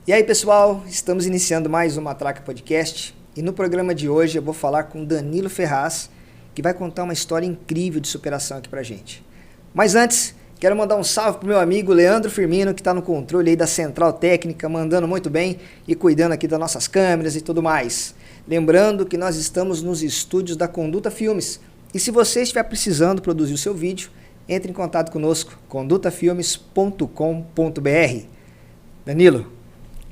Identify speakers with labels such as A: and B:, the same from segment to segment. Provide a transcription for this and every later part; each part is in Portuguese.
A: E aí, pessoal, estamos iniciando mais um Matraca Podcast e no programa de hoje eu vou falar com Danilo Ferraz, que vai contar uma história incrível de superação aqui pra gente. Mas antes, quero mandar um salve pro meu amigo Leandro Firmino, que está no controle aí da Central Técnica, mandando muito bem e cuidando aqui das nossas câmeras e tudo mais. Lembrando que nós estamos nos estúdios da Conduta Filmes e se você estiver precisando produzir o seu vídeo, entre em contato conosco, condutafilmes.com.br. Danilo,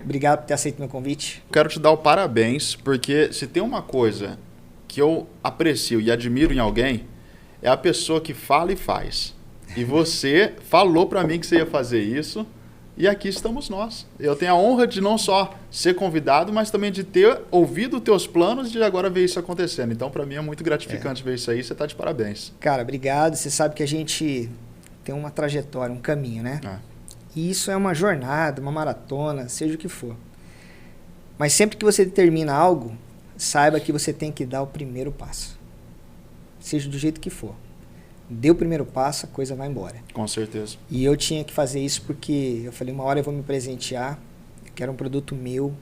A: obrigado por ter aceito meu convite.
B: Quero te dar o parabéns, porque se tem uma coisa que eu aprecio e admiro em alguém, é a pessoa que fala e faz. E você falou para mim que você ia fazer isso, e aqui estamos nós. Eu tenho a honra de não só ser convidado, mas também de ter ouvido os teus planos e de agora ver isso acontecendo. Então, para mim é muito gratificante ver isso aí, você está de parabéns.
A: Cara, obrigado. Você sabe que a gente tem uma trajetória, um caminho, né? E isso é uma jornada, uma maratona, seja o que for. Mas sempre que você determina algo, saiba que você tem que dar o primeiro passo. Seja do jeito que for. Dê o primeiro passo, a coisa vai embora.
B: Com certeza.
A: E eu tinha que fazer isso porque eu falei, uma hora eu vou me presentear, eu quero um produto meu,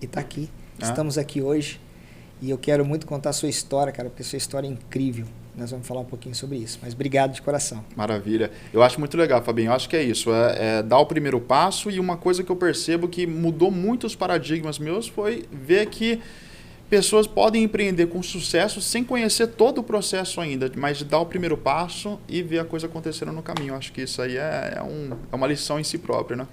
A: e tá aqui. Estamos aqui hoje e eu quero muito contar a sua história, cara, porque a sua história é incrível. Nós vamos falar um pouquinho sobre isso, mas obrigado de coração.
B: Maravilha. Eu acho muito legal, Fabinho. Eu acho que é isso, é dar o primeiro passo, e uma coisa que eu percebo que mudou muito os paradigmas meus foi ver que pessoas podem empreender com sucesso sem conhecer todo o processo ainda, mas de dar o primeiro passo e ver a coisa acontecendo no caminho. Eu acho que isso aí é uma lição em si própria, né?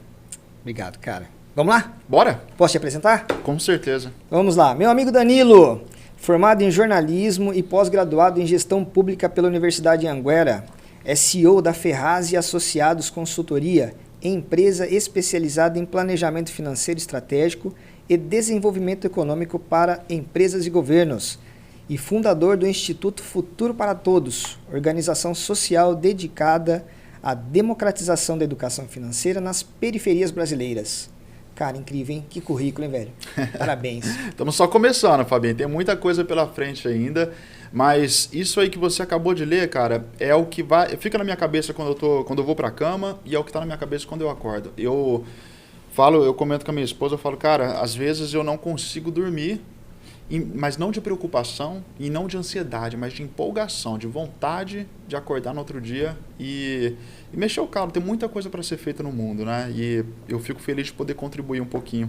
A: Obrigado, cara. Vamos lá?
B: Bora?
A: Posso te apresentar?
B: Com certeza.
A: Vamos lá. Meu amigo Danilo, formado em jornalismo e pós-graduado em gestão pública pela Universidade de Anguera, é CEO da Ferraz e Associados Consultoria, empresa especializada em planejamento financeiro estratégico e desenvolvimento econômico para empresas e governos, e fundador do Instituto Futuro para Todos, organização social dedicada à democratização da educação financeira nas periferias brasileiras. Cara, incrível, hein? Que currículo, hein, velho? Parabéns.
B: Estamos só começando, Fabinho. Tem muita coisa pela frente ainda, mas isso aí que você acabou de ler, cara, é o que fica na minha cabeça quando eu vou pra cama, e é o que tá na minha cabeça quando eu acordo. Eu comento com a minha esposa, eu falo, cara, às vezes eu não consigo dormir, mas não de preocupação e não de ansiedade, mas de empolgação, de vontade de acordar no outro dia e mexer o calo. Tem muita coisa para ser feita no mundo, né? E eu fico feliz de poder contribuir um pouquinho.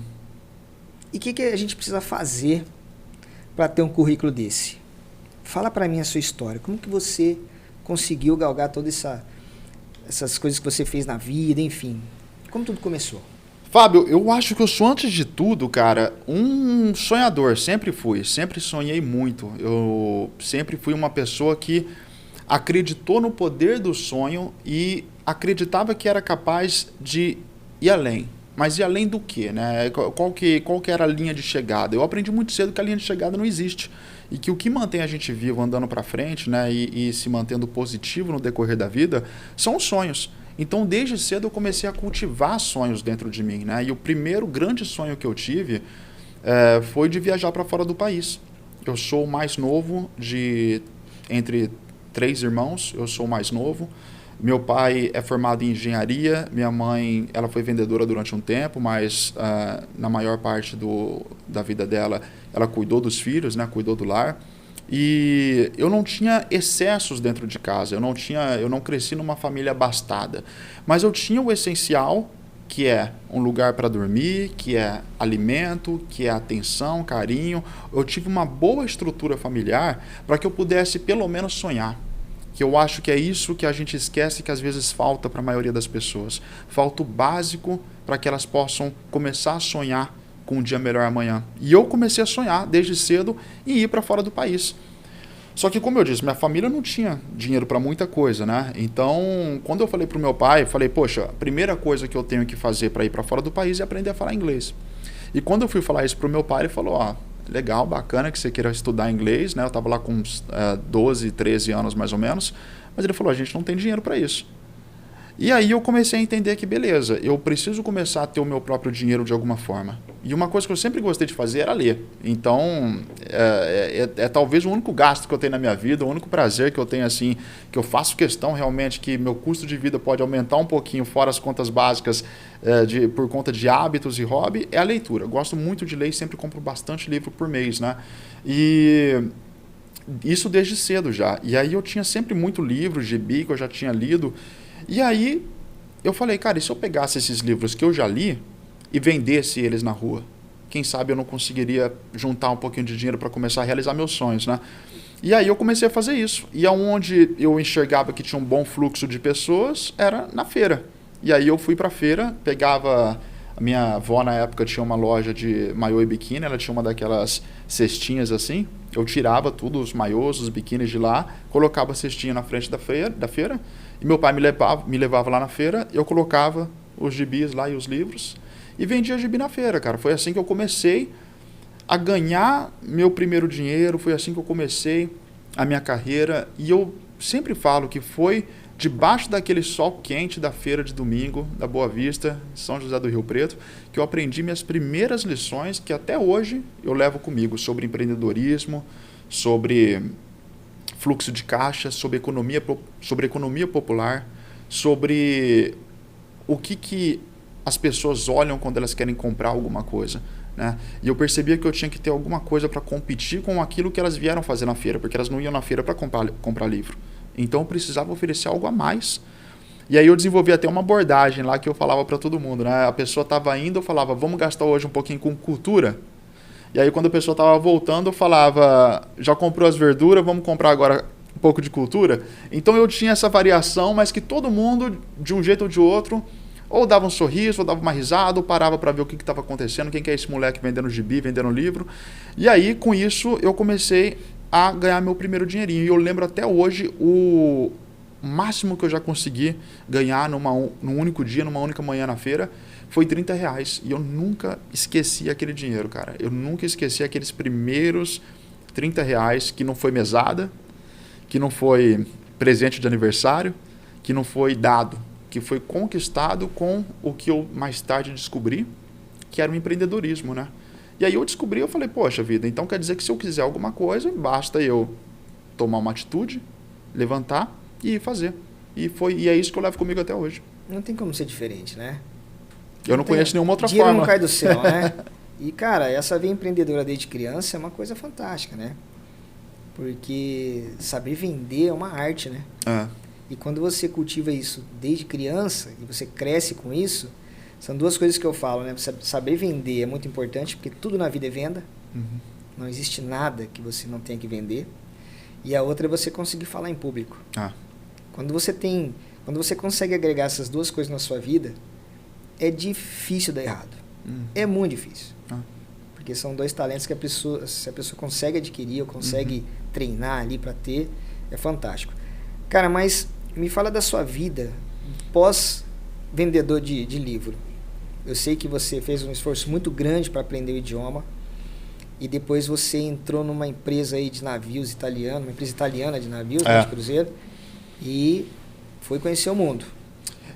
A: E o que a gente precisa fazer para ter um currículo desse? Fala para mim a sua história. Como que você conseguiu galgar todas essas coisas que você fez na vida, enfim? Como tudo começou?
B: Fábio, eu acho que eu sou, antes de tudo, cara, um sonhador. Sempre fui. Sempre sonhei muito. Eu sempre fui uma pessoa que acreditou no poder do sonho e acreditava que era capaz de ir além. Mas ir além do quê, né? Qual que era a linha de chegada? Eu aprendi muito cedo que a linha de chegada não existe. E que o que mantém a gente vivo, andando para frente, né, e se mantendo positivo no decorrer da vida, são os sonhos. Então, desde cedo, eu comecei a cultivar sonhos dentro de mim, né? E o primeiro grande sonho que eu tive foi de viajar para fora do país. Eu sou o mais novo entre 3 irmãos, eu sou o mais novo. Meu pai é formado em engenharia, minha mãe ela foi vendedora durante um tempo, mas na maior parte da vida dela, ela cuidou dos filhos, né? Cuidou do lar. E eu não tinha excessos dentro de casa, eu não cresci numa família abastada, mas eu tinha o essencial, que é um lugar para dormir, que é alimento, que é atenção, carinho. Eu tive uma boa estrutura familiar para que eu pudesse pelo menos sonhar, que eu acho que é isso que a gente esquece, que às vezes falta para a maioria das pessoas. Falta o básico para que elas possam começar a sonhar com um dia melhor amanhã. E eu comecei a sonhar desde cedo em ir para fora do país. Só que, como eu disse, minha família não tinha dinheiro para muita coisa, né? Então, quando eu falei para o meu pai, eu falei, poxa, a primeira coisa que eu tenho que fazer para ir para fora do país é aprender a falar inglês. E quando eu fui falar isso para o meu pai, ele falou, legal, bacana que você queira estudar inglês, né? Eu estava lá com uns 12, 13 anos mais ou menos, mas ele falou, a gente não tem dinheiro para isso. E aí eu comecei a entender que, beleza, eu preciso começar a ter o meu próprio dinheiro de alguma forma. E uma coisa que eu sempre gostei de fazer era ler. Então, é talvez o único gasto que eu tenho na minha vida, o único prazer que eu tenho, assim, que eu faço questão realmente que meu custo de vida pode aumentar um pouquinho, fora as contas básicas, por conta de hábitos e hobby, é a leitura. Eu gosto muito de ler e sempre compro bastante livro por mês, né? E isso desde cedo já. E aí eu tinha sempre muito livro, gibi, que eu já tinha lido. E aí eu falei, cara, e se eu pegasse esses livros que eu já li e vendesse eles na rua? Quem sabe eu não conseguiria juntar um pouquinho de dinheiro para começar a realizar meus sonhos, né? E aí eu comecei a fazer isso. E aonde eu enxergava que tinha um bom fluxo de pessoas era na feira. E aí eu fui para a feira, pegava... A minha avó na época tinha uma loja de maiô e biquíni, ela tinha uma daquelas cestinhas assim. Eu tirava tudo, os maiôs, os biquínis de lá, colocava a cestinha na frente da feira e meu pai me levava lá na feira, eu colocava os gibis lá e os livros e vendia gibi na feira, cara. Foi assim que eu comecei a ganhar meu primeiro dinheiro, foi assim que eu comecei a minha carreira. E eu sempre falo que foi debaixo daquele sol quente da feira de domingo, da Boa Vista, São José do Rio Preto, que eu aprendi minhas primeiras lições, que até hoje eu levo comigo, sobre empreendedorismo, sobre fluxo de caixa, sobre economia popular, sobre o que as pessoas olham quando elas querem comprar alguma coisa, né? E eu percebia que eu tinha que ter alguma coisa para competir com aquilo que elas vieram fazer na feira, porque elas não iam na feira para comprar livro. Então eu precisava oferecer algo a mais. E aí eu desenvolvi até uma abordagem lá que eu falava para todo mundo, né? A pessoa estava indo, eu falava, vamos gastar hoje um pouquinho com cultura. E aí quando a pessoa estava voltando, eu falava, já comprou as verduras, vamos comprar agora um pouco de cultura. Então eu tinha essa variação, mas que todo mundo, de um jeito ou de outro, ou dava um sorriso, ou dava uma risada, ou parava para ver o que estava acontecendo, quem que é esse moleque vendendo gibi, vendendo livro. E aí com isso eu comecei a ganhar meu primeiro dinheirinho. E eu lembro até hoje o máximo que eu já consegui ganhar num único dia, numa única manhã na feira, foi R$30. E eu nunca esqueci aquele dinheiro, cara. Eu nunca esqueci aqueles primeiros R$30, que não foi mesada, que não foi presente de aniversário, que não foi dado, que foi conquistado com o que eu mais tarde descobri, que era o empreendedorismo, né? E aí eu descobri, eu falei, poxa vida, então quer dizer que se eu quiser alguma coisa, basta eu tomar uma atitude, levantar e fazer. E é isso que eu levo comigo até hoje.
A: Não tem como ser diferente, né?
B: Eu não conheço nenhuma outra
A: dinheiro
B: forma.
A: Não cai do céu, né? E, cara, essa veia empreendedora desde criança é uma coisa fantástica, né? Porque saber vender é uma arte, né?
B: É.
A: E quando você cultiva isso desde criança e você cresce com isso, são duas coisas que eu falo, né? Saber vender é muito importante, porque tudo na vida é venda.
B: Uhum.
A: Não existe nada que você não tenha que vender. E a outra é você conseguir falar em público.
B: Ah.
A: Quando você consegue agregar essas duas coisas na sua vida, é difícil dar errado. É muito difícil. Porque são dois talentos que se a pessoa consegue adquirir ou consegue treinar ali para ter, é fantástico. Cara, mas me fala da sua vida pós-vendedor de livro. Eu sei que você fez um esforço muito grande para aprender o idioma e depois você entrou numa empresa aí de navios italiana, uma empresa italiana de navios, de cruzeiro, e foi conhecer o mundo.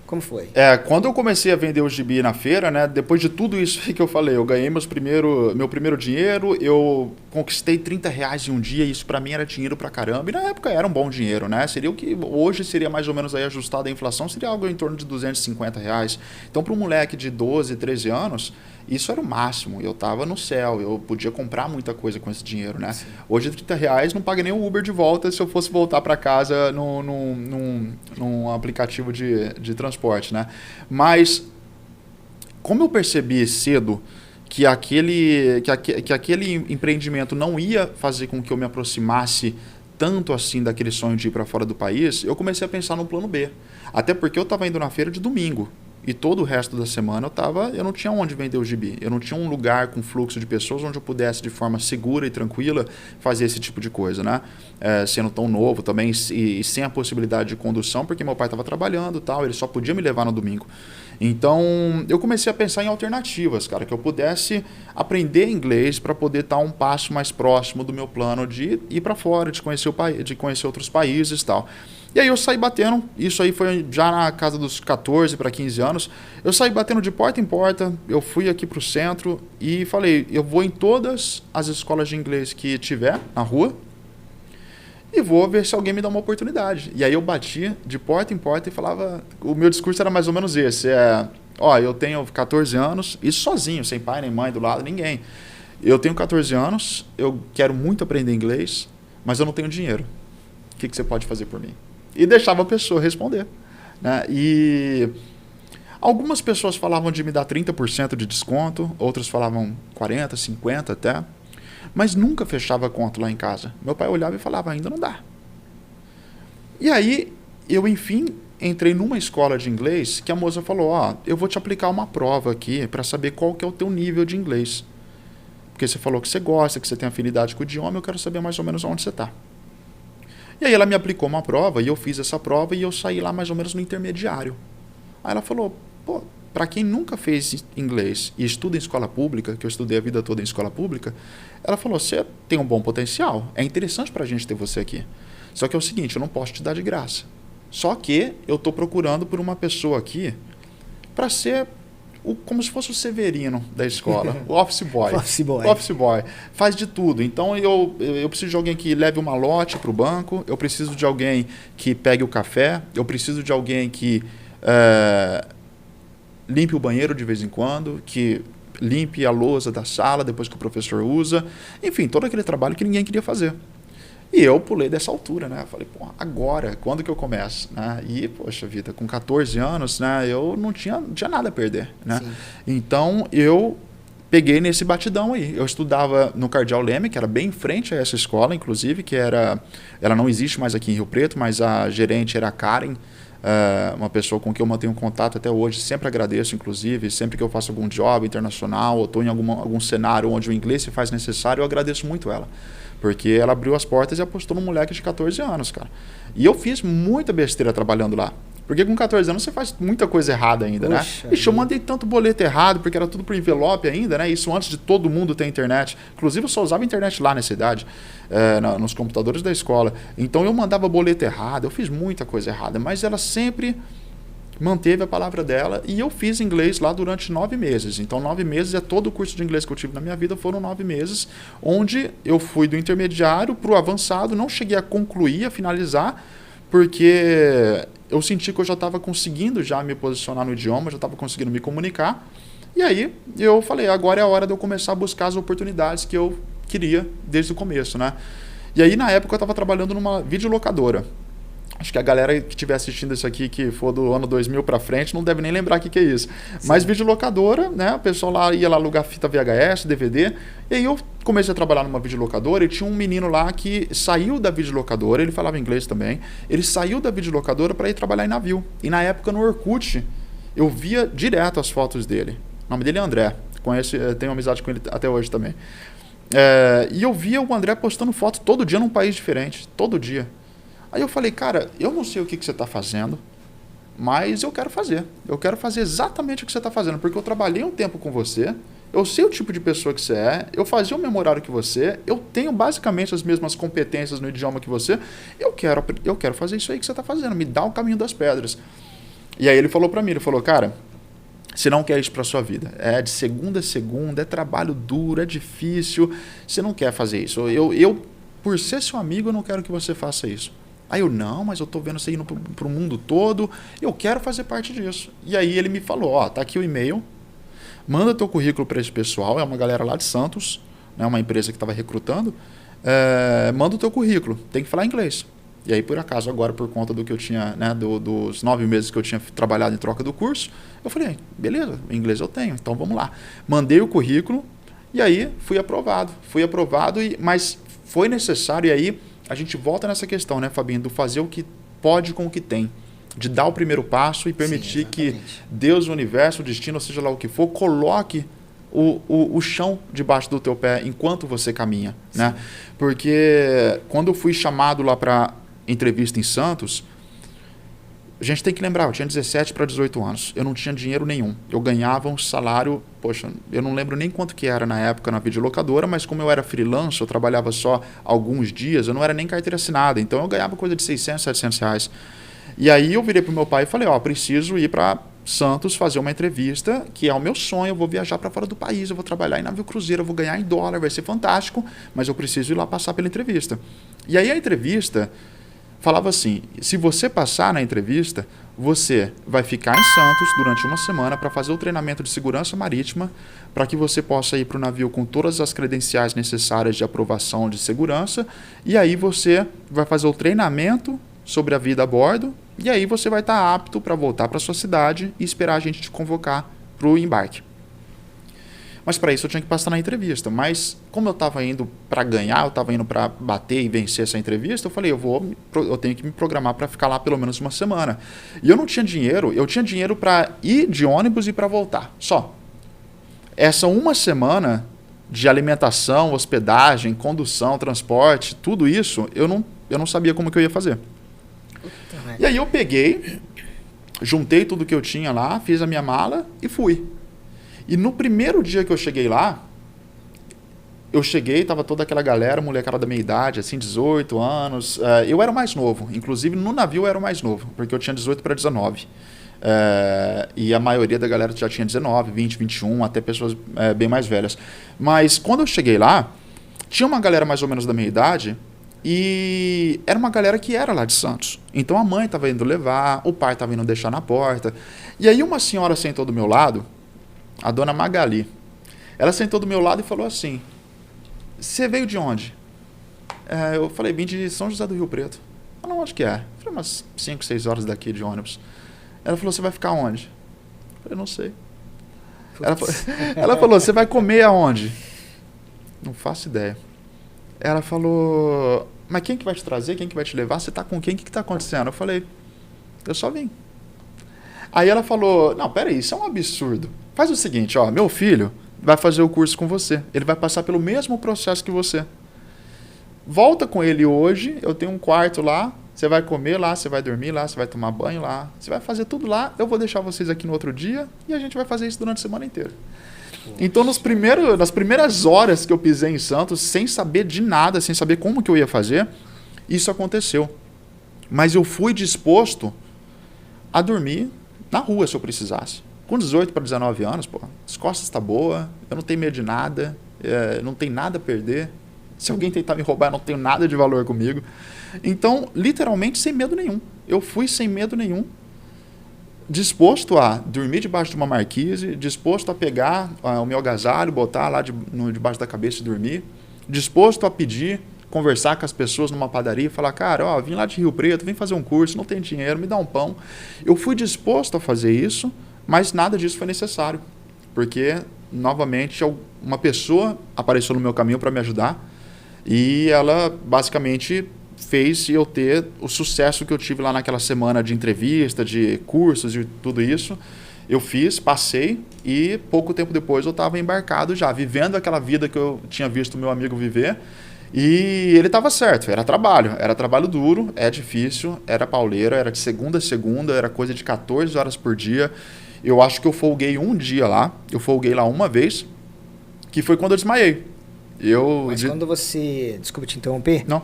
A: Como foi?
B: Quando eu comecei a vender o gibi na feira, né, depois de tudo isso que eu falei, eu ganhei meu primeiro dinheiro, eu conquistei R$30 em um dia, e isso para mim era dinheiro pra caramba, e na época era um bom dinheiro, né? Seria o que hoje seria mais ou menos aí ajustado à inflação, seria algo em torno de R$250. Então para um moleque de 12, 13 anos, isso era o máximo, eu tava no céu, eu podia comprar muita coisa com esse dinheiro, né? Sim. Hoje R$30 não paga nem o Uber de volta se eu fosse voltar para casa num aplicativo de transporte, né? Mas como eu percebi cedo que aquele empreendimento não ia fazer com que eu me aproximasse tanto assim daquele sonho de ir para fora do país, eu comecei a pensar no plano B. Até porque eu estava indo na feira de domingo. E todo o resto da semana eu não tinha onde vender o gibi. Eu não tinha um lugar com fluxo de pessoas onde eu pudesse, de forma segura e tranquila, fazer esse tipo de coisa, né? Sendo tão novo também e sem a possibilidade de condução, porque meu pai estava trabalhando e tal, ele só podia me levar no domingo. Então, eu comecei a pensar em alternativas, cara, que eu pudesse aprender inglês para poder estar um passo mais próximo do meu plano de ir para fora, de conhecer outros países e tal. E aí eu saí batendo, isso aí foi já na casa dos 14 para 15 anos, eu saí batendo de porta em porta, eu fui aqui para o centro e falei, eu vou em todas as escolas de inglês que tiver na rua e vou ver se alguém me dá uma oportunidade. E aí eu batia de porta em porta e falava, o meu discurso era mais ou menos esse, eu tenho 14 anos, isso sozinho, sem pai nem mãe do lado, ninguém. Eu tenho 14 anos, eu quero muito aprender inglês, mas eu não tenho dinheiro. O que você pode fazer por mim? E deixava a pessoa responder. Né? E algumas pessoas falavam de me dar 30% de desconto, outras falavam 40%, 50% até, mas nunca fechava conta lá em casa. Meu pai olhava e falava, ainda não dá. E aí, eu enfim entrei numa escola de inglês que a moça falou, eu vou te aplicar uma prova aqui para saber qual que é o teu nível de inglês. Porque você falou que você gosta, que você tem afinidade com o idioma, eu quero saber mais ou menos onde você está. E aí ela me aplicou uma prova e eu fiz essa prova e eu saí lá mais ou menos no intermediário. Aí ela falou, para quem nunca fez inglês e estuda em escola pública, que eu estudei a vida toda em escola pública, ela falou, você tem um bom potencial, é interessante para a gente ter você aqui. Só que é o seguinte, eu não posso te dar de graça. Só que eu estou procurando por uma pessoa aqui para ser como se fosse o Severino da escola, o office boy. Office boy. Faz de tudo. Então, eu preciso de alguém que leve uma lote para o banco, eu preciso de alguém que pegue o café, eu preciso de alguém que limpe o banheiro de vez em quando, que limpe a lousa da sala depois que o professor usa. Enfim, todo aquele trabalho que ninguém queria fazer. E eu pulei dessa altura, né? Falei, agora, quando que eu começo? Né? E, poxa vida, com 14 anos, né? Eu não tinha nada a perder, né? Sim. Então, eu peguei nesse batidão aí. Eu estudava no Cardeal Leme, que era bem em frente a essa escola, inclusive, que ela não existe mais aqui em Rio Preto, mas a gerente era a Karen, uma pessoa com quem eu mantenho contato até hoje, sempre agradeço, inclusive, sempre que eu faço algum job internacional ou estou em algum cenário onde o inglês se faz necessário, eu agradeço muito ela. Porque ela abriu as portas e apostou num moleque de 14 anos, cara. E eu fiz muita besteira trabalhando lá. Porque com 14 anos você faz muita coisa errada ainda, né? Ixi, eu mandei tanto boleto errado, porque era tudo por envelope ainda, né? Isso antes de todo mundo ter internet. Inclusive eu só usava internet lá nessa idade, nos computadores da escola. Então eu mandava boleto errado, eu fiz muita coisa errada. Mas ela sempre manteve a palavra dela e eu fiz inglês lá durante 9 meses. Então 9 meses é todo o curso de inglês que eu tive na minha vida, foram 9 meses, onde eu fui do intermediário para o avançado, não cheguei a concluir, a finalizar, porque eu senti que eu já estava conseguindo já me posicionar no idioma, já estava conseguindo me comunicar, e aí eu falei, agora é a hora de eu começar a buscar as oportunidades que eu queria desde o começo, né? E aí na época eu estava trabalhando numa videolocadora. Acho que a galera que estiver assistindo isso aqui, que for do ano 2000 para frente, não deve nem lembrar o que é isso. Sim. Mas videolocadora, né? O pessoal ia lá alugar fita VHS, DVD. E aí eu comecei a trabalhar numa videolocadora e tinha um menino lá que saiu da videolocadora, ele falava inglês também, ele saiu da videolocadora para ir trabalhar em navio. E na época no Orkut, eu via direto as fotos dele. O nome dele é André. Tenho amizade com ele até hoje também. E eu via o André postando foto todo dia num país diferente. Todo dia. Aí eu falei, cara, eu não sei o que você está fazendo, mas eu quero fazer. Eu quero fazer exatamente o que você está fazendo, porque eu trabalhei um tempo com você, eu sei o tipo de pessoa que você é, eu fazia o mesmo horário que você, eu tenho basicamente as mesmas competências no idioma que você, eu quero fazer isso aí que você está fazendo, me dá o caminho das pedras. E aí ele falou para mim, cara, você não quer isso para sua vida, é de segunda a segunda, é trabalho duro, é difícil, você não quer fazer isso. Eu por ser seu amigo, eu não quero que você faça isso. Aí eu, não, mas eu tô vendo você indo pro mundo todo, eu quero fazer parte disso. E aí ele me falou, tá aqui o e-mail, manda teu currículo para esse pessoal, é uma galera lá de Santos, né, uma empresa que estava recrutando, manda o teu currículo, tem que falar inglês. E aí, por acaso, agora, por conta do que eu tinha, né, dos 9 meses que eu tinha trabalhado em troca do curso, eu falei, beleza, inglês eu tenho, então vamos lá. Mandei o currículo e aí fui aprovado, mas foi necessário, e aí a gente volta nessa questão, né, Fabinho, do fazer o que pode com o que tem. De dar o primeiro passo e permitir que Deus, o universo, o destino, seja lá o que for, coloque o chão debaixo do teu pé enquanto você caminha. Né? Porque quando eu fui chamado lá para entrevista em Santos, a gente tem que lembrar, eu tinha 17 para 18 anos. Eu não tinha dinheiro nenhum. Eu ganhava um salário poxa, eu não lembro nem quanto que era na época na videolocadora, mas como eu era freelance, eu trabalhava só alguns dias, eu não era nem carteira assinada, então eu ganhava coisa de 600, 700 reais. E aí eu virei pro meu pai e falei, preciso ir para Santos fazer uma entrevista, que é o meu sonho, eu vou viajar para fora do país, eu vou trabalhar em navio cruzeiro, eu vou ganhar em dólar, vai ser fantástico, mas eu preciso ir lá passar pela entrevista. E aí a entrevista falava assim, se você passar na entrevista, você vai ficar em Santos durante uma semana para fazer o treinamento de segurança marítima, para que você possa ir para o navio com todas as credenciais necessárias de aprovação de segurança, e aí você vai fazer o treinamento sobre a vida a bordo, e aí você vai estar apto para voltar para sua cidade e esperar a gente te convocar para o embarque. Mas para isso eu tinha que passar na entrevista. Mas como eu estava indo para ganhar, eu estava indo para bater e vencer essa entrevista, eu falei, eu tenho que me programar para ficar lá pelo menos uma semana. E eu não tinha dinheiro, eu tinha dinheiro para ir de ônibus e para voltar, só. Essa uma semana de alimentação, hospedagem, condução, transporte, tudo isso, eu não sabia como que eu ia fazer. E aí eu peguei, juntei tudo que eu tinha lá, fiz a minha mala e fui. E no primeiro dia que eu cheguei lá, tava toda aquela galera, molecada da minha idade, assim, 18 anos. Eu era o mais novo, inclusive no navio eu era o mais novo, porque eu tinha 18 para 19. E a maioria da galera já tinha 19, 20, 21, até pessoas bem mais velhas. Mas quando eu cheguei lá, tinha uma galera mais ou menos da minha idade, e era uma galera que era lá de Santos. Então a mãe estava indo levar, o pai estava indo deixar na porta. E aí uma senhora sentou do meu lado, a dona Magali. Ela sentou do meu lado e falou assim, você veio de onde? Eu falei, vim de São José do Rio Preto. Ela, onde que é? Eu falei, umas 5, 6 horas daqui de ônibus. Ela falou, você vai ficar onde? Eu falei, não sei. Ela falou, você vai comer aonde? Não faço ideia. Ela falou, mas quem que vai te trazer? Quem que vai te levar? Você tá com quem? O que que tá acontecendo? Eu falei, eu só vim. Aí ela falou, não, peraí, isso é um absurdo. Faz o seguinte, meu filho vai fazer o curso com você. Ele vai passar pelo mesmo processo que você. Volta com ele hoje, eu tenho um quarto lá, você vai comer lá, você vai dormir lá, você vai tomar banho lá, você vai fazer tudo lá, eu vou deixar vocês aqui no outro dia e a gente vai fazer isso durante a semana inteira. Então, nas primeiras horas que eu pisei em Santos, sem saber de nada, sem saber como que eu ia fazer, isso aconteceu. Mas eu fui disposto a dormir na rua se eu precisasse. Com 18 para 19 anos, as costas estão boas, eu não tenho medo de nada, não tenho nada a perder. Se alguém tentar me roubar, eu não tenho nada de valor comigo. Então, literalmente, sem medo nenhum. Eu fui sem medo nenhum, disposto a dormir debaixo de uma marquise, disposto a pegar o meu agasalho, botar lá debaixo da cabeça e dormir, disposto a pedir, conversar com as pessoas numa padaria, falar, cara, vim lá de Rio Preto, vim fazer um curso, não tenho dinheiro, me dá um pão. Eu fui disposto a fazer isso, mas nada disso foi necessário, porque, novamente, uma pessoa apareceu no meu caminho para me ajudar e ela, basicamente, fez eu ter o sucesso que eu tive lá naquela semana de entrevista, de cursos e tudo isso. Eu fiz, passei e pouco tempo depois eu estava embarcado já, vivendo aquela vida que eu tinha visto meu amigo viver. E ele estava certo, era trabalho duro, é difícil, era pauleira, era de segunda a segunda, era coisa de 14 horas por dia. Eu acho que eu folguei um dia lá, eu folguei lá uma vez, que foi quando eu desmaiei.
A: Mas quando você... Desculpa te interromper.
B: Não.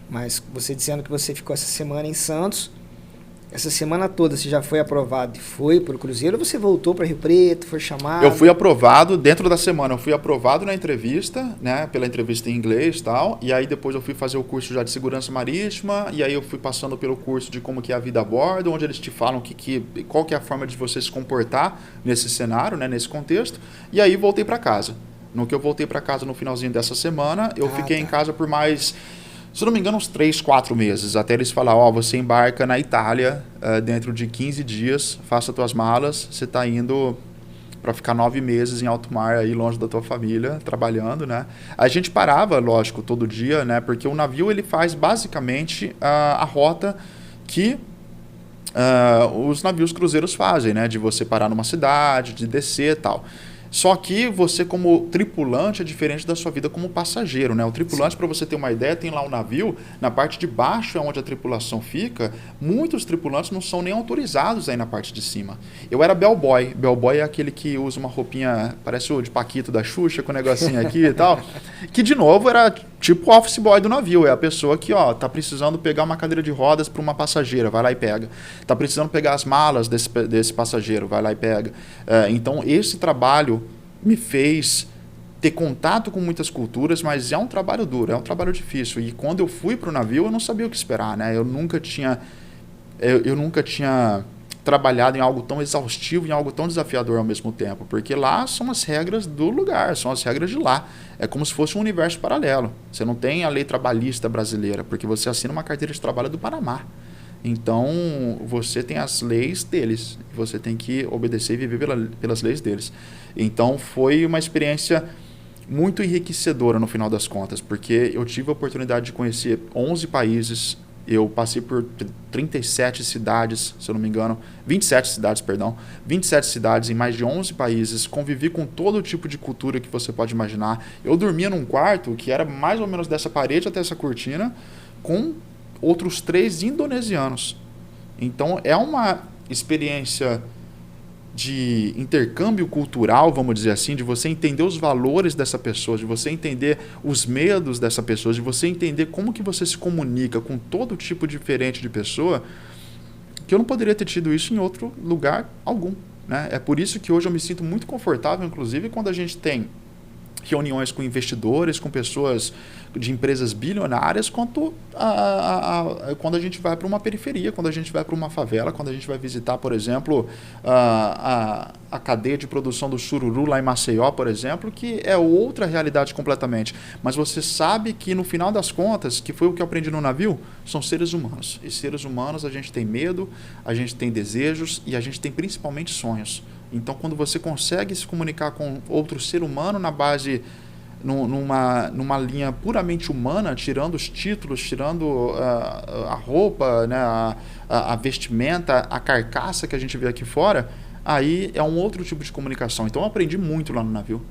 A: Mas você dizendo que você ficou essa semana em Santos, essa semana toda você já foi aprovado e foi para o Cruzeiro ou você voltou para Rio Preto, foi chamado?
B: Eu fui aprovado dentro da semana, eu fui aprovado na entrevista, né, pela entrevista em inglês e tal, e aí depois eu fui fazer o curso já de segurança marítima, e aí eu fui passando pelo curso de como que é a vida a bordo, onde eles te falam qual que é a forma de você se comportar nesse cenário, né, nesse contexto, e aí voltei para casa. No que eu voltei para casa no finalzinho dessa semana, eu fiquei em casa por mais... Se não me engano, uns 3, 4 meses, até eles falar, você embarca na Itália dentro de 15 dias, faça tuas malas, você está indo para ficar 9 meses em alto mar, aí longe da tua família, trabalhando, né? A gente parava, lógico, todo dia, né? Porque o navio, ele faz basicamente a rota que os navios cruzeiros fazem, né? De você parar numa cidade, de descer e tal. Só que você, como tripulante, é diferente da sua vida como passageiro, né? O tripulante, para você ter uma ideia, tem lá um navio, na parte de baixo é onde a tripulação fica, muitos tripulantes não são nem autorizados aí na parte de cima. Eu era bellboy. Bellboy é aquele que usa uma roupinha, parece o de Paquito da Xuxa, com um negocinho aqui e tal. Que, de novo, era tipo o office boy do navio. É a pessoa que, tá precisando pegar uma cadeira de rodas para uma passageira, vai lá e pega. Tá precisando pegar as malas desse passageiro, vai lá e pega. Então, esse trabalho me fez ter contato com muitas culturas, mas é um trabalho duro, é um trabalho difícil. E quando eu fui para o navio, eu não sabia o que esperar, né? Eu nunca tinha trabalhado em algo tão exaustivo, em algo tão desafiador ao mesmo tempo, porque lá são as regras do lugar, são as regras de lá. É como se fosse um universo paralelo. Você não tem a lei trabalhista brasileira, porque você assina uma carteira de trabalho do Panamá. Então, você tem as leis deles, você tem que obedecer e viver pelas leis deles. Então, foi uma experiência muito enriquecedora no final das contas, porque eu tive a oportunidade de conhecer 11 países, eu passei por 37 cidades, se eu não me engano, 27 cidades, perdão, 27 cidades em mais de 11 países, convivi com todo tipo de cultura que você pode imaginar. Eu dormia num quarto que era mais ou menos dessa parede até essa cortina, com outros 3 indonesianos. Então é uma experiência de intercâmbio cultural, vamos dizer assim, de você entender os valores dessa pessoa, de você entender os medos dessa pessoa, de você entender como que você se comunica com todo tipo diferente de pessoa, que eu não poderia ter tido isso em outro lugar algum, né? É por isso que hoje eu me sinto muito confortável, inclusive, quando a gente tem reuniões com investidores, com pessoas de empresas bilionárias, quanto quando a gente vai para uma periferia, quando a gente vai para uma favela, quando a gente vai visitar, por exemplo, a cadeia de produção do sururu lá em Maceió, por exemplo, que é outra realidade completamente. Mas você sabe que, no final das contas, que foi o que eu aprendi no navio, são seres humanos. E seres humanos, a gente tem medo, a gente tem desejos e a gente tem principalmente sonhos. Então, quando você consegue se comunicar com outro ser humano na base, numa linha puramente humana, tirando os títulos, tirando a roupa, né, a vestimenta, a carcaça que a gente vê aqui fora, aí é um outro tipo de comunicação. Então, eu aprendi muito lá no navio.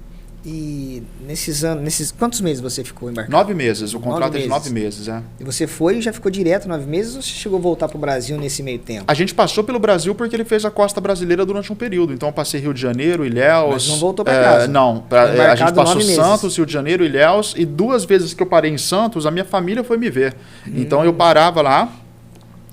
A: E nesses quantos meses você ficou embarcado?
B: 9 meses, o contrato é de 9 meses.
A: E você foi e já ficou direto 9 meses ou você chegou a voltar para o Brasil nesse meio tempo?
B: A gente passou pelo Brasil porque ele fez a costa brasileira durante um período. Então eu passei Rio de Janeiro, Ilhéus...
A: Mas não voltou para casa?
B: Não, a gente passou Santos, Rio de Janeiro, Ilhéus, e 2 vezes que eu parei em Santos, a minha família foi me ver. Então eu parava lá.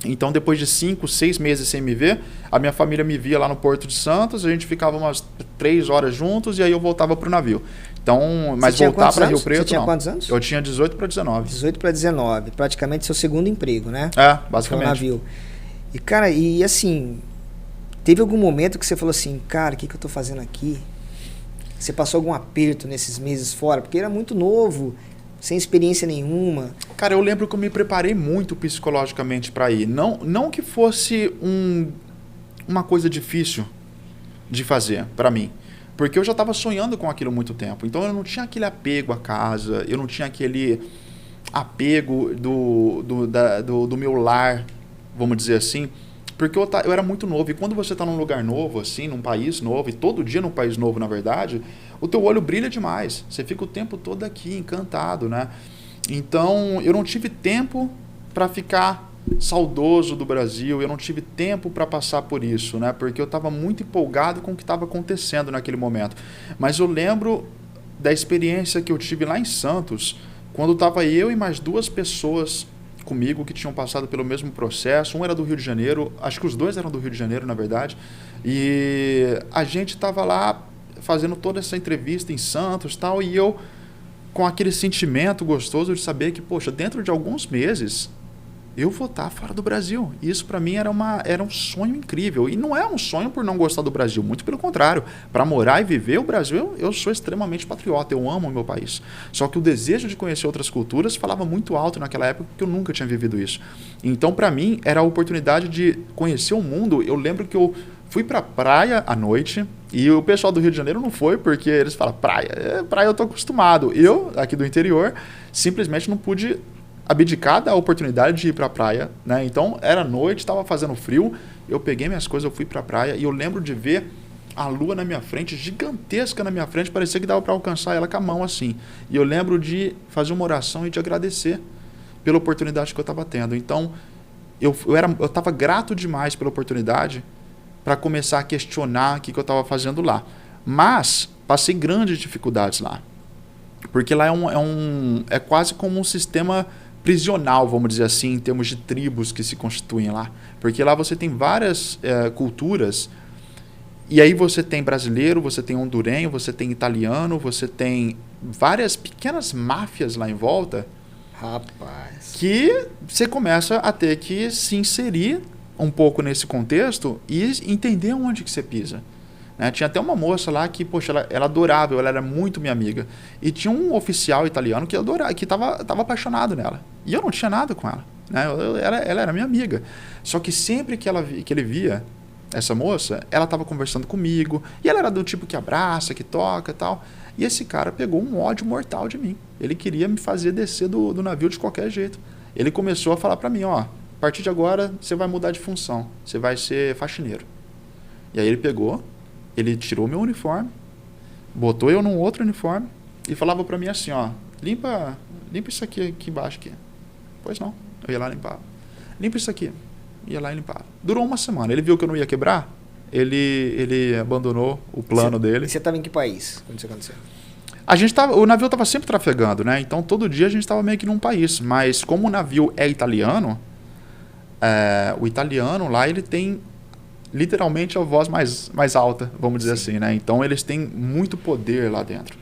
B: Então, depois de 5, 6 meses sem me ver, a minha família me via lá no Porto de Santos, a gente ficava umas 3 horas juntos e aí eu voltava para o navio. Então, mas voltar para Rio Preto,
A: Você tinha
B: não.
A: Quantos anos?
B: Eu tinha 18 para 19.
A: 18 para 19, praticamente seu segundo emprego, né?
B: Basicamente.
A: No navio. E, cara, assim, teve algum momento que você falou assim, cara, o que eu tô fazendo aqui? Você passou algum aperto nesses meses fora? Porque era muito novo, sem experiência nenhuma.
B: Cara, eu lembro que eu me preparei muito psicologicamente para ir. Não que fosse uma coisa difícil de fazer para mim, porque eu já estava sonhando com aquilo há muito tempo. Então eu não tinha aquele apego à casa, eu não tinha aquele apego do meu lar, vamos dizer assim, porque eu era muito novo. E quando você está num lugar novo, assim, num país novo, e todo dia num país novo, na verdade, o teu olho brilha demais. Você fica o tempo todo aqui, encantado, né? Então, eu não tive tempo para ficar saudoso do Brasil, eu não tive tempo para passar por isso, né? Porque eu estava muito empolgado com o que estava acontecendo naquele momento. Mas eu lembro da experiência que eu tive lá em Santos, quando estava eu e mais 2 pessoas comigo que tinham passado pelo mesmo processo. Um era do Rio de Janeiro, acho que os 2 eram do Rio de Janeiro, na verdade, e a gente estava lá fazendo toda essa entrevista em Santos, tal, e eu com aquele sentimento gostoso de saber que, poxa, dentro de alguns meses eu vou estar fora do Brasil. E isso para mim era um sonho incrível. E não é um sonho por não gostar do Brasil, muito pelo contrário. Para morar e viver o Brasil, eu sou extremamente patriota, eu amo o meu país. Só que o desejo de conhecer outras culturas falava muito alto naquela época, porque eu nunca tinha vivido isso. Então, para mim, era a oportunidade de conhecer o mundo. Eu lembro que eu fui para a praia à noite, e o pessoal do Rio de Janeiro não foi, porque eles falam, praia eu estou acostumado. Eu, aqui do interior, simplesmente não pude abdicar da oportunidade de ir para a praia, né? Então, era noite, estava fazendo frio, eu peguei minhas coisas, eu fui para a praia, e eu lembro de ver a lua na minha frente, gigantesca na minha frente, parecia que dava para alcançar ela com a mão assim. E eu lembro de fazer uma oração e de agradecer pela oportunidade que eu estava tendo. Então, eu estava grato demais pela oportunidade para começar a questionar o que eu estava fazendo lá. Mas passei grandes dificuldades lá. Porque lá é quase como um sistema prisional, vamos dizer assim, em termos de tribos que se constituem lá. Porque lá você tem várias culturas. E aí você tem brasileiro, você tem hondurenho, você tem italiano, você tem várias pequenas máfias lá em volta.
A: Rapaz.
B: Que você começa a ter que se inserir um pouco nesse contexto e entender onde que você pisa. Né? Tinha até uma moça lá que, poxa, ela adorava, ela era muito minha amiga. E tinha um oficial italiano que adorava, que tava apaixonado nela. E eu não tinha nada com ela. Né? Ela era minha amiga. Só que sempre que ele via essa moça, ela estava conversando comigo, e ela era do tipo que abraça, que toca e tal, e esse cara pegou um ódio mortal de mim. Ele queria me fazer descer do navio de qualquer jeito. Ele começou a falar para mim, ó, a partir de agora você vai mudar de função, você vai ser faxineiro. E aí ele pegou, ele tirou meu uniforme, botou eu num outro uniforme, e falava para mim assim, ó, limpa isso aqui embaixo aqui. Pois não, eu ia lá e limpava. Limpa isso aqui. Ia lá e limpava. Durou uma semana. Ele viu que eu não ia quebrar, ele abandonou o plano dele.
A: E você estava em que país quando isso aconteceu?
B: O navio estava sempre trafegando, né? Então todo dia a gente estava meio que num país. Mas como o navio é italiano, o italiano lá ele tem literalmente a voz mais alta, vamos dizer assim, né? Então eles têm muito poder lá dentro.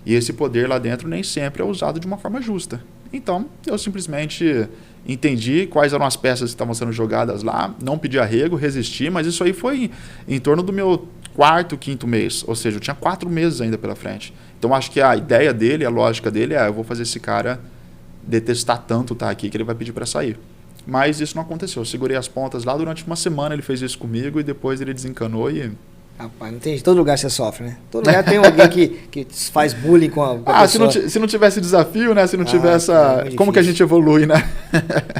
B: E esse poder lá dentro nem sempre é usado de uma forma justa. Então eu simplesmente entendi quais eram as peças que estavam sendo jogadas lá, não pedi arrego, resisti, mas isso aí foi em torno do meu 4º, 5º mês. Ou seja, eu tinha 4 meses ainda pela frente. Então acho que a ideia dele, a lógica dele eu vou fazer esse cara detestar tanto estar aqui que ele vai pedir para sair. Mas isso não aconteceu. Eu segurei as pontas lá, durante uma semana ele fez isso comigo e depois ele desencanou e...
A: Rapaz, não tem, todo lugar você sofre, né? Todo lugar tem alguém que faz bullying com a pessoa.
B: Se não tivesse desafio, né? Se não tivesse como que a gente evolui, né?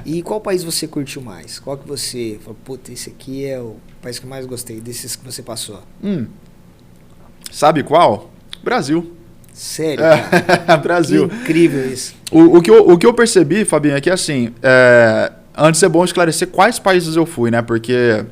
A: E qual país você curtiu mais? Qual que você falou, puta, esse aqui é o país que eu mais gostei, desses que você passou?
B: Sabe qual? Brasil.
A: Sério, cara?
B: Brasil.
A: Que incrível isso.
B: O que eu percebi, Fabinho, é que assim, antes é bom esclarecer quais países eu fui, né? Porque...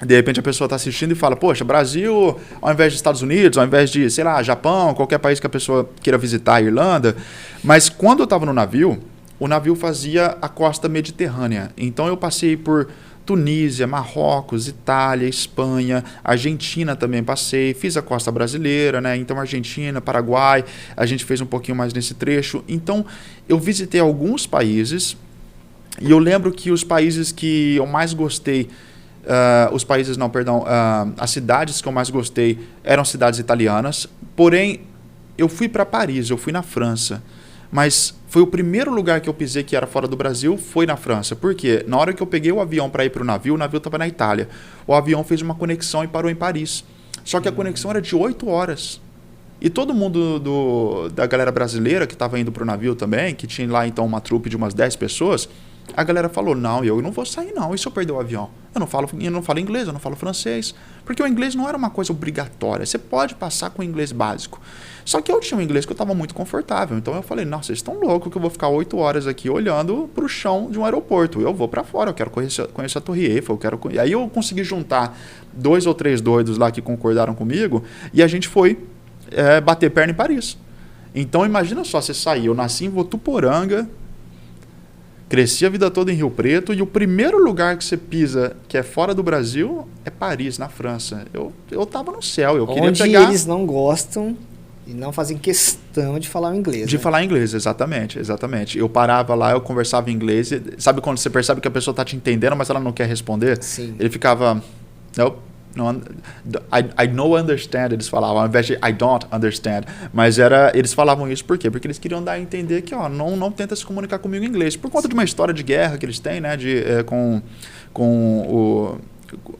B: de repente a pessoa está assistindo e fala, poxa, Brasil, ao invés de Estados Unidos, ao invés de, sei lá, Japão, qualquer país que a pessoa queira visitar, Irlanda. Mas quando eu estava no navio, o navio fazia a costa mediterrânea. Então eu passei por Tunísia, Marrocos, Itália, Espanha, Argentina também passei, fiz a costa brasileira, né? Então Argentina, Paraguai, a gente fez um pouquinho mais nesse trecho. Então eu visitei alguns países e eu lembro que os países que eu mais gostei... as cidades que eu mais gostei eram cidades italianas, porém eu fui para Paris, eu fui na França, mas foi o primeiro lugar que eu pisei que era fora do Brasil, foi na França. Por quê? Na hora que eu peguei o avião para ir para o navio estava na Itália, o avião fez uma conexão e parou em Paris, só que a conexão era de 8 horas, e todo mundo da galera brasileira que estava indo para o navio também, que tinha lá então uma trupe de umas 10 pessoas, a galera falou, não, eu não vou sair não, e se eu perder o avião? Eu não falo inglês, eu não falo francês, porque o inglês não era uma coisa obrigatória, você pode passar com o inglês básico. Só que eu tinha um inglês que eu estava muito confortável, então eu falei, nossa, vocês estão loucos que eu vou ficar 8 horas aqui olhando para o chão de um aeroporto, eu vou para fora, eu quero conhecer a Torre Eiffel, E aí eu consegui juntar 2 ou 3 doidos lá que concordaram comigo, e a gente foi bater perna em Paris. Então imagina só, você sair, eu nasci em Votuporanga, cresci a vida toda em Rio Preto e o primeiro lugar que você pisa, que é fora do Brasil, é Paris, na França. Eu tava no céu, eu queria pegar...
A: Onde eles não gostam e não fazem questão de falar inglês.
B: De
A: né?
B: falar inglês, exatamente. Eu parava lá, eu conversava em inglês. Sabe quando você percebe que a pessoa tá te entendendo, mas ela não quer responder?
A: Sim.
B: Ele ficava... I don't understand, eles falavam, ao invés de I don't understand. Mas eles falavam isso por quê? Porque eles queriam dar a entender que não tenta se comunicar comigo em inglês. Por conta de uma história de guerra que eles têm, né, com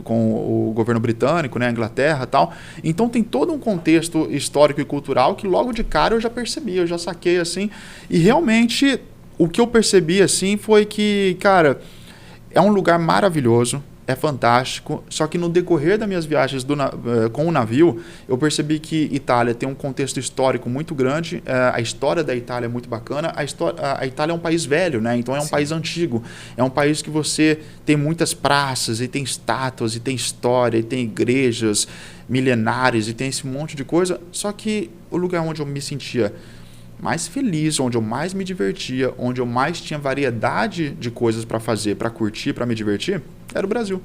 B: o governo britânico, né, a Inglaterra e tal. Então tem todo um contexto histórico e cultural que logo de cara eu já percebi, eu já saquei assim. E realmente o que eu percebi assim foi que, cara, é um lugar maravilhoso. é fantástico, só que no decorrer das minhas viagens com o navio, eu percebi que Itália tem um contexto histórico muito grande, a história da Itália é muito bacana, a Itália é um país velho, né? Então é um país antigo, é um país que você tem muitas praças, e tem estátuas, e tem história, e tem igrejas milenares, e tem esse monte de coisa, só que o lugar onde eu me sentia mais feliz, onde eu mais me divertia, onde eu mais tinha variedade de coisas para fazer, para curtir, para me divertir, era o Brasil.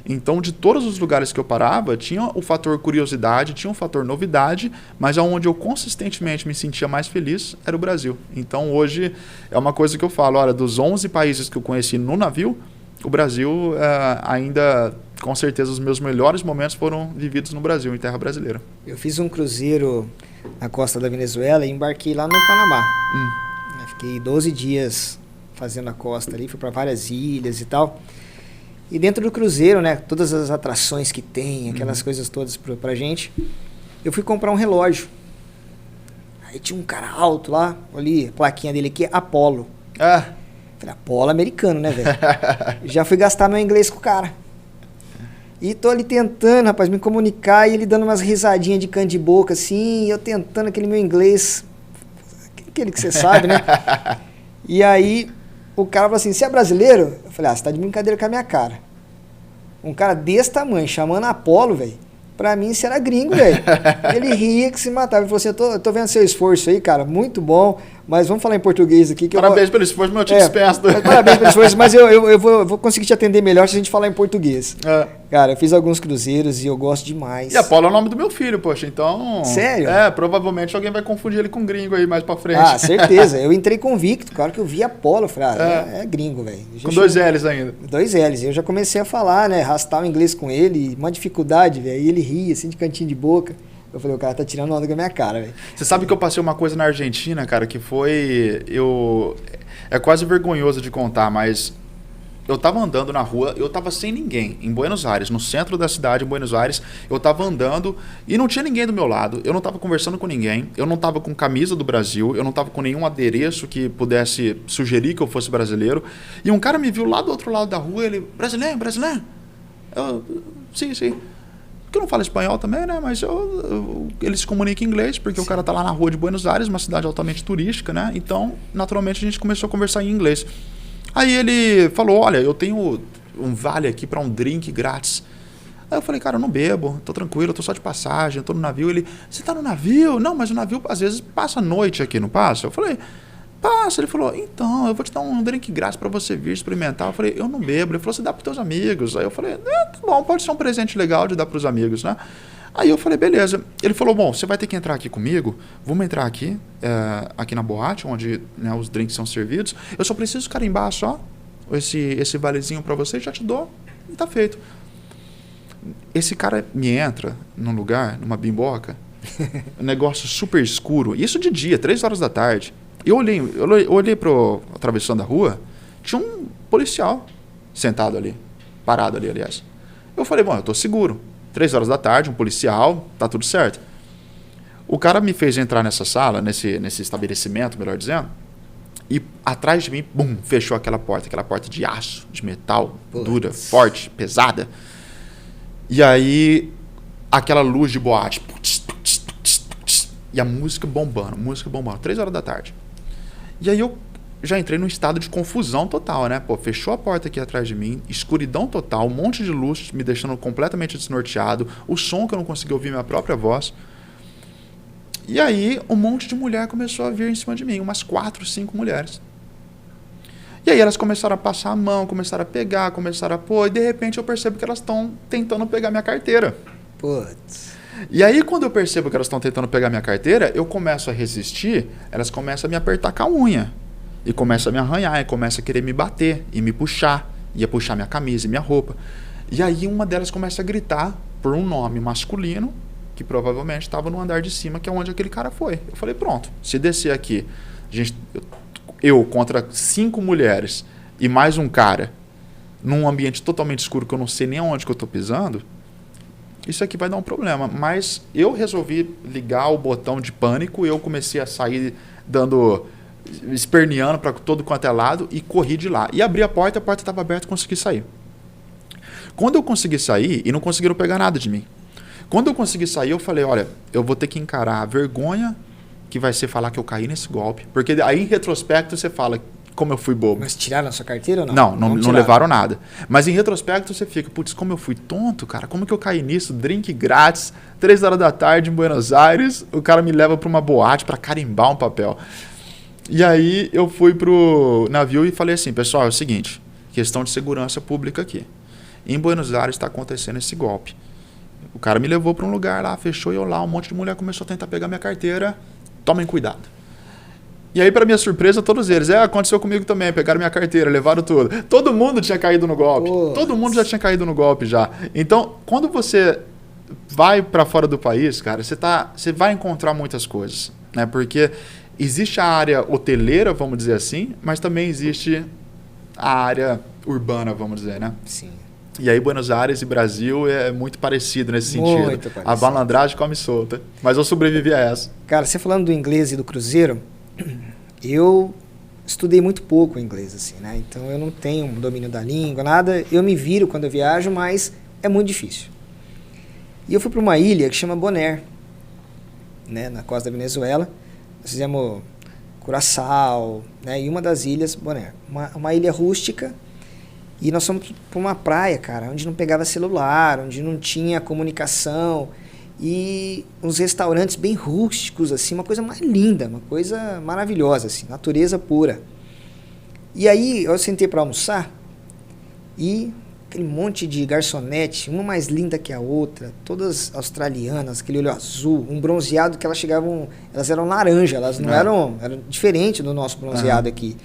B: Então, de todos os lugares que eu parava, tinha o fator curiosidade, tinha o fator novidade, mas onde eu consistentemente me sentia mais feliz era o Brasil. Então, hoje, é uma coisa que eu falo, olha, dos 11 países que eu conheci no navio, o Brasil ainda, com certeza, os meus melhores momentos foram vividos no Brasil, em terra brasileira.
A: Eu fiz um cruzeiro na costa da Venezuela e embarquei lá no Panamá. Eu fiquei 12 dias fazendo a costa ali, fui para várias ilhas e tal. E dentro do cruzeiro, né, todas as atrações que tem, aquelas coisas todas pra gente, eu fui comprar um relógio. Aí tinha um cara alto lá, ali, a plaquinha dele aqui, Apollo. Falei, Apollo americano, né, velho? Já fui gastar meu inglês com o cara. E tô ali tentando, rapaz, me comunicar, e ele dando umas risadinhas de canto de boca, assim, e eu tentando aquele meu inglês, aquele que você sabe, né? E aí, o cara falou assim, você é brasileiro? Eu falei, você tá de brincadeira com a minha cara. Um cara desse tamanho, chamando Apollo, velho, pra mim você era gringo, velho. Ele ria que se matava. Ele falou assim, eu tô vendo seu esforço aí, cara, muito bom, mas vamos falar em português aqui. Que
B: parabéns pelo esforço, mas eu te dispenso.
A: Parabéns pelo esforço, mas eu vou conseguir te atender melhor se a gente falar em português. Cara, eu fiz alguns cruzeiros e eu gosto demais.
B: E Apollo é o nome do meu filho, poxa, então...
A: Sério?
B: Provavelmente alguém vai confundir ele com gringo aí mais pra frente.
A: Ah, certeza. Eu entrei convicto, claro que eu vi Apollo, falei, é gringo, velho.
B: Com 2 L's ainda.
A: 2 L's. Eu já comecei a falar, né, arrastar o inglês com ele, uma dificuldade, velho, e ele ria, assim, de cantinho de boca. Eu falei, o cara tá tirando onda com a minha cara, velho.
B: Você sabe que eu passei uma coisa na Argentina, cara, que foi... É quase vergonhoso de contar, mas... Eu tava andando na rua, eu tava sem ninguém, em Buenos Aires, no centro da cidade, em Buenos Aires. Eu tava andando e não tinha ninguém do meu lado, eu não tava conversando com ninguém, eu não tava com camisa do Brasil, eu não tava com nenhum adereço que pudesse sugerir que eu fosse brasileiro. E um cara me viu lá do outro lado da rua, ele, brasileiro? Eu, sim. Porque eu não falo espanhol também, né? Mas ele se comunica em inglês, porque o cara tá lá na rua de Buenos Aires, uma cidade altamente turística, né? Então, naturalmente, a gente começou a conversar em inglês. Aí ele falou, olha, eu tenho um vale aqui para um drink grátis. Aí eu falei, cara, eu não bebo, tô tranquilo, eu tô só de passagem, eu tô no navio. Ele, você tá no navio? Não, mas o navio às vezes passa a noite aqui, não passa? Eu falei, passa. Ele falou, então, eu vou te dar um drink grátis para você vir experimentar. Eu falei, eu não bebo. Ele falou, você dá pros teus amigos. Aí eu falei, tá bom, pode ser um presente legal de dar pros amigos, né? Aí eu falei, beleza. Ele falou, bom, você vai ter que entrar aqui comigo, vamos entrar aqui, aqui na boate, onde, né, os drinks são servidos. Eu só preciso carimbar só esse valezinho pra você, já te dou e tá feito. Esse cara me entra num lugar, numa bimboca, um negócio super escuro, isso de dia, 3 horas da tarde. Eu olhei atravessando a rua, tinha um policial sentado ali, parado ali, aliás. Eu falei, bom, eu tô seguro. 3 horas da tarde, um policial, tá tudo certo. O cara me fez entrar nessa sala, nesse estabelecimento, melhor dizendo, e atrás de mim, bum, fechou aquela porta de aço, de metal, dura, forte, pesada. E aí, aquela luz de boate, e a música bombando, 3 horas da tarde. E aí eu já entrei num estado de confusão total, né? Pô, fechou a porta aqui atrás de mim, escuridão total, um monte de luz me deixando completamente desnorteado, o som que eu não conseguia ouvir minha própria voz. E aí um monte de mulher começou a vir em cima de mim, umas 4, 5 mulheres. E aí elas começaram a passar a mão, começaram a pegar, começaram a pôr, e de repente eu percebo que elas estão tentando pegar minha carteira.
A: Putz.
B: E aí quando eu percebo que elas estão tentando pegar minha carteira, eu começo a resistir, elas começam a me apertar com a unha. E começa a me arranhar, e começa a querer me bater e me puxar. Ia puxar minha camisa e minha roupa. E aí uma delas começa a gritar por um nome masculino, que provavelmente estava no andar de cima, que é onde aquele cara foi. Eu falei, pronto, se descer aqui, eu contra 5 mulheres e mais um cara, num ambiente totalmente escuro que eu não sei nem aonde que eu estou pisando, isso aqui vai dar um problema. Mas eu resolvi ligar o botão de pânico, eu comecei a sair esperneando para todo quanto é lado e corri de lá. E abri a porta estava aberta e consegui sair. Quando eu consegui sair, e não conseguiram pegar nada de mim. Quando eu consegui sair, eu falei, olha, eu vou ter que encarar a vergonha que vai ser falar que eu caí nesse golpe. Porque aí, em retrospecto, você fala como eu fui bobo.
A: Mas tiraram a sua carteira ou não?
B: Não levaram nada. Mas em retrospecto, você fica, putz, como eu fui tonto, cara. Como que eu caí nisso? Drink grátis, 3 horas da tarde em Buenos Aires, o cara me leva para uma boate para carimbar um papel. E aí eu fui pro navio e falei assim, pessoal, é o seguinte, questão de segurança pública aqui. Em Buenos Aires está acontecendo esse golpe. O cara me levou para um lugar lá, fechou eu lá, um monte de mulher começou a tentar pegar minha carteira. Tomem cuidado. E aí, para minha surpresa, todos eles, aconteceu comigo também, pegaram minha carteira, levaram tudo. Todo mundo tinha caído no golpe. Todo mundo já tinha caído no golpe já. Então, quando você vai para fora do país, cara, você vai encontrar muitas coisas, né? Porque existe a área hoteleira, vamos dizer assim, mas também existe a área urbana, vamos dizer, né?
A: Sim.
B: E aí Buenos Aires e Brasil é muito parecido nesse sentido.
A: Muito parecido.
B: A malandragem come solta. Mas eu sobrevivi a essa.
A: Cara, você falando do inglês e do cruzeiro, eu estudei muito pouco inglês, assim, né? Então eu não tenho um domínio da língua, nada. Eu me viro quando eu viajo, mas é muito difícil. E eu fui para uma ilha que chama Bonaire, né? Na costa da Venezuela. Nós fizemos Curaçao, né? E uma das ilhas, Bonaire. Uma ilha rústica. E nós fomos para uma praia, cara, onde não pegava celular, onde não tinha comunicação. E uns restaurantes bem rústicos, assim, uma coisa mais linda, uma coisa maravilhosa, assim, natureza pura. E aí eu sentei para almoçar e aquele monte de garçonete, uma mais linda que a outra, todas australianas, aquele olho azul, um bronzeado que elas eram laranja, elas não eram diferente do nosso bronzeado aqui.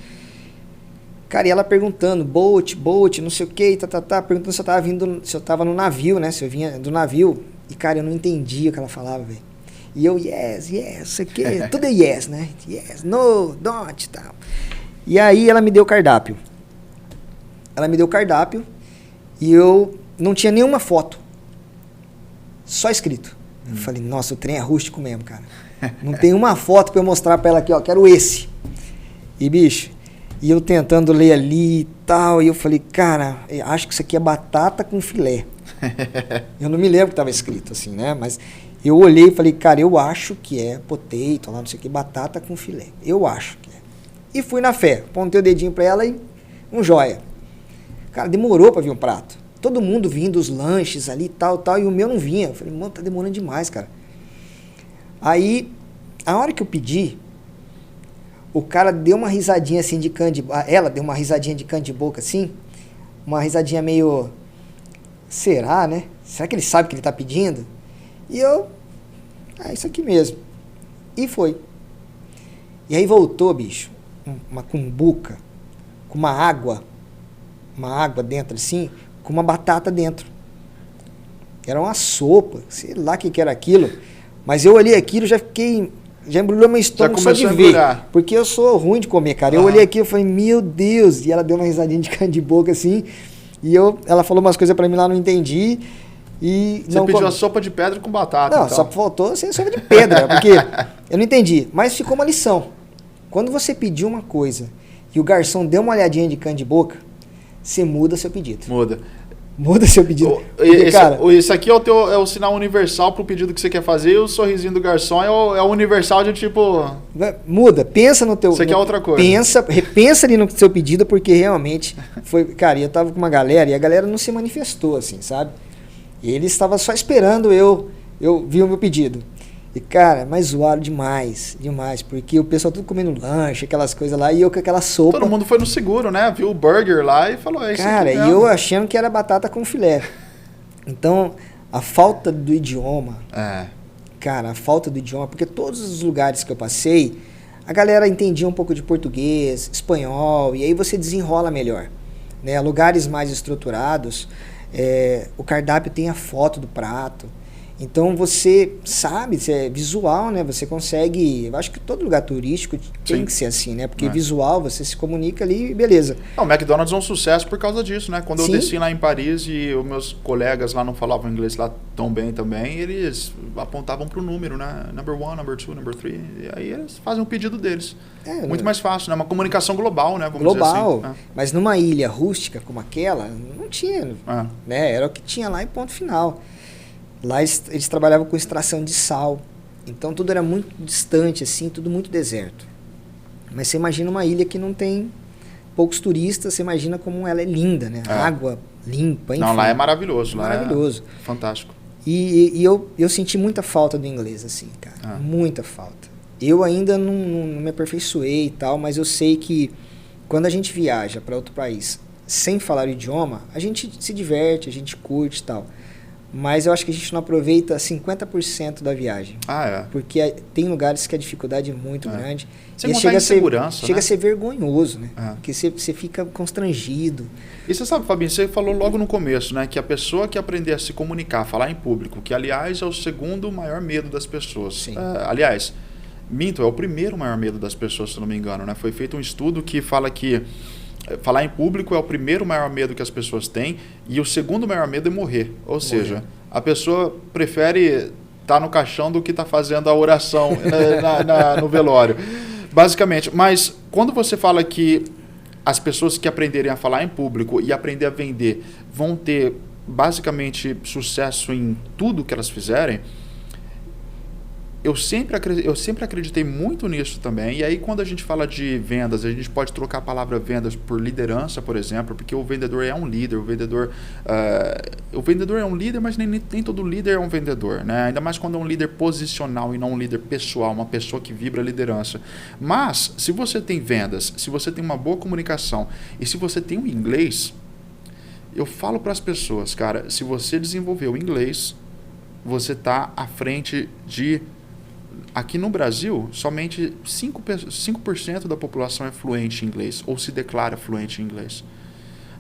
A: Cara, e ela perguntando, boat, não sei o que, perguntando se eu tava no navio, né, se eu vinha do navio. E, cara, eu não entendia o que ela falava, velho. E eu, yes, sei o quê, tudo é yes, né? Yes, no, don't, e tal. E aí ela me deu o cardápio. E eu não tinha nenhuma foto. Só escrito. Eu falei, nossa, o trem é rústico mesmo, cara. Não tem uma foto pra eu mostrar pra ela aqui, ó, quero esse. E, bicho, e eu tentando ler ali e tal, e eu falei, cara, eu acho que isso aqui é batata com filé. Eu não me lembro que estava escrito assim, né? Mas eu olhei e falei, cara, eu acho que é potato, lá não sei o que, batata com filé. Eu acho que é. E fui na fé, apontei o dedinho pra ela e um joia. Cara, demorou pra vir um prato. Todo mundo vindo, os lanches ali, tal, e o meu não vinha. Eu falei, mano, tá demorando demais, cara. Aí, a hora que eu pedi, o cara deu uma risadinha assim de canto de boca. Ela deu uma risadinha de canto de boca assim. Uma risadinha meio... Será, né? Será que ele sabe o que ele tá pedindo? E eu... isso aqui mesmo. E foi. E aí voltou, bicho, uma cumbuca, com uma água dentro assim, com uma batata dentro. Era uma sopa, sei lá o que era aquilo. Mas eu olhei aquilo e já embrulhou meu estômago só de ver. Porque eu sou ruim de comer, cara. Eu olhei aquilo e falei, meu Deus. E ela deu uma risadinha de canto de boca assim. E ela falou umas coisas pra mim lá, não entendi. E
B: você pediu a sopa de pedra com batata.
A: Não,
B: então.
A: só faltou sem sopa de pedra, porque eu não entendi. Mas ficou uma lição. Quando você pediu uma coisa e o garçom deu uma olhadinha de canto de boca, você muda seu pedido. Muda seu pedido.
B: Isso aqui é o sinal universal pro pedido que você quer fazer, e o sorrisinho do garçom é o universal de tipo...
A: Muda, pensa no teu...
B: Isso aqui é outra coisa.
A: Repensa ali no seu pedido, porque realmente foi... Cara, eu tava com uma galera e a galera não se manifestou, assim, sabe? E eles estavam só esperando eu vi o meu pedido. E, cara, mas zoaram demais, porque o pessoal tudo comendo lanche, aquelas coisas lá, e eu com aquela sopa.
B: Todo mundo foi no seguro, né? Viu o burger lá e falou, isso
A: cara,
B: aqui
A: e eu achando que era batata com filé. Então, a falta do idioma, cara, a falta do idioma, porque todos os lugares que eu passei, a galera entendia um pouco de português, espanhol, e aí você desenrola melhor, né? Lugares mais estruturados, o cardápio tem a foto do prato. Então você sabe, você é visual, né? Você consegue. Eu acho que todo lugar turístico tem que ser assim, né? Porque visual, você se comunica ali e beleza.
B: O McDonald's é um sucesso por causa disso, né? Quando eu
A: Sim.
B: desci lá em Paris e os meus colegas lá não falavam inglês lá tão bem também, eles apontavam pro número, né? Number 1, number 2, number 3. E aí eles fazem o pedido deles. Muito mais fácil, né? Uma comunicação global, né? Vamos dizer assim.
A: Mas numa ilha rústica como aquela, não tinha. Né? Era o que tinha lá e ponto final. Lá eles trabalhavam com extração de sal. Então tudo era muito distante, assim, tudo muito deserto. Mas você imagina uma ilha que não tem poucos turistas, você imagina como ela é linda, né? Água limpa, enfim.
B: Não, lá é maravilhoso.
A: Maravilhoso.
B: Lá é fantástico.
A: E eu senti muita falta do inglês, assim, cara. Muita falta. Eu ainda não me aperfeiçoei e tal, mas eu sei que quando a gente viaja para outro país sem falar o idioma, a gente se diverte, a gente curte e tal. Mas eu acho que a gente não aproveita 50% da viagem. Porque tem lugares que a dificuldade é muito grande.
B: Sem contar insegurança,
A: chega a ser vergonhoso, né? Porque você fica constrangido.
B: E você sabe, Fabinho, você falou logo no começo, né? Que a pessoa que aprender a se comunicar, falar em público, que aliás é o segundo maior medo das pessoas.
A: Sim.
B: Aliás, minto, é o primeiro maior medo das pessoas, se não me engano, né? Foi feito um estudo que fala que falar em público é o primeiro maior medo que as pessoas têm e o segundo maior medo é morrer. Ou seja, a pessoa prefere estar no caixão do que estar fazendo a oração no velório. Basicamente. Mas quando você fala que as pessoas que aprenderem a falar em público e aprender a vender vão ter basicamente sucesso em tudo que elas fizerem, eu sempre acreditei muito nisso também. E aí, quando a gente fala de vendas, a gente pode trocar a palavra vendas por liderança, por exemplo, porque o vendedor é um líder. O vendedor é um líder, mas nem todo líder é um vendedor, né? Ainda mais quando é um líder posicional e não um líder pessoal, uma pessoa que vibra a liderança. Mas, se você tem vendas, se você tem uma boa comunicação e se você tem um inglês, eu falo para as pessoas, cara, se você desenvolver o inglês, você está à frente de... Aqui no Brasil, somente 5% da população é fluente em inglês, ou se declara fluente em inglês.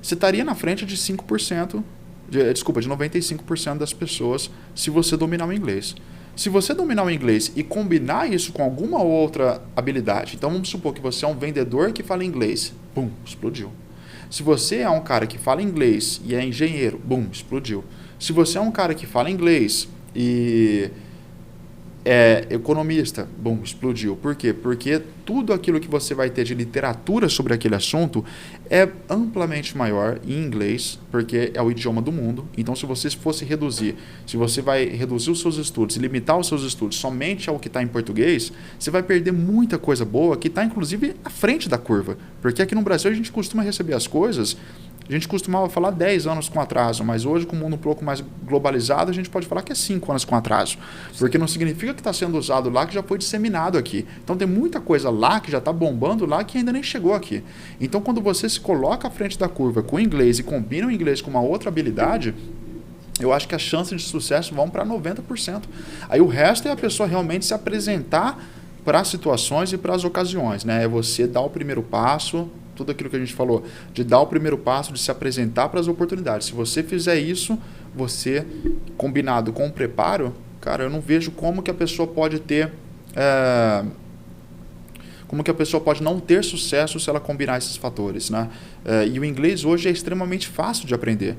B: Você estaria na frente de 5%, de 95% das pessoas, se você dominar o inglês. Se você dominar o inglês e combinar isso com alguma outra habilidade, então vamos supor que você é um vendedor que fala inglês, bum, explodiu. Se você é um cara que fala inglês e é engenheiro, bum, explodiu. Se você é um cara que fala inglês e economista, bom, explodiu. Por quê? Porque tudo aquilo que você vai ter de literatura sobre aquele assunto é amplamente maior em inglês, porque é o idioma do mundo. Então, se você fosse reduzir, se você vai reduzir os seus estudos e limitar os seus estudos somente ao que está em português, você vai perder muita coisa boa que está, inclusive, à frente da curva. Porque aqui no Brasil a gente costuma receber as coisas... A gente costumava falar 10 anos com atraso, mas hoje, com o mundo um pouco mais globalizado, a gente pode falar que é 5 anos com atraso. Porque não significa que está sendo usado lá, que já foi disseminado aqui. Então, tem muita coisa lá que já está bombando lá que ainda nem chegou aqui. Então, quando você se coloca à frente da curva com o inglês e combina o inglês com uma outra habilidade, eu acho que as chances de sucesso vão para 90%. Aí o resto é a pessoa realmente se apresentar para as situações e para as ocasiões, né? É você dar o primeiro passo... Tudo aquilo que a gente falou, de dar o primeiro passo, de se apresentar para as oportunidades. Se você fizer isso, você, combinado com o preparo, cara, eu não vejo como que a pessoa pode ter... como que a pessoa pode não ter sucesso se ela combinar esses fatores, né? E o inglês hoje é extremamente fácil de aprender.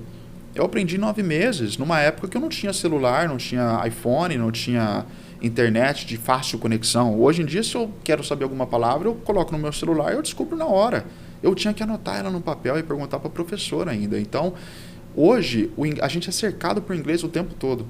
B: Eu aprendi em 9 meses, numa época que eu não tinha celular, não tinha iPhone, não tinha... internet de fácil conexão. Hoje em dia, se eu quero saber alguma palavra, eu coloco no meu celular e eu descubro na hora. Eu tinha que anotar ela no papel e perguntar para a professora ainda. Então, hoje, a gente é cercado por inglês o tempo todo.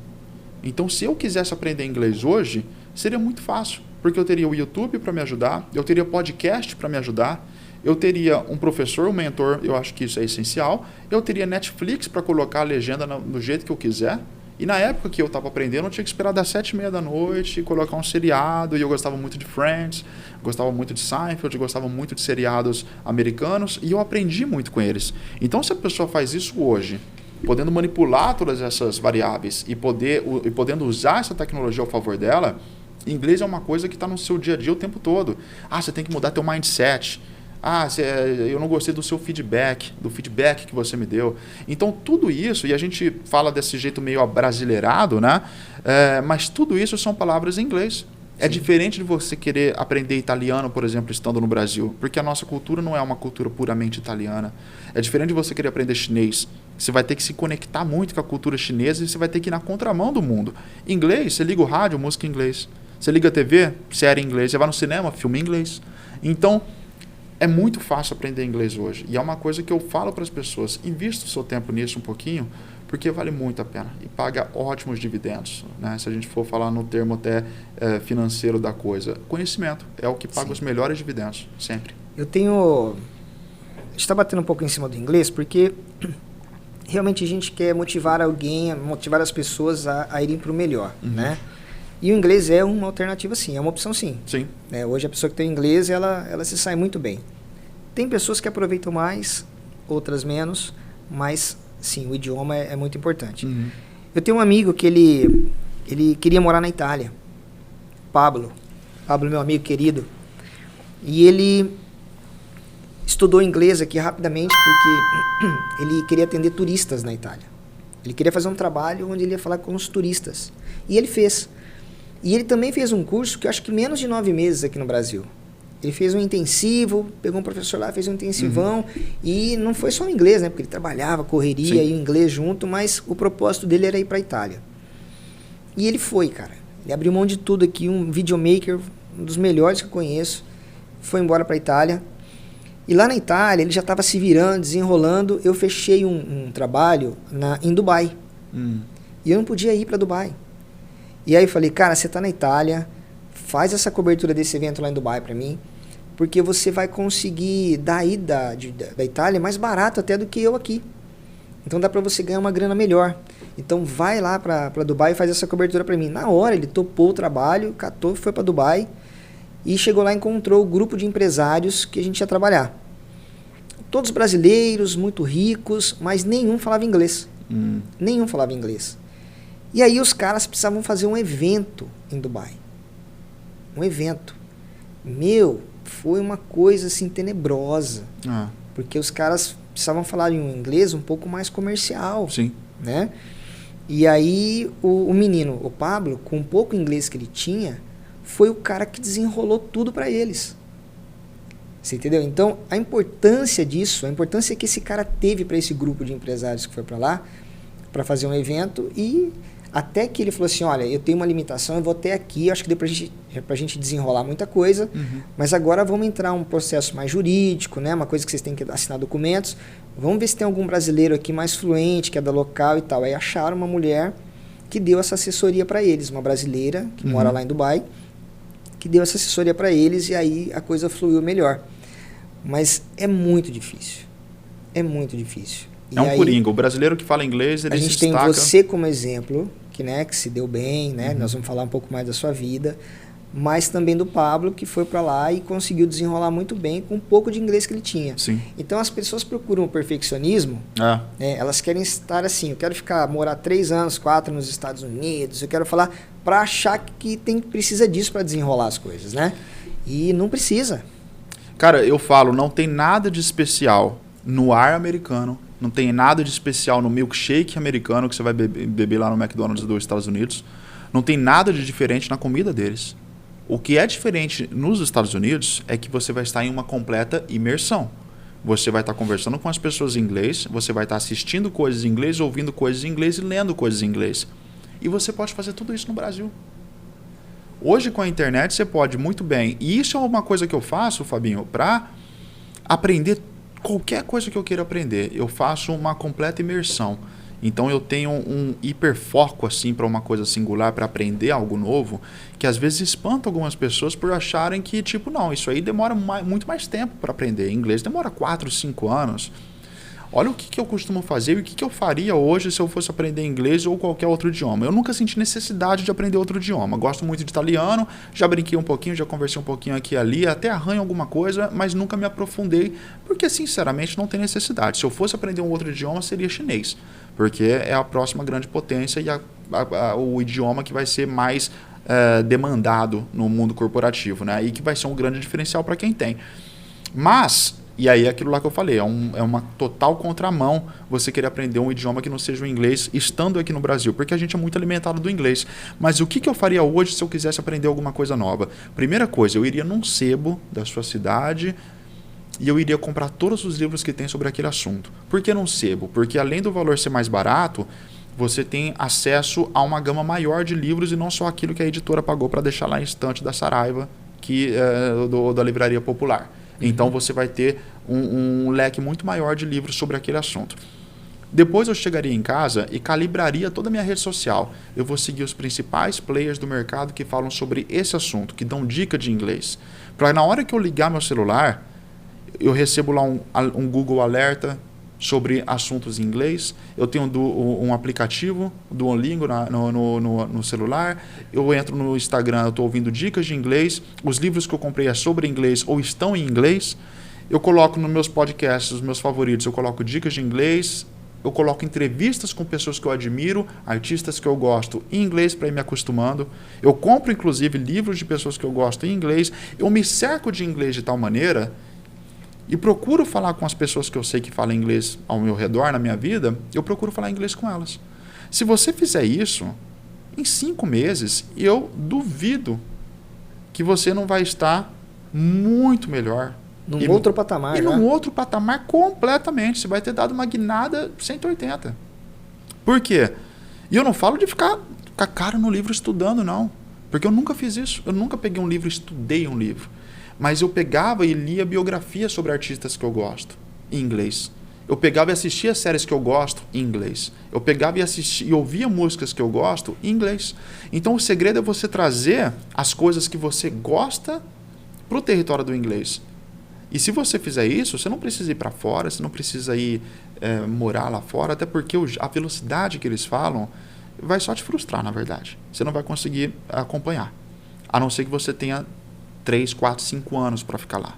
B: Então, se eu quisesse aprender inglês hoje, seria muito fácil, porque eu teria o YouTube para me ajudar, eu teria podcast para me ajudar, eu teria um professor, um mentor, eu acho que isso é essencial, eu teria Netflix para colocar a legenda do jeito que eu quiser. E na época que eu estava aprendendo, eu tinha que esperar das 7h30 da noite, colocar um seriado, e eu gostava muito de Friends, gostava muito de Seinfeld, gostava muito de seriados americanos, e eu aprendi muito com eles. Então, se a pessoa faz isso hoje, podendo manipular todas essas variáveis e podendo usar essa tecnologia ao favor dela, inglês é uma coisa que está no seu dia a dia o tempo todo. Você tem que mudar teu mindset. Eu não gostei do seu feedback, do feedback que você me deu. Então, tudo isso, e a gente fala desse jeito meio abrasileirado, né? Mas tudo isso são palavras em inglês. É
A: Sim.
B: diferente de você querer aprender italiano, por exemplo, estando no Brasil, porque a nossa cultura não é uma cultura puramente italiana. É diferente de você querer aprender chinês. Você vai ter que se conectar muito com a cultura chinesa e você vai ter que ir na contramão do mundo. Inglês, você liga o rádio, música em inglês. Você liga a TV, série em inglês. Você vai no cinema, filme em inglês. Então, é muito fácil aprender inglês hoje. E é uma coisa que eu falo para as pessoas. Invista o seu tempo nisso um pouquinho, porque vale muito a pena. E paga ótimos dividendos. Né? Se a gente for falar no termo até financeiro da coisa. Conhecimento é o que paga os melhores dividendos, sempre.
A: A gente está batendo um pouco em cima do inglês, porque realmente a gente quer motivar alguém, motivar as pessoas a irem para o melhor, né? E o inglês é uma alternativa, sim, é uma opção, sim.
B: Sim.
A: Hoje a pessoa que tem inglês, ela se sai muito bem. Tem pessoas que aproveitam mais, outras menos, mas sim, o idioma é muito importante. Eu tenho um amigo que ele queria morar na Itália, Pablo, meu amigo querido, e ele estudou inglês aqui rapidamente porque ele queria atender turistas na Itália. Ele queria fazer um trabalho onde ele ia falar com os turistas. E ele fez. E ele também fez um curso que eu acho que menos de 9 meses aqui no Brasil. Ele fez um intensivo, pegou um professor lá, fez um intensivão. E não foi só o inglês, né? Porque ele trabalhava, correria e o inglês junto, mas o propósito dele era ir para a Itália. E ele foi, cara. Ele abriu mão de tudo aqui, um videomaker, um dos melhores que eu conheço. Foi embora para a Itália. E lá na Itália, ele já estava se virando, desenrolando. Eu fechei um trabalho em Dubai. E eu não podia ir para Dubai. E aí eu falei, cara, você está na Itália, faz essa cobertura desse evento lá em Dubai para mim, porque você vai conseguir daí da Itália mais barato até do que eu aqui. Então dá para você ganhar uma grana melhor. Então vai lá para Dubai e faz essa cobertura para mim. Na hora ele topou o trabalho, catou, foi para Dubai e chegou lá e encontrou o grupo de empresários que a gente ia trabalhar. Todos brasileiros, muito ricos, mas nenhum falava inglês. Nenhum falava inglês. E aí os caras precisavam fazer um evento em Dubai. Um evento. Foi uma coisa assim tenebrosa. Porque os caras precisavam falar em um inglês um pouco mais comercial.
B: Sim.
A: Né? E aí o menino, o Pablo, com o pouco inglês que ele tinha, foi o cara que desenrolou tudo para eles. Você entendeu? Então, a importância disso, a importância que esse cara teve para esse grupo de empresários que foi para lá, para fazer um evento, e até que ele falou assim, olha, eu tenho uma limitação, eu vou até aqui, acho que deu pra gente desenrolar muita coisa, mas agora vamos entrar um processo mais jurídico, né? Uma coisa que vocês têm que assinar documentos, vamos ver se tem algum brasileiro aqui mais fluente, que é da local e tal. Aí acharam uma mulher que deu essa assessoria para eles, uma brasileira que mora lá em Dubai, que deu essa assessoria para eles, e aí a coisa fluiu melhor. Mas é muito difícil. É muito difícil.
B: É um coringa. O brasileiro que fala inglês, ele se destaca.
A: A gente tem você como exemplo, que se deu bem, né? Nós vamos falar um pouco mais da sua vida, mas também do Pablo, que foi para lá e conseguiu desenrolar muito bem com um pouco de inglês que ele tinha.
B: Sim.
A: Então as pessoas procuram o perfeccionismo, né? Elas querem estar assim, eu quero morar 3 anos, 4 nos Estados Unidos, eu quero falar, para achar que precisa disso para desenrolar as coisas, né? E não precisa.
B: Cara, eu falo, não tem nada de especial no ar americano, não tem nada de especial no milkshake americano que você vai beber lá no McDonald's dos Estados Unidos. Não tem nada de diferente na comida deles. O que é diferente nos Estados Unidos é que você vai estar em uma completa imersão. Você vai estar conversando com as pessoas em inglês, você vai estar assistindo coisas em inglês, ouvindo coisas em inglês e lendo coisas em inglês. E você pode fazer tudo isso no Brasil. Hoje, com a internet, você pode muito bem. E isso é uma coisa que eu faço, Fabinho, para aprender qualquer coisa que eu queira aprender. Eu faço uma completa imersão. Então, eu tenho um hiperfoco assim, para uma coisa singular, para aprender algo novo, que às vezes espanta algumas pessoas por acharem que, não, isso aí demora muito mais tempo para aprender. Em inglês demora 4, 5 anos. Olha o que eu costumo fazer e o que eu faria hoje se eu fosse aprender inglês ou qualquer outro idioma. Eu nunca senti necessidade de aprender outro idioma. Gosto muito de italiano, já brinquei um pouquinho, já conversei um pouquinho aqui e ali, até arranho alguma coisa, mas nunca me aprofundei, porque sinceramente não tem necessidade. Se eu fosse aprender um outro idioma, seria chinês, porque é a próxima grande potência e o idioma que vai ser mais demandado no mundo corporativo, né? E que vai ser um grande diferencial para quem tem. Mas, e aí é aquilo lá que eu falei, é uma total contramão você querer aprender um idioma que não seja o inglês estando aqui no Brasil, porque a gente é muito alimentado do inglês. Mas o que eu faria hoje se eu quisesse aprender alguma coisa nova? Primeira coisa, eu iria num sebo da sua cidade e eu iria comprar todos os livros que tem sobre aquele assunto. Por que num sebo? Porque além do valor ser mais barato, você tem acesso a uma gama maior de livros e não só aquilo que a editora pagou para deixar lá em estante da Saraiva, da livraria popular. Então você vai ter um leque muito maior de livros sobre aquele assunto. Depois eu chegaria em casa e calibraria toda a minha rede social. Eu vou seguir os principais players do mercado que falam sobre esse assunto, que dão dica de inglês. Para na hora que eu ligar meu celular, eu recebo lá um Google Alerta sobre assuntos em inglês. Eu tenho um aplicativo do Duolingo no celular. Eu entro no Instagram, eu estou ouvindo dicas de inglês. Os livros que eu comprei é sobre inglês ou estão em inglês. Eu coloco nos meus podcasts, os meus favoritos, eu coloco dicas de inglês. Eu coloco entrevistas com pessoas que eu admiro, artistas que eu gosto em inglês para ir me acostumando. Eu compro, inclusive, livros de pessoas que eu gosto em inglês. Eu me cerco de inglês de tal maneira e procuro falar com as pessoas que eu sei que falam inglês ao meu redor, na minha vida, eu procuro falar inglês com elas. Se você fizer isso, em 5 meses, eu duvido que você não vai estar muito melhor.
A: Num outro patamar,
B: num outro patamar completamente. Você vai ter dado uma guinada 180. Por quê? E eu não falo de ficar com a cara no livro estudando, não. Porque eu nunca fiz isso. Eu nunca peguei um livro e estudei um livro. Mas eu pegava e lia biografias sobre artistas que eu gosto, em inglês. Eu pegava e assistia séries que eu gosto, em inglês. Eu pegava e ouvia músicas que eu gosto, em inglês. Então o segredo é você trazer as coisas que você gosta para o território do inglês. E se você fizer isso, você não precisa ir para fora, você não precisa ir morar lá fora, até porque a velocidade que eles falam vai só te frustrar, na verdade. Você não vai conseguir acompanhar. A não ser que você tenha 3, 4, 5 anos para ficar lá.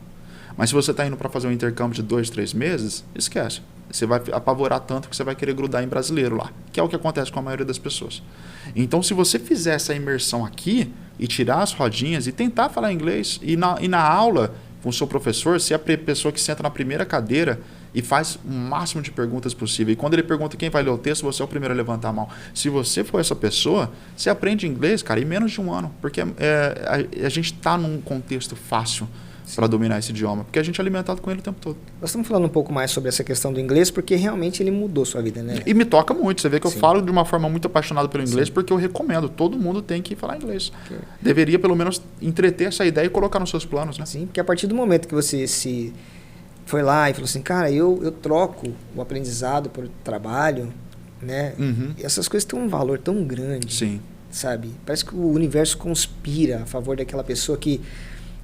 B: Mas se você está indo para fazer um intercâmbio de 2, 3 meses, esquece. Você vai apavorar tanto que você vai querer grudar em brasileiro lá, que é o que acontece com a maioria das pessoas. Então, se você fizer essa imersão aqui e tirar as rodinhas e tentar falar inglês, e na aula com o seu professor, ser a pessoa que senta na primeira cadeira e faz o máximo de perguntas possível. E quando ele pergunta quem vai ler o texto, você é o primeiro a levantar a mão. Se você for essa pessoa, você aprende inglês, cara, em menos de 1 ano. Porque a gente está num contexto fácil para dominar esse idioma, porque a gente é alimentado com ele o tempo todo.
A: Nós estamos falando um pouco mais sobre essa questão do inglês, porque realmente ele mudou sua vida, né?
B: E me toca muito. Você vê que eu
A: Sim.
B: falo de uma forma muito apaixonada pelo inglês,
A: Sim.
B: porque eu recomendo. Todo mundo tem que falar inglês.
A: Sim.
B: Deveria, pelo menos, entreter essa ideia e colocar nos seus planos, né?
A: Sim, porque a partir do momento que você se foi lá e falou assim, cara, eu troco o aprendizado por trabalho, né?
B: Uhum.
A: E essas coisas têm um valor tão grande,
B: Sim.
A: sabe? Parece que o universo conspira a favor daquela pessoa que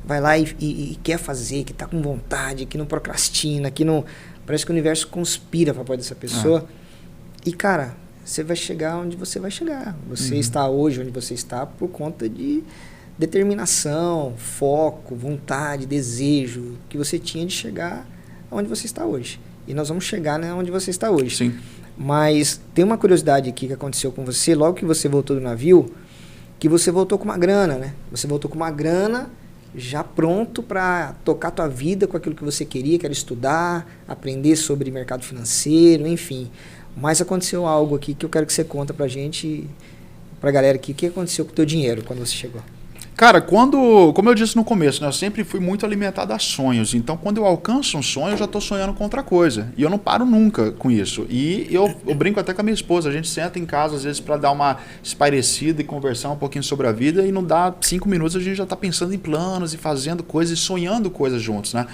A: vai lá e quer fazer, que está com vontade, que não procrastina, que não... Parece que o universo conspira a favor dessa pessoa. E, cara, você vai chegar onde você vai chegar. Você está hoje onde você está por conta de determinação, foco, vontade, desejo que você tinha de chegar onde você está hoje. E nós vamos chegar, né, onde você está hoje.
B: Sim.
A: Mas tem uma curiosidade aqui que aconteceu com você, logo que você voltou do navio, que você voltou com uma grana, né? Você voltou com uma grana já pronto para tocar tua vida com aquilo que você queria, que era estudar, aprender sobre mercado financeiro, enfim. Mas aconteceu algo aqui que eu quero que você conta pra gente, pra galera aqui, o que aconteceu com o teu dinheiro quando você chegou?
B: Cara, como eu disse no começo, né, eu sempre fui muito alimentado a sonhos. Então, quando eu alcanço um sonho, eu já estou sonhando com outra coisa. E eu não paro nunca com isso. E eu brinco até com a minha esposa. A gente senta em casa, às vezes, para dar uma espairecida e conversar um pouquinho sobre a vida. E não dá 5 minutos, a gente já está pensando em planos e fazendo coisas e sonhando coisas juntos, né?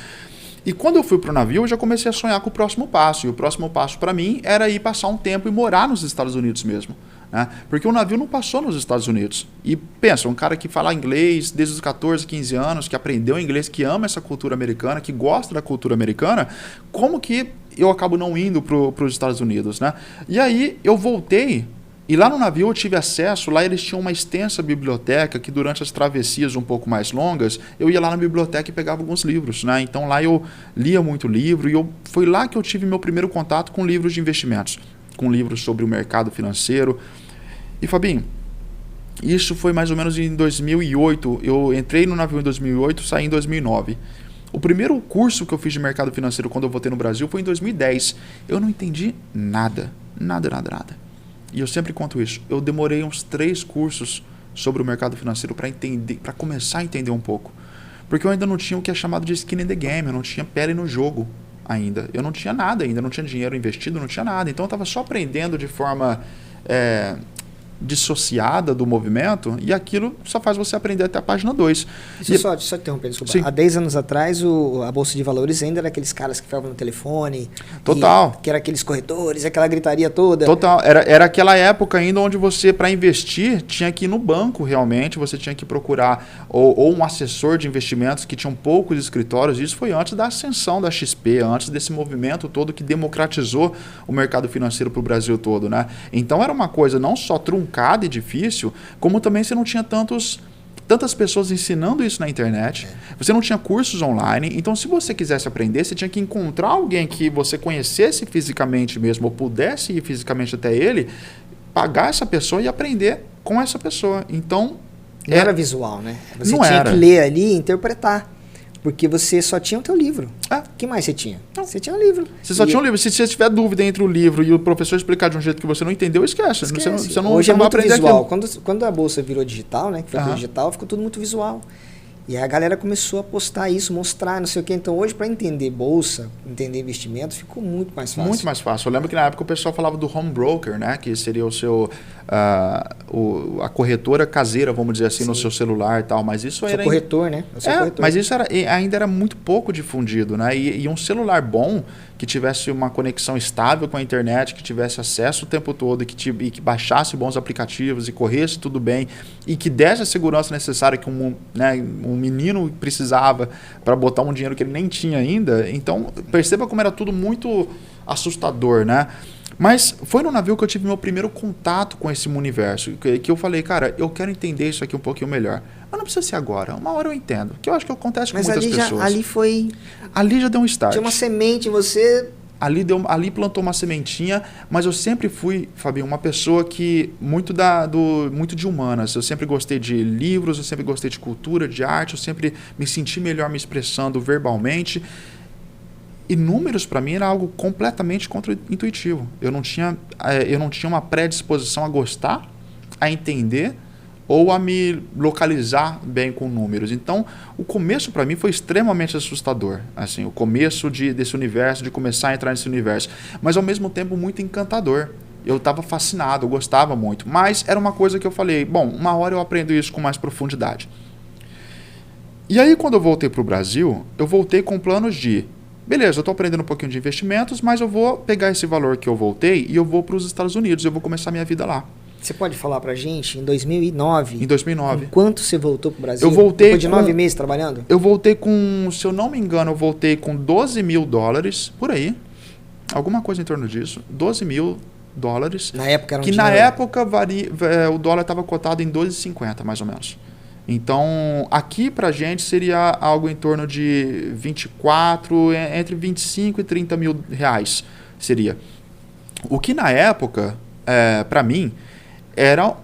B: E quando eu fui para o navio, eu já comecei a sonhar com o próximo passo. E o próximo passo para mim era ir passar um tempo e morar nos Estados Unidos mesmo. Né? Porque o navio não passou nos Estados Unidos. E pensa, um cara que fala inglês desde os 14, 15 anos, que aprendeu inglês, que ama essa cultura americana, que gosta da cultura americana, como que eu acabo não indo para os Estados Unidos? Né? E aí eu voltei, e lá no navio eu tive acesso, lá eles tinham uma extensa biblioteca, que durante as travessias um pouco mais longas, eu ia lá na biblioteca e pegava alguns livros. Né? Então lá eu lia muito livro, e foi lá que eu tive meu primeiro contato com livros de investimentos, com livros sobre o mercado financeiro. E Fabinho, isso foi mais ou menos em 2008. Eu entrei no navio em 2008, saí em 2009. O primeiro curso que eu fiz de mercado financeiro quando eu voltei no Brasil foi em 2010. Eu não entendi nada. Nada. E eu sempre conto isso. Eu demorei uns 3 cursos sobre o mercado financeiro para entender, para começar a entender um pouco. Porque eu ainda não tinha o que é chamado de skin in the game, eu não tinha pele no jogo ainda. Eu não tinha nada ainda, não tinha dinheiro investido, não tinha nada. Então eu estava só aprendendo de forma dissociada do movimento, e aquilo só faz você aprender até a página 2.
A: Deixa eu só te interromper, desculpa. Sim. Há 10 anos atrás, a Bolsa de Valores ainda era aqueles caras que ficavam no telefone.
B: Total.
A: Que era aqueles corretores, aquela gritaria toda.
B: Total. Era aquela época ainda onde você, para investir, tinha que ir no banco realmente, você tinha que procurar ou um assessor de investimentos que tinham poucos escritórios. Isso foi antes da ascensão da XP, antes desse movimento todo que democratizou o mercado financeiro para o Brasil todo, né? Então era uma coisa não só truncada e difícil, como também você não tinha tantas pessoas ensinando isso na internet, você não tinha cursos online, então se você quisesse aprender, você tinha que encontrar alguém que você conhecesse fisicamente mesmo, ou pudesse ir fisicamente até ele, pagar essa pessoa e aprender com essa pessoa. Então...
A: Não era visual, né? Você
B: não
A: tinha
B: era.
A: que ler ali e interpretar. Porque você só tinha o teu livro. O que mais você tinha?
B: Não.
A: Você tinha um livro.
B: Você só tinha um livro. Se você tiver dúvida entre o livro e o professor explicar de um jeito que você não entendeu, esquece. Você não,
A: Hoje
B: não vai aprender
A: visual.
B: aquilo.
A: Quando a bolsa virou digital, né? Que foi pro digital, ficou tudo muito visual. E aí a galera começou a postar isso, mostrar, não sei o quê. Então hoje, para entender bolsa, entender investimento, ficou muito mais fácil.
B: Muito mais fácil. Eu lembro que na época o pessoal falava do home broker, né? Que seria o seu a corretora caseira, vamos dizer assim, no seu celular e tal. Mas isso era
A: corretor, né? Corretor.
B: Mas isso ainda era muito pouco difundido, né? E um celular bom, que tivesse uma conexão estável com a internet, que tivesse acesso o tempo todo, e que baixasse bons aplicativos e corresse tudo bem, e que desse a segurança necessária que um menino precisava para botar um dinheiro que ele nem tinha ainda. Então, perceba como era tudo muito assustador, né? Mas foi no navio que eu tive meu primeiro contato com esse universo, que eu falei, cara, eu quero entender isso aqui um pouquinho melhor. Mas não precisa ser agora, uma hora eu entendo, que eu acho que acontece com muitas pessoas. Ali já deu um start.
A: Tinha uma semente em você...
B: Ali plantou uma sementinha, mas eu sempre fui, Fabinho, uma pessoa que muito de humanas. Eu sempre gostei de livros, eu sempre gostei de cultura, de arte, eu sempre me senti melhor me expressando verbalmente. E números, para mim, era algo completamente contra-intuitivo. Eu não tinha uma predisposição a gostar, a entender ou a me localizar bem com números. Então, o começo para mim foi extremamente assustador. Assim, o começo desse universo, de começar a entrar nesse universo. Mas, ao mesmo tempo, muito encantador. Eu estava fascinado, eu gostava muito. Mas era uma coisa que eu falei, bom, uma hora eu aprendo isso com mais profundidade. E aí, quando eu voltei para o Brasil, eu voltei com planos de... Beleza, eu estou aprendendo um pouquinho de investimentos, mas eu vou pegar esse valor que eu voltei e eu vou para os Estados Unidos, eu vou começar minha vida lá.
A: Você pode falar pra gente, em 2009...
B: Em 2009.
A: Quanto você voltou pro Brasil?
B: Eu voltei
A: depois de 9 meses trabalhando?
B: Eu voltei com, se eu não me engano, eu voltei com $12 mil, por aí. Alguma coisa em torno disso. $12 mil.
A: Na época era um
B: que
A: dinheiro...
B: na época o dólar estava cotado em 2,50, mais ou menos. Então, aqui pra gente seria algo em torno de 24, entre 25 e 30 mil reais seria. O que na época, para mim, era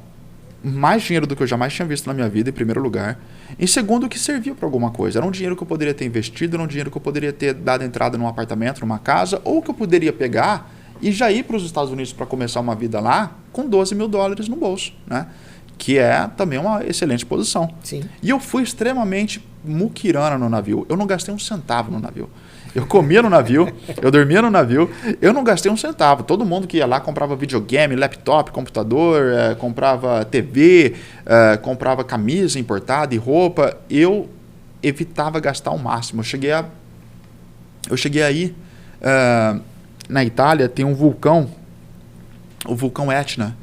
B: mais dinheiro do que eu jamais tinha visto na minha vida, em primeiro lugar. Em segundo, que servia para alguma coisa. Era um dinheiro que eu poderia ter investido, era um dinheiro que eu poderia ter dado entrada num apartamento, numa casa, ou que eu poderia pegar e já ir para os Estados Unidos para começar uma vida lá com $12 mil no bolso, né? Que é também uma excelente posição.
A: Sim.
B: E eu fui extremamente muquirana no navio. Eu não gastei um centavo no navio. Eu comia no navio, eu dormia no navio, eu não gastei um centavo. Todo mundo que ia lá comprava videogame, laptop, computador, comprava TV, comprava camisa importada e roupa. Eu evitava gastar ao máximo. Eu cheguei aí, na Itália, tem um vulcão, o vulcão Etna.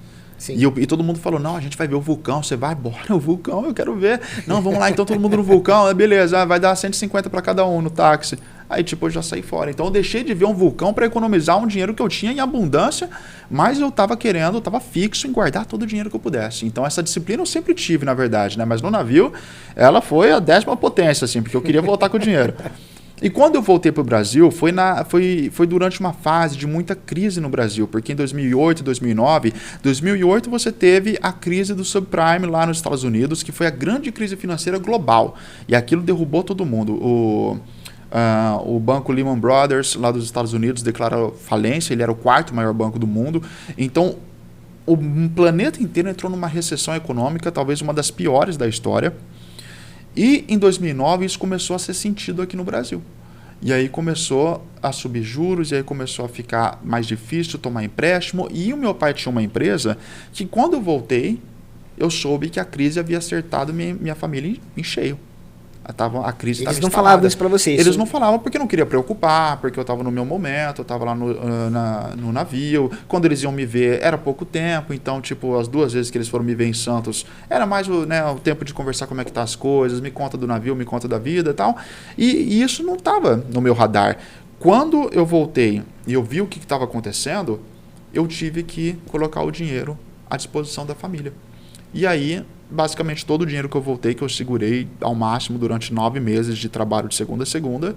B: E todo mundo falou, não, a gente vai ver o vulcão, você vai, bora, o vulcão, eu quero ver. Não, vamos lá, então todo mundo no vulcão, beleza, vai dar 150 para cada um no táxi. Aí, tipo, eu já saí fora. Então, eu deixei de ver um vulcão para economizar um dinheiro que eu tinha em abundância, mas eu estava fixo em guardar todo o dinheiro que eu pudesse. Então, essa disciplina eu sempre tive, na verdade, né? Mas no navio, ela foi a 10ª potência, assim, porque eu queria voltar com o dinheiro. E quando eu voltei para o Brasil, foi durante uma fase de muita crise no Brasil, porque em 2008, 2008 você teve a crise do subprime lá nos Estados Unidos, que foi a grande crise financeira global. E aquilo derrubou todo mundo. O banco Lehman Brothers, lá dos Estados Unidos, declarou falência. Ele era o 4º maior banco do mundo. Então, o planeta inteiro entrou numa recessão econômica, talvez uma das piores da história. E em 2009 isso começou a ser sentido aqui no Brasil. E aí começou a subir juros, e aí começou a ficar mais difícil tomar empréstimo. E o meu pai tinha uma empresa que, quando eu voltei, eu soube que a crise havia acertado minha família em cheio. A crise estava instalada.
A: Eles não falavam isso para vocês?
B: Eles não falavam porque não queria preocupar, porque eu estava no meu momento, eu estava lá no navio. Quando eles iam me ver, era pouco tempo. Então, tipo, as 2 vezes que eles foram me ver em Santos, era mais o tempo de conversar como é que tá as coisas, me conta do navio, me conta da vida e tal. E isso não estava no meu radar. Quando eu voltei e eu vi o que estava acontecendo, eu tive que colocar o dinheiro à disposição da família. E aí, basicamente, todo o dinheiro que eu voltei, que eu segurei ao máximo durante 9 meses de trabalho de segunda a segunda,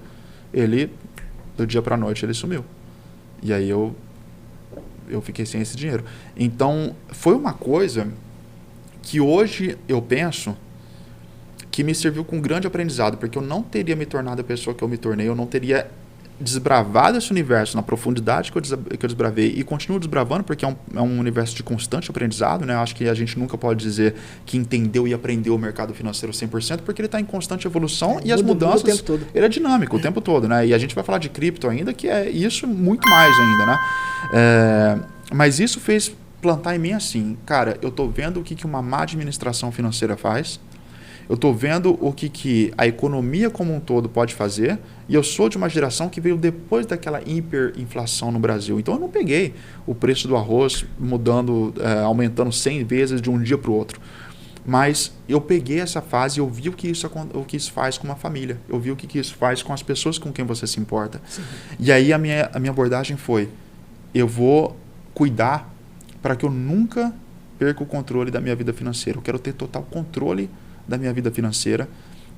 B: ele, do dia para a noite, ele sumiu. E aí eu fiquei sem esse dinheiro. Então, foi uma coisa que hoje eu penso que me serviu com grande aprendizado, porque eu não teria me tornado a pessoa que eu me tornei, eu não teria desbravado esse universo na profundidade que eu desbravei, e continuo desbravando porque é um universo de constante aprendizado, né? Acho que a gente nunca pode dizer que entendeu e aprendeu o mercado financeiro 100%, porque ele está em constante evolução, e as mudanças,
A: o tempo todo.
B: Ele é dinâmico o tempo todo, né? E a gente vai falar de cripto ainda, que é isso muito mais ainda, né? Mas isso fez plantar em mim assim, cara, eu estou vendo o que uma má administração financeira faz. Eu estou vendo o que a economia como um todo pode fazer, e eu sou de uma geração que veio depois daquela hiperinflação no Brasil. Então eu não peguei o preço do arroz aumentando 100 vezes de um dia para o outro. Mas eu peguei essa fase e eu vi o que isso faz com uma família. Eu vi o que isso faz com as pessoas com quem você se importa. Sim. E aí a minha abordagem foi, eu vou cuidar para que eu nunca perca o controle da minha vida financeira. Eu quero ter total controle da minha vida financeira,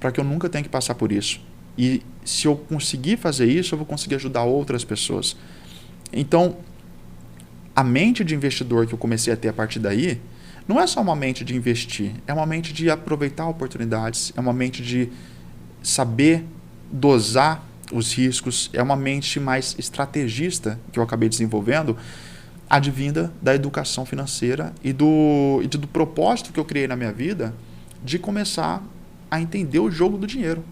B: para que eu nunca tenha que passar por isso. E se eu conseguir fazer isso, eu vou conseguir ajudar outras pessoas. Então, a mente de investidor que eu comecei a ter a partir daí, não é só uma mente de investir, é uma mente de aproveitar oportunidades, é uma mente de saber dosar os riscos, é uma mente mais estrategista que eu acabei desenvolvendo, advinda da educação financeira e do propósito que eu criei na minha vida, de começar a entender o jogo do dinheiro.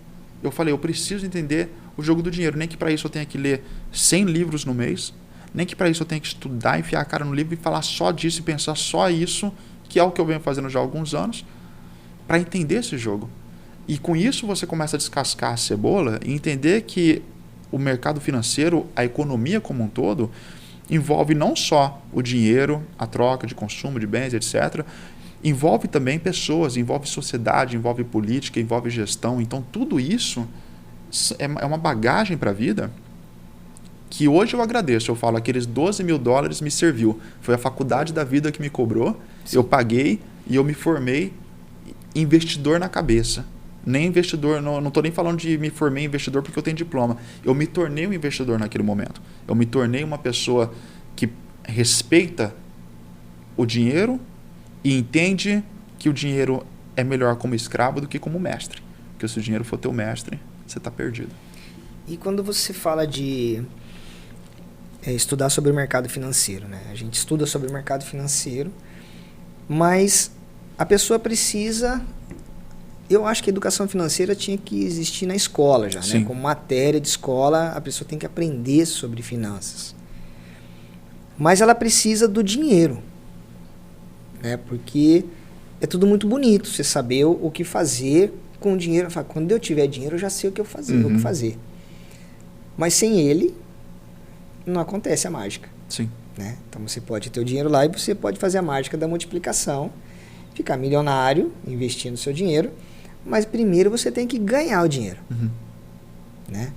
B: Eu falei, eu preciso entender o jogo do dinheiro, nem que para isso eu tenha que ler 100 livros no mês, nem que para isso eu tenha que estudar, enfiar a cara no livro e falar só disso e pensar só isso, que é o que eu venho fazendo já há alguns anos, para entender esse jogo. E com isso você começa a descascar a cebola e entender que o mercado financeiro, a economia como um todo, envolve não só o dinheiro, a troca de consumo de bens, etc., envolve também pessoas, envolve sociedade, envolve política, envolve gestão. Então, tudo isso é uma bagagem para a vida que hoje eu agradeço. Eu falo, aqueles $12 mil me serviu. Foi a faculdade da vida que me cobrou. Sim. Eu paguei e eu me formei investidor na cabeça. Nem investidor, não estou nem falando de me formei investidor porque eu tenho diploma. Eu me tornei um investidor naquele momento. Eu me tornei uma pessoa que respeita o dinheiro e entende que o dinheiro é melhor como escravo do que como mestre. Porque se o dinheiro for teu mestre, você está perdido.
A: E quando você fala de estudar sobre o mercado financeiro, né? A gente estuda sobre o mercado financeiro, mas a pessoa precisa... Eu acho que a educação financeira tinha que existir na escola já, né? Como matéria de escola, a pessoa tem que aprender sobre finanças. Mas ela precisa do dinheiro. Né? Porque é tudo muito bonito, você saber o que fazer com o dinheiro. Quando eu tiver dinheiro, eu já sei o que eu fazer, o que fazer. Mas sem ele, não acontece a mágica.
B: Sim.
A: Né? Então você pode ter o dinheiro lá e você pode fazer a mágica da multiplicação, ficar milionário, investindo seu dinheiro, mas primeiro você tem que ganhar o dinheiro. Né?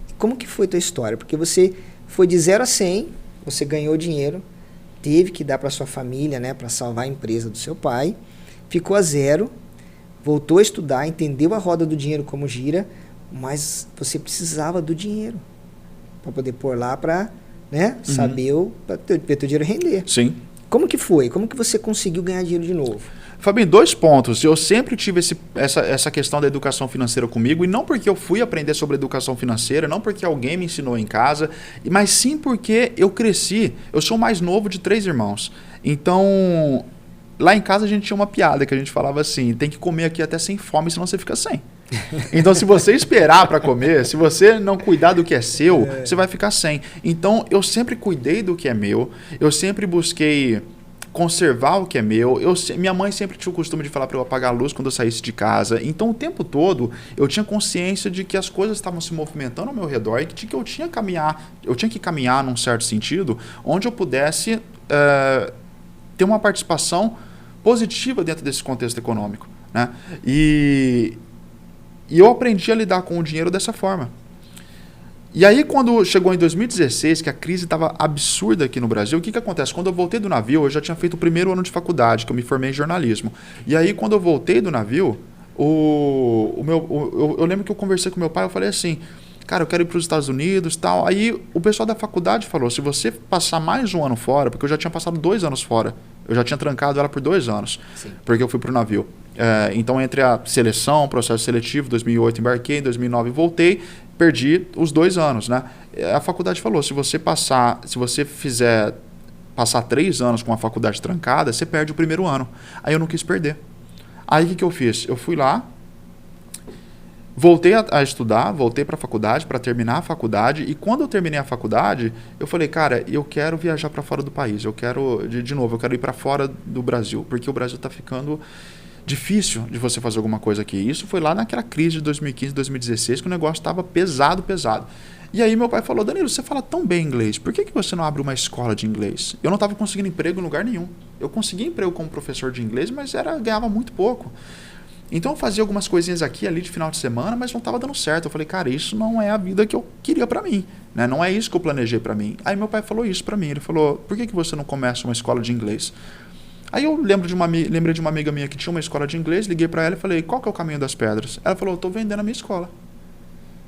A: E como que foi a tua história? Porque você foi de 0 a 100, você ganhou dinheiro, teve que dar para sua família, né, para salvar a empresa do seu pai, ficou a 0, voltou a estudar, entendeu a roda do dinheiro como gira, mas você precisava do dinheiro para poder pôr lá para, né, saber para ver teu dinheiro render.
B: Sim.
A: Como que foi? Como que você conseguiu ganhar dinheiro de novo?
B: Fabinho, 2 pontos. Eu sempre tive essa questão da educação financeira comigo, e não porque eu fui aprender sobre educação financeira, não porque alguém me ensinou em casa, mas sim porque eu cresci. Eu sou o mais novo de 3 irmãos. Então, lá em casa a gente tinha uma piada que a gente falava assim: tem que comer aqui até sem fome, senão você fica sem. Então, se você esperar para comer, se você não cuidar do que é seu, você vai ficar sem. Então, eu sempre cuidei do que é meu, eu sempre busquei conservar o que é meu. Minha mãe sempre tinha o costume de falar para eu apagar a luz quando eu saísse de casa. Então, o tempo todo, eu tinha consciência de que as coisas estavam se movimentando ao meu redor e que eu tinha que caminhar num certo sentido, onde eu pudesse ter uma participação positiva dentro desse contexto econômico, né? E eu aprendi a lidar com o dinheiro dessa forma. E aí, quando chegou em 2016, que a crise estava absurda aqui no Brasil, o que acontece? Quando eu voltei do navio, eu já tinha feito o primeiro ano de faculdade, que eu me formei em jornalismo. E aí, quando eu voltei do navio, eu lembro que eu conversei com meu pai, eu falei assim: cara, eu quero ir para os Estados Unidos e tal. Aí, o pessoal da faculdade falou: se você passar mais um ano fora, porque eu já tinha passado 2 anos fora, eu já tinha trancado ela por 2 anos, sim, porque eu fui para o navio. Então, entre a seleção, processo seletivo, 2008 embarquei, em 2009 voltei, perdi os 2 anos, né? A faculdade falou: se você fizer passar 3 anos com a faculdade trancada, você perde o primeiro ano. Aí eu não quis perder. Aí o que eu fiz? Eu fui lá, voltei a estudar, voltei para a faculdade para terminar a faculdade, e quando eu terminei a faculdade, eu falei: cara, eu quero viajar para fora do país, eu quero, de novo, eu quero ir para fora do Brasil, porque o Brasil está ficando difícil de você fazer alguma coisa aqui. Isso foi lá naquela crise de 2015, 2016, que o negócio estava pesado. E aí meu pai falou: Danilo, você fala tão bem inglês, por que você não abre uma escola de inglês? Eu não estava conseguindo emprego em lugar nenhum. Eu consegui emprego como professor de inglês, mas ganhava muito pouco. Então eu fazia algumas coisinhas aqui ali de final de semana, mas não estava dando certo. Eu falei: cara, isso não é a vida que eu queria para mim, né? Não é isso que eu planejei para mim. Aí meu pai falou isso para mim. Ele falou: por que você não começa uma escola de inglês? Aí eu lembrei de uma amiga minha que tinha uma escola de inglês, liguei para ela e falei: qual que é o caminho das pedras? Ela falou: eu estou vendendo a minha escola.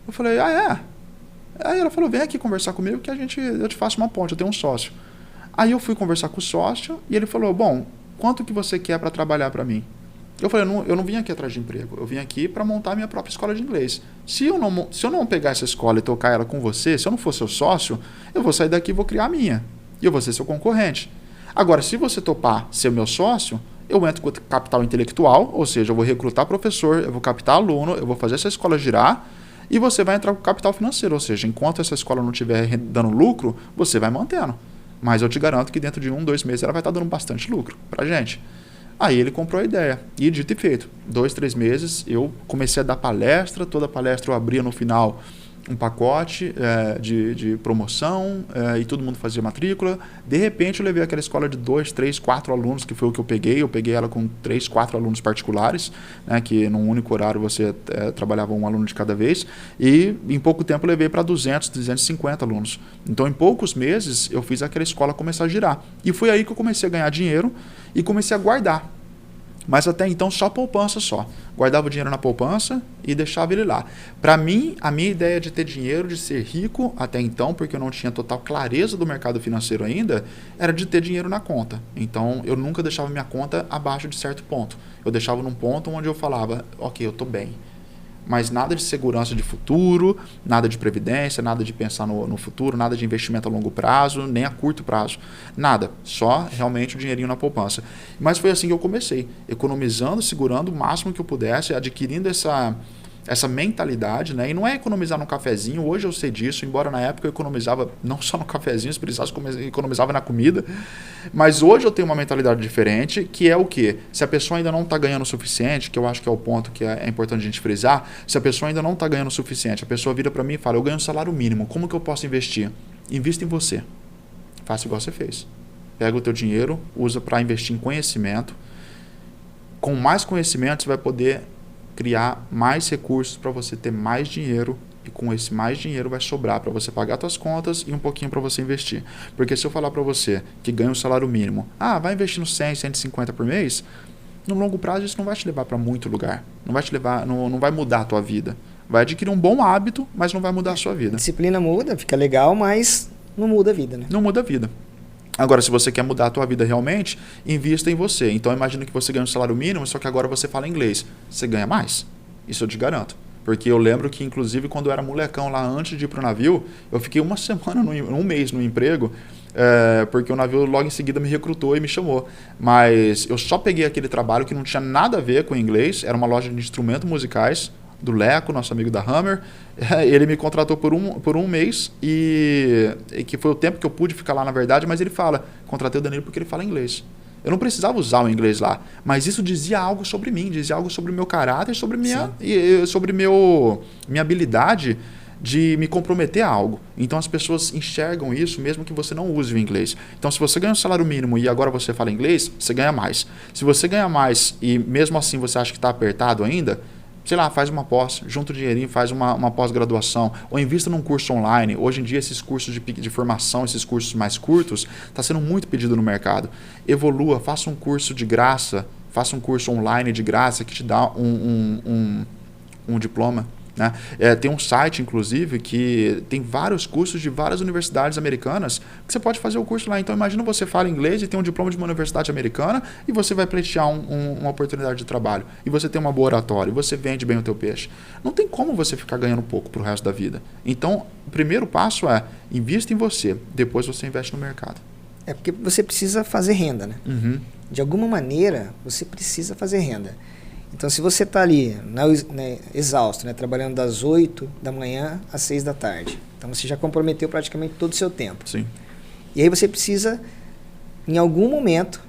B: Eu falei: ah, é? Aí ela falou: vem aqui conversar comigo que eu te faço uma ponte, eu tenho um sócio. Aí eu fui conversar com o sócio e ele falou: bom, quanto que você quer para trabalhar para mim? Eu falei: eu não vim aqui atrás de emprego, eu vim aqui para montar a minha própria escola de inglês. Se eu não pegar essa escola e tocar ela com você, se eu não for seu sócio, eu vou sair daqui e vou criar a minha. E eu vou ser seu concorrente. Agora, se você topar ser meu sócio, eu entro com capital intelectual, ou seja, eu vou recrutar professor, eu vou captar aluno, eu vou fazer essa escola girar, e você vai entrar com capital financeiro, ou seja, enquanto essa escola não estiver dando lucro, você vai mantendo. Mas eu te garanto que dentro de 1, 2 meses ela vai estar dando bastante lucro pra gente. Aí ele comprou a ideia, e dito e feito, 2, 3 meses eu comecei a dar palestra, toda palestra eu abria no final um pacote de promoção, e todo mundo fazia matrícula. De repente eu levei aquela escola de 2, 3, 4 alunos, que foi o que eu peguei ela com 3, 4 alunos particulares, né, que num único horário você trabalhava um aluno de cada vez, e em pouco tempo eu levei para 200, 250 alunos. Então em poucos meses eu fiz aquela escola começar a girar, e foi aí que eu comecei a ganhar dinheiro e comecei a guardar. Mas até então só poupança só. Guardava o dinheiro na poupança e deixava ele lá. Para mim, a minha ideia de ter dinheiro, de ser rico até então, porque eu não tinha total clareza do mercado financeiro ainda, era de ter dinheiro na conta. Então eu nunca deixava minha conta abaixo de certo ponto. Eu deixava num ponto onde eu falava: ok, eu estou bem. Mas nada de segurança de futuro, nada de previdência, nada de pensar no futuro, nada de investimento a longo prazo, nem a curto prazo. Nada. Só realmente o dinheirinho na poupança. Mas foi assim que eu comecei. Economizando, segurando o máximo que eu pudesse, adquirindo essa mentalidade, né? E não é economizar num cafezinho. Hoje eu sei disso, embora na época eu economizava não só no cafezinho, se precisasse economizava na comida. Mas hoje eu tenho uma mentalidade diferente, que é o quê? Se a pessoa ainda não está ganhando o suficiente, que eu acho que é o ponto que é importante a gente frisar, se a pessoa ainda não está ganhando o suficiente, a pessoa vira para mim e fala: eu ganho um salário mínimo, como que eu posso investir? Invista em você. Faça igual você fez. Pega o teu dinheiro, usa para investir em conhecimento. Com mais conhecimento você vai poder criar mais recursos para você ter mais dinheiro, e com esse mais dinheiro vai sobrar para você pagar suas contas e um pouquinho para você investir. Porque se eu falar para você que ganha um salário mínimo, vai investir no 100, 150 por mês, no longo prazo isso não vai te levar para muito lugar. Não vai te levar, não vai mudar a tua vida. Vai adquirir um bom hábito, mas não vai mudar a sua vida.
A: A disciplina muda, fica legal, mas não muda a vida, né?
B: Não muda a vida. Agora, se você quer mudar a tua vida realmente, invista em você. Então, imagina que você ganha um salário mínimo, só que agora você fala inglês. Você ganha mais. Isso eu te garanto. Porque eu lembro que, inclusive, quando eu era molecão lá, antes de ir para o navio, eu fiquei uma semana, um mês no emprego, porque o navio logo em seguida me recrutou e me chamou. Mas eu só peguei aquele trabalho que não tinha nada a ver com inglês, era uma loja de instrumentos musicais, do Leco, nosso amigo da Hammer. Ele me contratou por um mês e que foi o tempo que eu pude ficar lá, na verdade, mas ele fala, contratei o Danilo porque ele fala inglês. Eu não precisava usar o inglês lá, mas isso dizia algo sobre mim, dizia algo sobre o meu caráter, sobre minha habilidade de me comprometer a algo. Então as pessoas enxergam isso mesmo que você não use o inglês. Então se você ganha um salário mínimo e agora você fala inglês, você ganha mais. Se você ganha mais e mesmo assim você acha que está apertado ainda, sei lá, faz uma pós, junta o dinheirinho, faz uma pós-graduação, ou invista num curso online. Hoje em dia, esses cursos de formação, esses cursos mais curtos, está sendo muito pedido no mercado. Evolua, faça um curso de graça, faça um curso online de graça que te dá um diploma. Né? Tem um site, inclusive, que tem vários cursos de várias universidades americanas que você pode fazer o curso lá. Então, imagina você fala inglês e tem um diploma de uma universidade americana e você vai pleitear uma oportunidade de trabalho. E você tem uma boa oratória, e você vende bem o teu peixe. Não tem como você ficar ganhando pouco pro resto da vida. Então, o primeiro passo é invista em você, depois você investe no mercado.
A: É porque você precisa fazer renda, né?
B: Uhum.
A: De alguma maneira, você precisa fazer renda. Então, se você está ali, exausto, né, trabalhando das 8 da manhã às 6 da tarde, então você já comprometeu praticamente todo o seu tempo.
B: Sim.
A: E aí você precisa, em algum momento,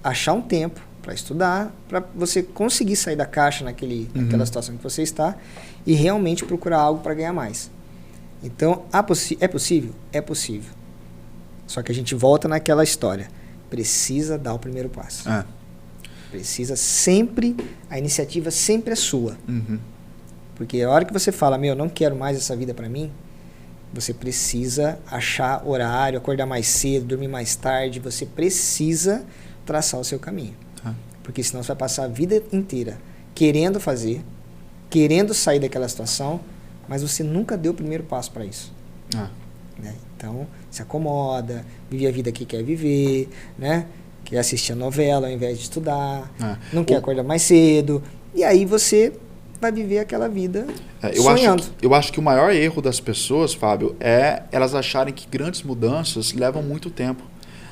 A: achar um tempo para estudar, para você conseguir sair da caixa naquela situação que você está e realmente procurar algo para ganhar mais. Então, é possível? É possível. Só que a gente volta naquela história. Precisa dar o primeiro passo. Precisa sempre, a iniciativa sempre é sua.
B: Uhum.
A: Porque a hora que você fala, não quero mais essa vida para mim, você precisa achar horário, acordar mais cedo, dormir mais tarde, você precisa traçar o seu caminho. Porque senão você vai passar a vida inteira querendo fazer, querendo sair daquela situação, mas você nunca deu o primeiro passo para isso. Né? Então, se acomoda, vive a vida que quer viver, né? Quer assistir a novela ao invés de estudar, não quer acordar mais cedo, e aí você vai viver aquela vida sonhando.
B: Eu acho que o maior erro das pessoas, Fábio, é elas acharem que grandes mudanças levam muito tempo.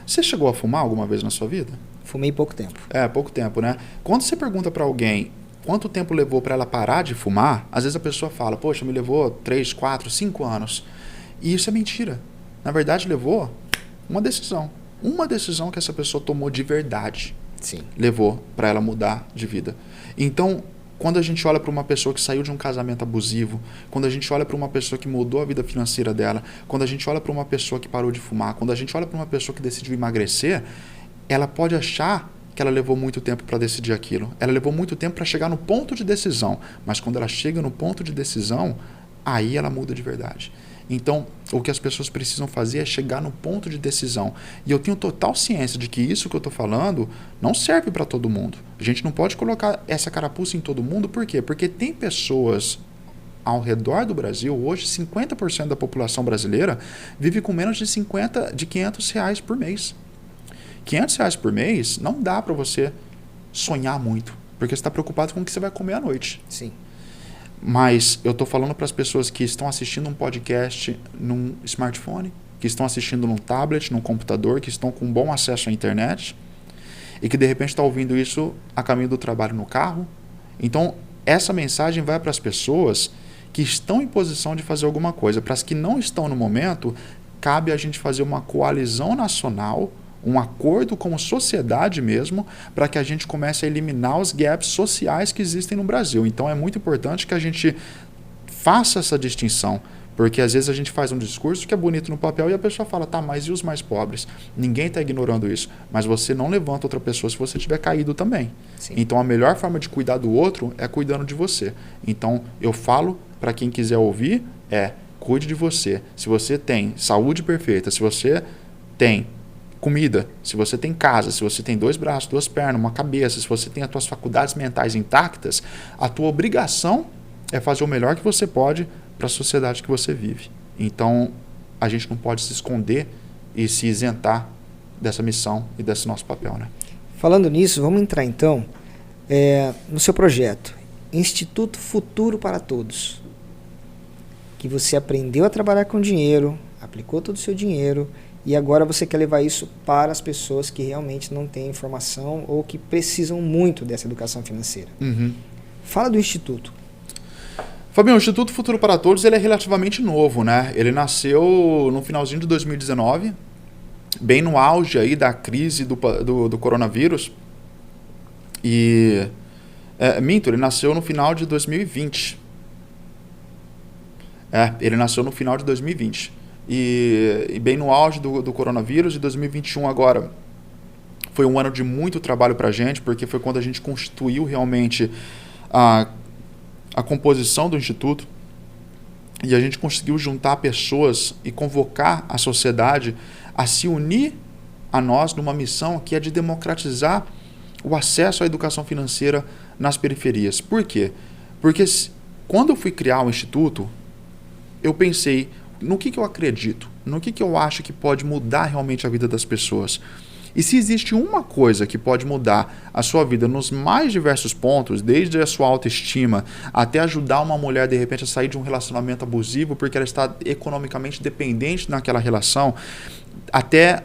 B: Você chegou a fumar alguma vez na sua vida?
A: Fumei pouco tempo.
B: Pouco tempo, né? Quando você pergunta para alguém quanto tempo levou para ela parar de fumar, às vezes a pessoa fala, poxa, me levou 3, 4, 5 anos. E isso é mentira. Na verdade, levou uma decisão. Uma decisão que essa pessoa tomou de verdade.
A: Sim.
B: Levou para ela mudar de vida. Então, quando a gente olha para uma pessoa que saiu de um casamento abusivo, quando a gente olha para uma pessoa que mudou a vida financeira dela, quando a gente olha para uma pessoa que parou de fumar, quando a gente olha para uma pessoa que decidiu emagrecer, ela pode achar que ela levou muito tempo para decidir aquilo. Ela levou muito tempo para chegar no ponto de decisão. Mas quando ela chega no ponto de decisão, aí ela muda de verdade. Então, o que as pessoas precisam fazer é chegar no ponto de decisão. E eu tenho total ciência de que isso que eu estou falando não serve para todo mundo. A gente não pode colocar essa carapuça em todo mundo. Por quê? Porque tem pessoas ao redor do Brasil, hoje 50% da população brasileira vive com menos de R$500 por mês. R$500 por mês não dá para você sonhar muito, porque você está preocupado com o que você vai comer à noite.
A: Sim.
B: Mas eu estou falando para as pessoas que estão assistindo um podcast num smartphone, que estão assistindo num tablet, num computador, que estão com bom acesso à internet e que de repente estão ouvindo isso a caminho do trabalho no carro. Então, essa mensagem vai para as pessoas que estão em posição de fazer alguma coisa. Para as que não estão no momento, cabe a gente fazer uma coalizão nacional, um acordo como sociedade mesmo, para que a gente comece a eliminar os gaps sociais que existem no Brasil. Então é muito importante que a gente faça essa distinção, porque às vezes a gente faz um discurso que é bonito no papel e a pessoa fala, tá, mas e os mais pobres? Ninguém está ignorando isso, mas você não levanta outra pessoa se você tiver caído também.
A: Sim.
B: Então a melhor forma de cuidar do outro é cuidando de você. Então eu falo para quem quiser ouvir, cuide de você. Se você tem saúde perfeita, se você tem comida, se você tem casa, se você tem 2 braços, 2 pernas, uma cabeça, se você tem as tuas faculdades mentais intactas, a tua obrigação é fazer o melhor que você pode para a sociedade que você vive. Então, a gente não pode se esconder e se isentar dessa missão e desse nosso papel, né?
A: Falando nisso, vamos entrar então no seu projeto, Instituto Futuro para Todos, que você aprendeu a trabalhar com dinheiro, aplicou todo o seu dinheiro e agora você quer levar isso para as pessoas que realmente não têm informação ou que precisam muito dessa educação financeira.
B: Uhum.
A: Fala do Instituto.
B: Fabião, o Instituto Futuro para Todos ele é relativamente novo, né? Ele nasceu no finalzinho de 2019, bem no auge aí da crise do coronavírus. E minto, ele nasceu no final de 2020. Ele nasceu no final de 2020. E bem no auge do coronavírus, de 2021 agora foi um ano de muito trabalho para a gente, porque foi quando a gente constituiu realmente a composição do Instituto e a gente conseguiu juntar pessoas e convocar a sociedade a se unir a nós numa missão que é de democratizar o acesso à educação financeira nas periferias. Por quê? Porque quando eu fui criar o Instituto, eu pensei no que eu acredito, no que eu acho que pode mudar realmente a vida das pessoas. E se existe uma coisa que pode mudar a sua vida nos mais diversos pontos, desde a sua autoestima até ajudar uma mulher de repente a sair de um relacionamento abusivo porque ela está economicamente dependente naquela relação, até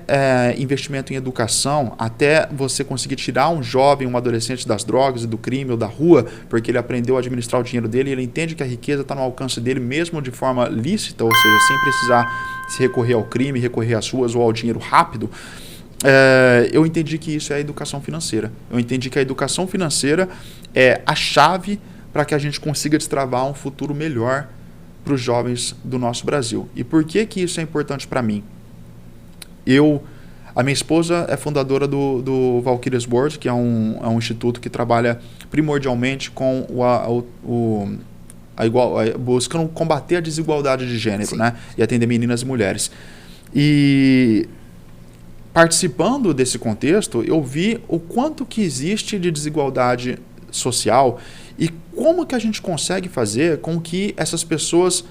B: investimento em educação, até você conseguir tirar um jovem, um adolescente das drogas e do crime ou da rua, porque ele aprendeu a administrar o dinheiro dele e ele entende que a riqueza está no alcance dele mesmo de forma lícita, ou seja, sem precisar se recorrer ao crime, recorrer às ruas ou ao dinheiro rápido. Eu entendi que isso é a educação financeira. Eu entendi que a educação financeira é a chave para que a gente consiga destravar um futuro melhor para os jovens do nosso Brasil. E por que isso é importante para mim? A minha esposa é fundadora do Valkyrias Board, que é um instituto que trabalha primordialmente com buscando combater a desigualdade de gênero, né? E atender meninas e mulheres. E participando desse contexto, eu vi o quanto que existe de desigualdade social e como que a gente consegue fazer com que essas pessoas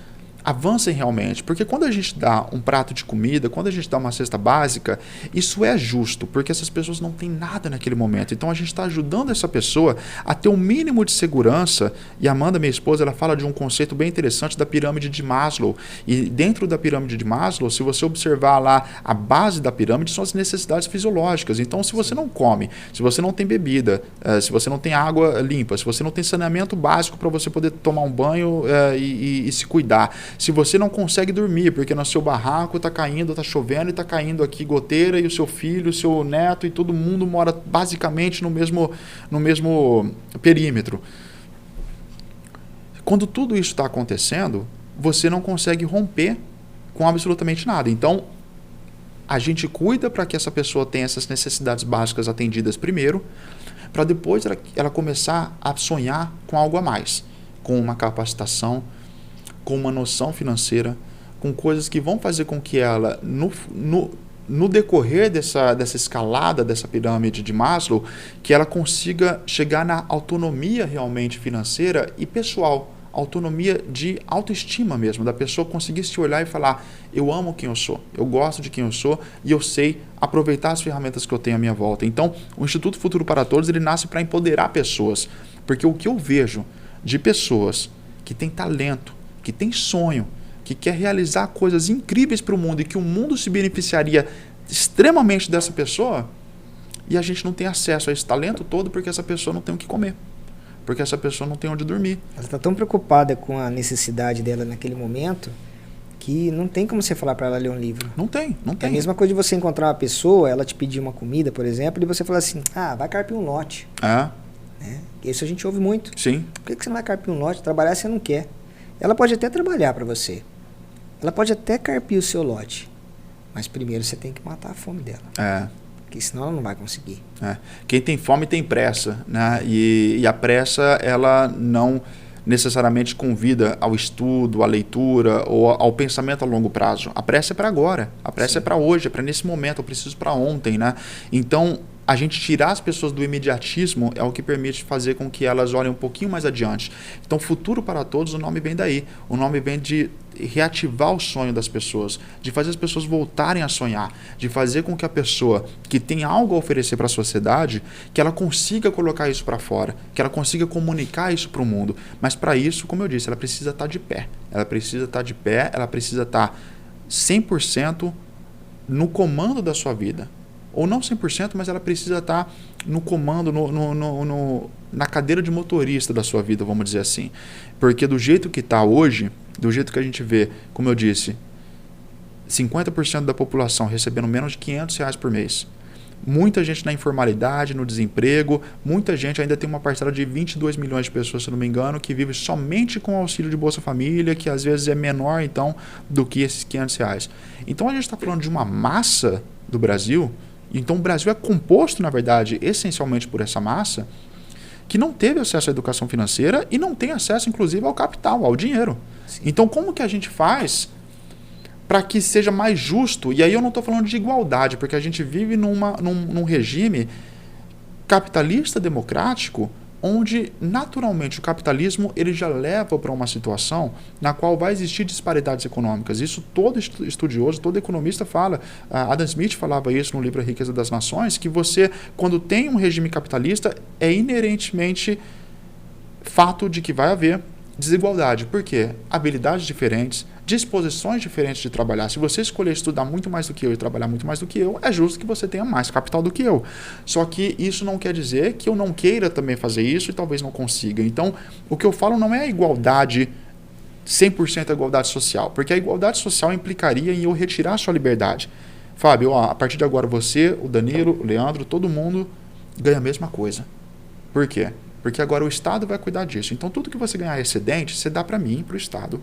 B: avancem realmente, porque quando a gente dá um prato de comida, quando a gente dá uma cesta básica, isso é justo, porque essas pessoas não têm nada naquele momento, então a gente está ajudando essa pessoa a ter um mínimo de segurança. E a Amanda, minha esposa, ela fala de um conceito bem interessante da pirâmide de Maslow, e dentro da pirâmide de Maslow, se você observar lá a base da pirâmide, são as necessidades fisiológicas. Então se você não come, se você não tem bebida, se você não tem água limpa, se você não tem saneamento básico para você poder tomar um banho e se cuidar, se você não consegue dormir, porque no seu barraco está caindo, está chovendo e está caindo aqui goteira, e o seu filho, o seu neto e todo mundo mora basicamente no mesmo perímetro. Quando tudo isso está acontecendo, você não consegue romper com absolutamente nada. Então, a gente cuida para que essa pessoa tenha essas necessidades básicas atendidas primeiro, para depois ela começar a sonhar com algo a mais, com uma capacitação, com uma noção financeira, com coisas que vão fazer com que ela, no decorrer dessa escalada, dessa pirâmide de Maslow, que ela consiga chegar na autonomia realmente financeira e pessoal, autonomia de autoestima mesmo, da pessoa conseguir se olhar e falar: eu amo quem eu sou, eu gosto de quem eu sou e eu sei aproveitar as ferramentas que eu tenho à minha volta. Então, o Instituto Futuro para Todos, ele nasce para empoderar pessoas, porque o que eu vejo de pessoas que têm talento, que tem sonho, que quer realizar coisas incríveis para o mundo e que o mundo se beneficiaria extremamente dessa pessoa, e a gente não tem acesso a esse talento todo porque essa pessoa não tem o que comer, porque essa pessoa não tem onde dormir.
A: Ela está tão preocupada com a necessidade dela naquele momento que não tem como você falar para ela ler um livro.
B: Não tem.
A: É a mesma coisa de você encontrar uma pessoa, ela te pedir uma comida, por exemplo, e você falar assim: vai carpir um lote. Isso a gente ouve muito.
B: Sim.
A: Por que você não vai carpir um lote? Trabalhar você não quer. Ela pode até trabalhar para você. Ela pode até carpir o seu lote. Mas primeiro você tem que matar a fome dela. Porque senão ela não vai conseguir.
B: Quem tem fome tem pressa, né? E a pressa, ela não necessariamente convida ao estudo, à leitura ou ao pensamento a longo prazo. A pressa é para agora. A pressa é para hoje, é para nesse momento. Eu preciso para ontem, né? Então, a gente tirar as pessoas do imediatismo é o que permite fazer com que elas olhem um pouquinho mais adiante. Então, Futuro para Todos, o nome vem daí. O nome vem de reativar o sonho das pessoas, de fazer as pessoas voltarem a sonhar, de fazer com que a pessoa que tem algo a oferecer para a sociedade, que ela consiga colocar isso para fora, que ela consiga comunicar isso para o mundo. Mas para isso, como eu disse, ela precisa estar de pé. Ela precisa estar de pé, ela precisa estar 100% no comando da sua vida. Ou não 100%, mas ela precisa estar no comando, na cadeira de motorista da sua vida, vamos dizer assim. Porque do jeito que está hoje, do jeito que a gente vê, como eu disse, 50% da população recebendo menos de R$500 por mês. Muita gente na informalidade, no desemprego, muita gente ainda tem uma parcela de 22 milhões de pessoas, se não me engano, que vive somente com o auxílio de Bolsa Família, que às vezes é menor então do que esses R$500. Então a gente está falando de uma massa do Brasil. Então o Brasil é composto, na verdade, essencialmente por essa massa que não teve acesso à educação financeira e não tem acesso, inclusive, ao capital, ao dinheiro. Sim. Então como que a gente faz para que seja mais justo? E aí eu não estou falando de igualdade, porque a gente vive num regime capitalista democrático, onde naturalmente o capitalismo ele já leva para uma situação na qual vai existir disparidades econômicas. Isso todo estudioso, todo economista fala. Adam Smith falava isso no livro A Riqueza das Nações, que você, quando tem um regime capitalista, é inerentemente fato de que vai haver desigualdade. Por quê? Habilidades diferentes, disposições diferentes de trabalhar. Se você escolher estudar muito mais do que eu e trabalhar muito mais do que eu, é justo que você tenha mais capital do que eu. Só que isso não quer dizer que eu não queira também fazer isso e talvez não consiga. Então, o que eu falo não é a igualdade, 100% a igualdade social, porque a igualdade social implicaria em eu retirar a sua liberdade. Fábio, a partir de agora você, o Danilo, o Leandro, todo mundo ganha a mesma coisa. Por quê? Porque agora o Estado vai cuidar disso. Então, tudo que você ganhar excedente, você dá para mim, para o Estado.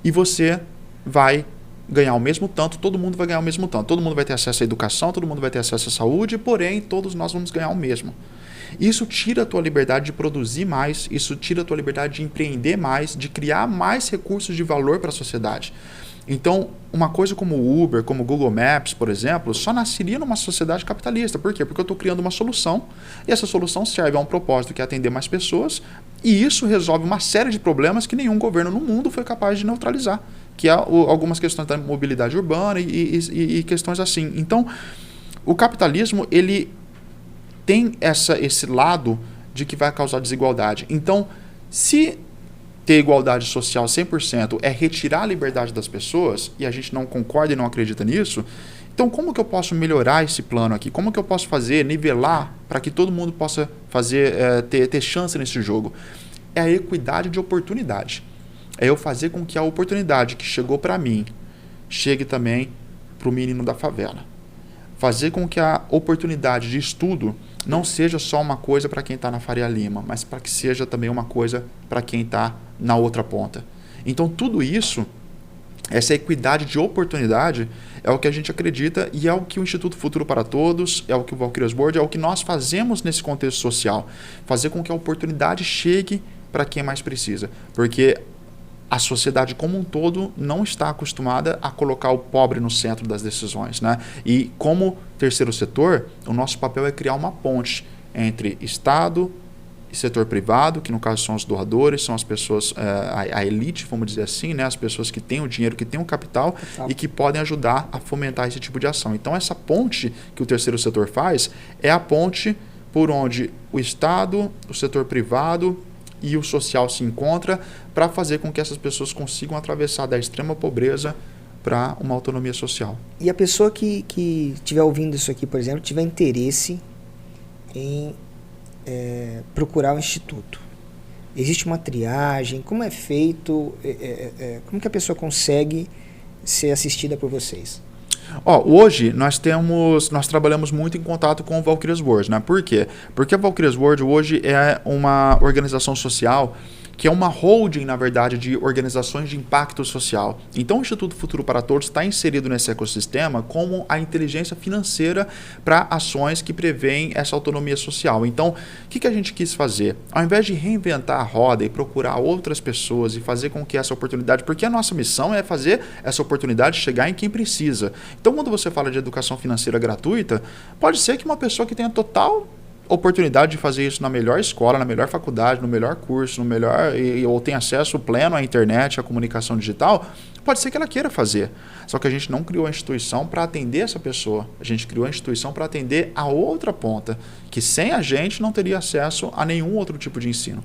B: E você vai ganhar o mesmo tanto, todo mundo vai ganhar o mesmo tanto. Todo mundo vai ter acesso à educação, todo mundo vai ter acesso à saúde, porém, todos nós vamos ganhar o mesmo. Isso tira a tua liberdade de produzir mais, isso tira a tua liberdade de empreender mais, de criar mais recursos de valor para a sociedade. Então, uma coisa como o Uber, como o Google Maps, por exemplo, só nasceria numa sociedade capitalista. Por quê? Porque eu estou criando uma solução e essa solução serve a um propósito que é atender mais pessoas e isso resolve uma série de problemas que nenhum governo no mundo foi capaz de neutralizar, que é algumas questões da mobilidade urbana e questões assim. Então, o capitalismo ele tem esse lado de que vai causar desigualdade. Então, se ter igualdade social 100% é retirar a liberdade das pessoas, e a gente não concorda e não acredita nisso, então como que eu posso melhorar esse plano aqui? Como que eu posso fazer, nivelar, para que todo mundo possa fazer, ter chance nesse jogo? É a equidade de oportunidade. É eu fazer com que a oportunidade que chegou para mim chegue também para o menino da favela. Fazer com que a oportunidade de estudo não seja só uma coisa para quem está na Faria Lima, mas para que seja também uma coisa para quem está na outra ponta. Então, tudo isso, essa equidade de oportunidade, é o que a gente acredita e é o que o Instituto Futuro para Todos, é o que o Valkyrias Board, é o que nós fazemos nesse contexto social. Fazer com que a oportunidade chegue para quem mais precisa. Porque a sociedade como um todo não está acostumada a colocar o pobre no centro das decisões, né? E como terceiro setor, o nosso papel é criar uma ponte entre Estado e setor privado, que no caso são os doadores, são as pessoas, a elite, vamos dizer assim, né? As pessoas que têm o dinheiro, que têm o capital e que podem ajudar a fomentar esse tipo de ação. Então essa ponte que o terceiro setor faz é a ponte por onde o Estado, o setor privado e o social se encontra para fazer com que essas pessoas consigam atravessar da extrema pobreza para uma autonomia social.
A: E a pessoa que estiver ouvindo isso aqui, por exemplo, tiver interesse em procurar o Instituto, existe uma triagem? Como é feito? Como que a pessoa consegue ser assistida por vocês?
B: Hoje nós trabalhamos muito em contato com o Valkyrias Board, né? Por quê? Porque a Valkyrias Board hoje é uma organização social que é uma holding, na verdade, de organizações de impacto social. Então, o Instituto Futuro para Todos está inserido nesse ecossistema como a inteligência financeira para ações que prevêem essa autonomia social. Então, o que a gente quis fazer? Ao invés de reinventar a roda e procurar outras pessoas e fazer com que essa oportunidade, porque a nossa missão é fazer essa oportunidade chegar em quem precisa. Então, quando você fala de educação financeira gratuita, pode ser que uma pessoa que tenha total oportunidade de fazer isso na melhor escola, na melhor faculdade, no melhor curso, ou tem acesso pleno à internet, à comunicação digital, pode ser que ela queira fazer. Só que a gente não criou a instituição para atender essa pessoa. A gente criou a instituição para atender a outra ponta, que sem a gente não teria acesso a nenhum outro tipo de ensino.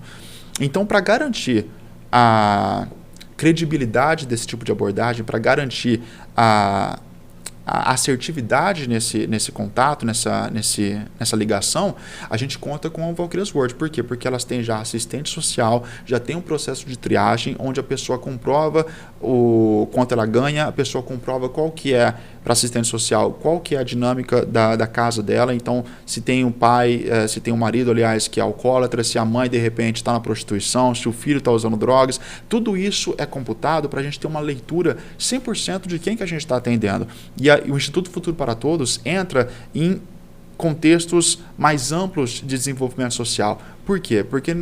B: Então, para garantir a credibilidade desse tipo de abordagem, para garantir a assertividade nesse contato, nessa ligação, a gente conta com a Valkyrias World. Por quê? Porque elas têm já assistente social, já tem um processo de triagem, onde a pessoa comprova o quanto ela ganha, a pessoa comprova qual que é, para assistente social, qual que é a dinâmica da casa dela. Então, se tem um pai, se tem um marido, aliás, que é alcoólatra, se a mãe, de repente, está na prostituição, se o filho está usando drogas, tudo isso é computado para a gente ter uma leitura 100% de quem que a gente está atendendo. E o Instituto Futuro para Todos entra em contextos mais amplos de desenvolvimento social. Por quê? Porque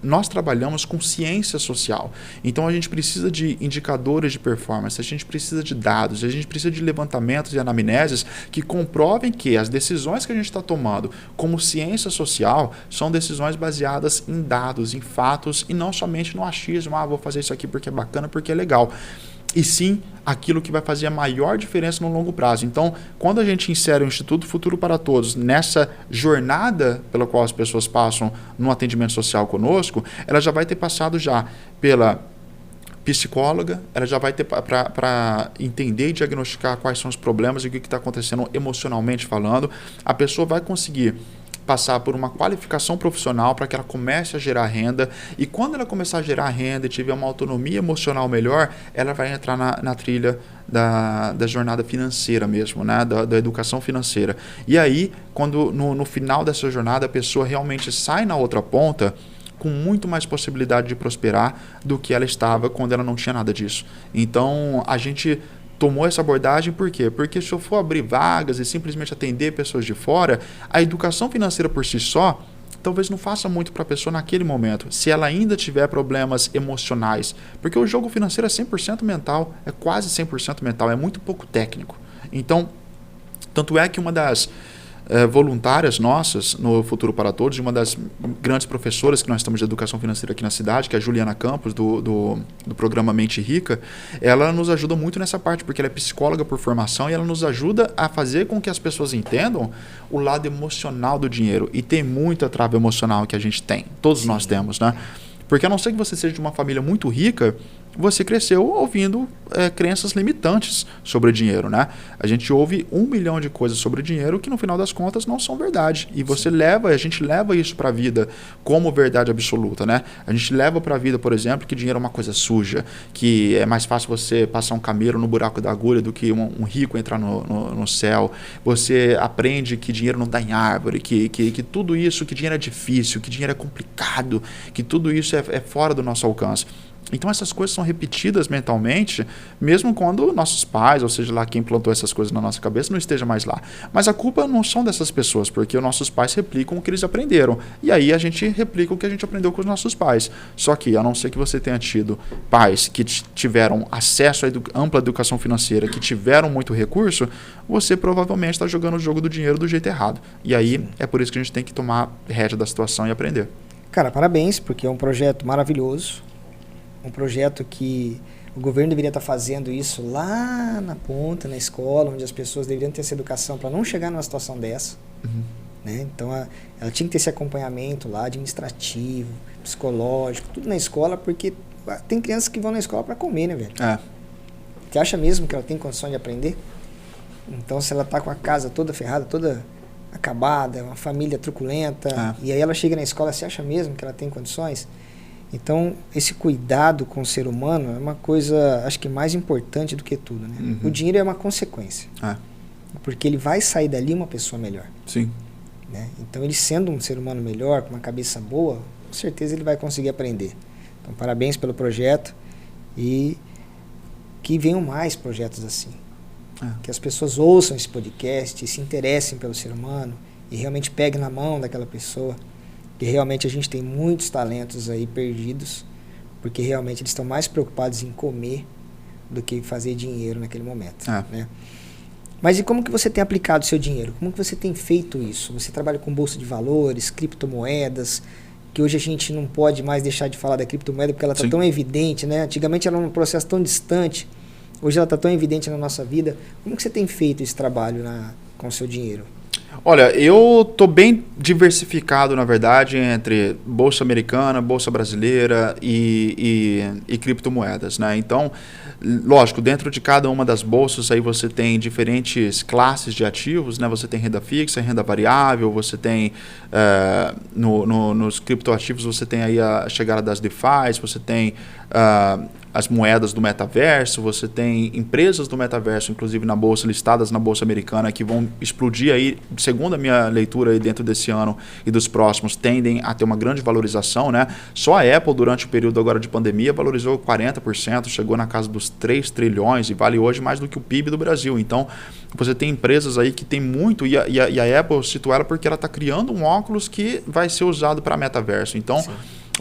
B: nós trabalhamos com ciência social. Então, a gente precisa de indicadores de performance, a gente precisa de dados, a gente precisa de levantamentos e anamneses que comprovem que as decisões que a gente está tomando como ciência social são decisões baseadas em dados, em fatos, e não somente no achismo, vou fazer isso aqui porque é bacana, porque é legal. E sim aquilo que vai fazer a maior diferença no longo prazo. Então, quando a gente insere o Instituto Futuro para Todos nessa jornada pela qual as pessoas passam no atendimento social conosco, ela já vai ter passado já pela psicóloga, ela já vai ter para entender e diagnosticar quais são os problemas e o que está acontecendo emocionalmente falando. A pessoa vai conseguir passar por uma qualificação profissional para que ela comece a gerar renda, e quando ela começar a gerar renda e tiver uma autonomia emocional melhor, ela vai entrar na trilha da jornada financeira mesmo, né? da educação financeira. E aí, quando no final dessa jornada a pessoa realmente sai na outra ponta, com muito mais possibilidade de prosperar do que ela estava quando ela não tinha nada disso. Então, a gente tomou essa abordagem por quê? Porque se eu for abrir vagas e simplesmente atender pessoas de fora, a educação financeira por si só talvez não faça muito para a pessoa naquele momento, se ela ainda tiver problemas emocionais. Porque o jogo financeiro é 100% mental, é quase 100% mental, é muito pouco técnico. Então, tanto é que uma das voluntárias nossas no Futuro para Todos, uma das grandes professoras que nós estamos de educação financeira aqui na cidade, que é a Juliana Campos, do programa Mente Rica, ela nos ajuda muito nessa parte, porque ela é psicóloga por formação e ela nos ajuda a fazer com que as pessoas entendam o lado emocional do dinheiro. E tem muita trava emocional que a gente tem, todos nós temos, né? Porque a não ser que você seja de uma família muito rica, você cresceu ouvindo crenças limitantes sobre dinheiro, né? A gente ouve 1 milhão de coisas sobre dinheiro que no final das contas não são verdade. E a gente leva isso para a vida como verdade absoluta, né? A gente leva para a vida, por exemplo, que dinheiro é uma coisa suja, que é mais fácil você passar um camelo no buraco da agulha do que um rico entrar no céu. Você aprende que dinheiro não dá em árvore, que tudo isso, que dinheiro é difícil, que dinheiro é complicado, que tudo isso é fora do nosso alcance. Então essas coisas são repetidas mentalmente, mesmo quando nossos pais, ou seja lá quem plantou essas coisas na nossa cabeça, não esteja mais lá. Mas a culpa não são dessas pessoas, porque os nossos pais replicam o que eles aprenderam. E aí a gente replica o que a gente aprendeu com os nossos pais. Só que, a não ser que você tenha tido pais que tiveram acesso à ampla educação financeira, que tiveram muito recurso, você provavelmente está jogando o jogo do dinheiro do jeito errado. E aí é por isso que a gente tem que tomar rédea da situação e aprender.
A: Cara, parabéns, porque é um projeto maravilhoso. Um projeto que o governo deveria estar fazendo isso lá na ponta, na escola, onde as pessoas deveriam ter essa educação para não chegar numa situação dessa.
B: Uhum.
A: Né? Então, ela tinha que ter esse acompanhamento lá, administrativo, psicológico, tudo na escola, porque tem crianças que vão na escola para comer, né, velho? Você acha mesmo que ela tem condição de aprender? Então, se ela está com a casa toda ferrada, toda acabada, uma família truculenta, e aí ela chega na escola, você acha mesmo que ela tem condições? Então, esse cuidado com o ser humano é uma coisa, acho que mais importante do que tudo, né?
B: Uhum.
A: O dinheiro é uma consequência. Porque ele vai sair dali uma pessoa melhor.
B: Sim.
A: Né? Então, ele sendo um ser humano melhor, com uma cabeça boa, com certeza ele vai conseguir aprender. Então, parabéns pelo projeto e que venham mais projetos assim. Que as pessoas ouçam esse podcast, se interessem pelo ser humano e realmente peguem na mão daquela pessoa. Que realmente a gente tem muitos talentos aí perdidos, porque realmente eles estão mais preocupados em comer do que fazer dinheiro naquele momento. Né? Mas e como que você tem aplicado o seu dinheiro? Como que você tem feito isso? Você trabalha com bolsa de valores, criptomoedas, que hoje a gente não pode mais deixar de falar da criptomoeda porque ela está tão evidente, né? Antigamente era um processo tão distante, hoje ela está tão evidente na nossa vida. Como que você tem feito esse trabalho com o seu dinheiro?
B: Olha, eu estou bem diversificado, na verdade, entre bolsa americana, bolsa brasileira e criptomoedas, né? Então, lógico, dentro de cada uma das bolsas aí você tem diferentes classes de ativos, né? Você tem renda fixa, renda variável, você tem nos criptoativos você tem aí a chegada das DeFi, você tem as moedas do metaverso, você tem empresas do metaverso, inclusive na bolsa, listadas na bolsa americana, que vão explodir aí, segundo a minha leitura aí dentro desse ano e dos próximos, tendem a ter uma grande valorização, né? Só a Apple, durante o período agora de pandemia, valorizou 40%, chegou na casa dos 3 trilhões e vale hoje mais do que o PIB do Brasil. Então, você tem empresas aí que tem muito, e a Apple, eu cito ela porque ela está criando um óculos que vai ser usado para metaverso. Então,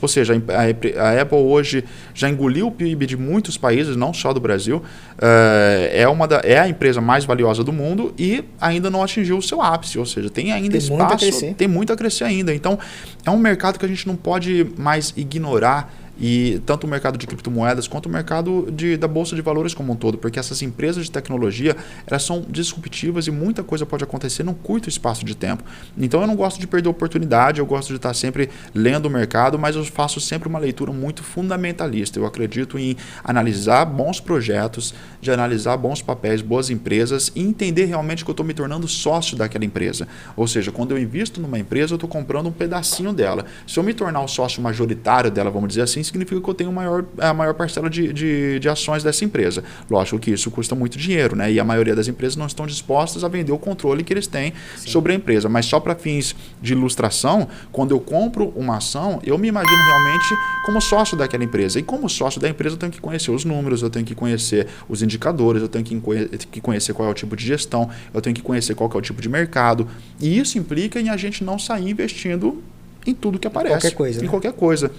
B: ou seja, a Apple hoje já engoliu o PIB de muitos países, não só do Brasil. É a empresa mais valiosa do mundo e ainda não atingiu o seu ápice. Ou seja, tem ainda espaço, tem muito a crescer ainda. Então, é um mercado que a gente não pode mais ignorar. E tanto o mercado de criptomoedas quanto o mercado da bolsa de valores como um todo, porque essas empresas de tecnologia, elas são disruptivas e muita coisa pode acontecer num curto espaço de tempo. Então eu não gosto de perder oportunidade, eu gosto de estar sempre lendo o mercado, mas eu faço sempre uma leitura muito fundamentalista. Eu acredito em analisar bons projetos, de analisar bons papéis, boas empresas e entender realmente que eu estou me tornando sócio daquela empresa. Ou seja, quando eu invisto numa empresa, eu estou comprando um pedacinho dela. Se eu me tornar o sócio majoritário dela, vamos dizer assim, significa que eu tenho a maior parcela de ações dessa empresa. Lógico que isso custa muito dinheiro, né? E a maioria das empresas não estão dispostas a vender o controle que eles têm sobre a empresa. Mas só para fins de ilustração, quando eu compro uma ação, eu me imagino realmente como sócio daquela empresa. E como sócio da empresa, eu tenho que conhecer os números, eu tenho que conhecer os indicadores, eu tenho que conhecer qual é o tipo de gestão, eu tenho que conhecer qual que é o tipo de mercado. E isso implica em a gente não sair investindo em tudo que aparece.
A: Qualquer coisa,
B: em qualquer coisa.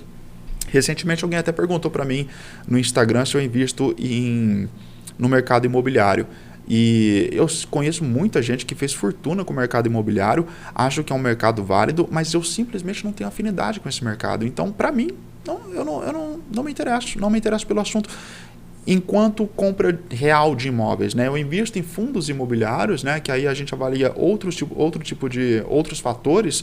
B: Recentemente alguém até perguntou para mim no Instagram se eu invisto no mercado imobiliário. E eu conheço muita gente que fez fortuna com o mercado imobiliário, acho que é um mercado válido, mas eu simplesmente não tenho afinidade com esse mercado. Então, para mim, eu não me interesso pelo assunto. Enquanto compra real de imóveis, né? Eu invisto em fundos imobiliários, né? Que aí a gente avalia outros fatores,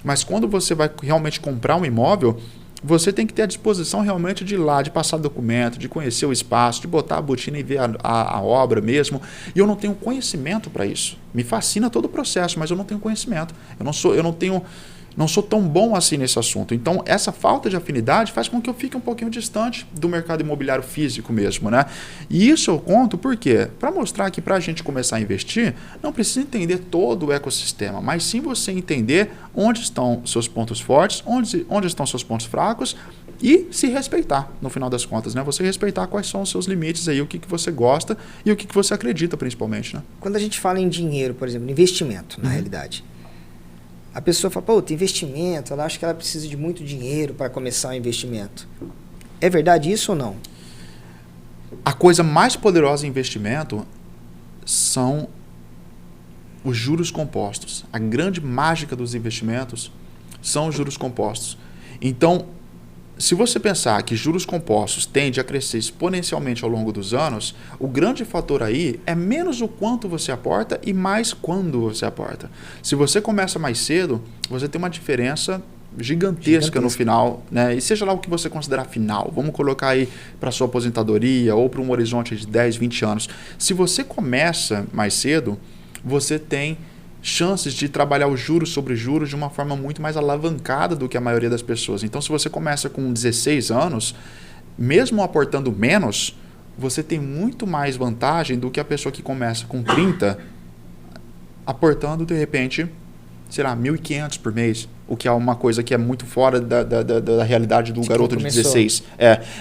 B: mas quando você vai realmente comprar um imóvel, você tem que ter a disposição realmente de ir lá, de passar documento, de conhecer o espaço, de botar a botina e ver a obra mesmo. E eu não tenho conhecimento para isso. Me fascina todo o processo, mas eu não tenho conhecimento. Não sou tão bom assim nesse assunto. Então, essa falta de afinidade faz com que eu fique um pouquinho distante do mercado imobiliário físico mesmo, né? E isso eu conto por quê? Para mostrar que para a gente começar a investir, não precisa entender todo o ecossistema, mas sim você entender onde estão seus pontos fortes, onde estão seus pontos fracos e se respeitar, no final das contas, né? Você respeitar quais são os seus limites aí, o que você gosta e o que você acredita, principalmente, né?
A: Quando a gente fala em dinheiro, por exemplo, investimento, na realidade, a pessoa fala, pô, tem investimento, ela acha que ela precisa de muito dinheiro para começar um investimento. É verdade isso ou não?
B: A coisa mais poderosa em investimento são os juros compostos. A grande mágica dos investimentos são os juros compostos. Então, se você pensar que juros compostos tendem a crescer exponencialmente ao longo dos anos, o grande fator aí é menos o quanto você aporta e mais quando você aporta. Se você começa mais cedo, você tem uma diferença gigantesca no final, né? E seja lá o que você considerar final, vamos colocar aí para sua aposentadoria ou para um horizonte de 10, 20 anos. Se você começa mais cedo, você tem chances de trabalhar os juros sobre juros de uma forma muito mais alavancada do que a maioria das pessoas. Então, se você começa com 16 anos, mesmo aportando menos, você tem muito mais vantagem do que a pessoa que começa com 30, aportando, de repente, sei lá, R$ 1.500 por mês, o que é uma coisa que é muito fora da realidade do garoto de 16.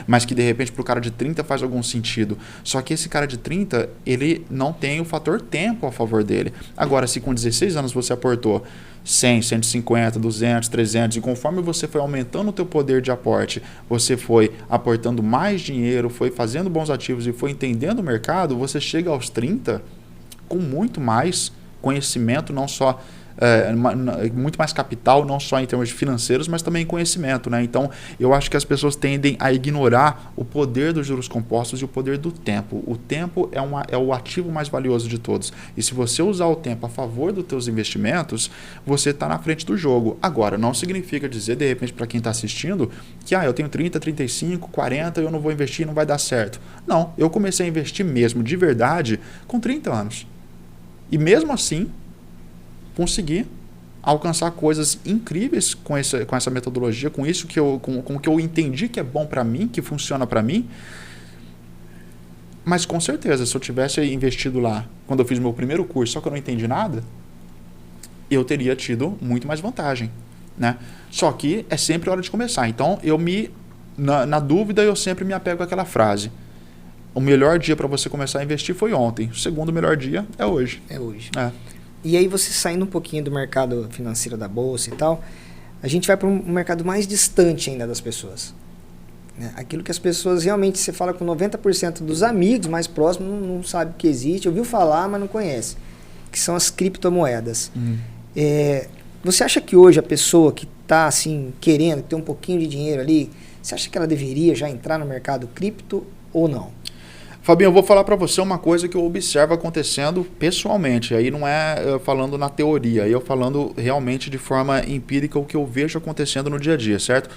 B: Mas que de repente para o cara de 30 faz algum sentido. Só que esse cara de 30, ele não tem o fator tempo a favor dele. Agora, se com 16 anos você aportou 100, 150, 200, 300, e conforme você foi aumentando o teu poder de aporte, você foi aportando mais dinheiro, foi fazendo bons ativos e foi entendendo o mercado, você chega aos 30 com muito mais conhecimento, não só muito mais capital, não só em termos de financeiros, mas também em conhecimento, né? Então, eu acho que as pessoas tendem a ignorar o poder dos juros compostos e o poder do tempo. O tempo é o ativo mais valioso de todos. E se você usar o tempo a favor dos teus investimentos, você está na frente do jogo. Agora, não significa dizer, de repente, para quem está assistindo, que eu tenho 30, 35, 40, eu não vou investir, não vai dar certo. Não, eu comecei a investir mesmo, de verdade, com 30 anos. E mesmo assim, consegui alcançar coisas incríveis com essa metodologia, com isso com que eu entendi que é bom para mim, que funciona para mim. Mas com certeza, se eu tivesse investido lá, quando eu fiz meu primeiro curso, só que eu não entendi nada, eu teria tido muito mais vantagem, né? Só que é sempre hora de começar. Então, na dúvida, eu sempre me apego àquela frase. O melhor dia para você começar a investir foi ontem. O segundo melhor dia é hoje.
A: É hoje. E aí você saindo um pouquinho do mercado financeiro da bolsa e tal, a gente vai para um mercado mais distante ainda das pessoas. Né? Aquilo que as pessoas realmente, você fala com 90% dos amigos mais próximos, não sabe que existe, ouviu falar, mas não conhece. Que são as criptomoedas. Você acha que hoje a pessoa que está assim, querendo ter um pouquinho de dinheiro ali, você acha que ela deveria já entrar no mercado cripto ou não?
B: Fabinho, eu vou falar para você uma coisa que eu observo acontecendo pessoalmente. Aí não é falando na teoria, aí eu falando realmente de forma empírica o que eu vejo acontecendo no dia a dia, certo?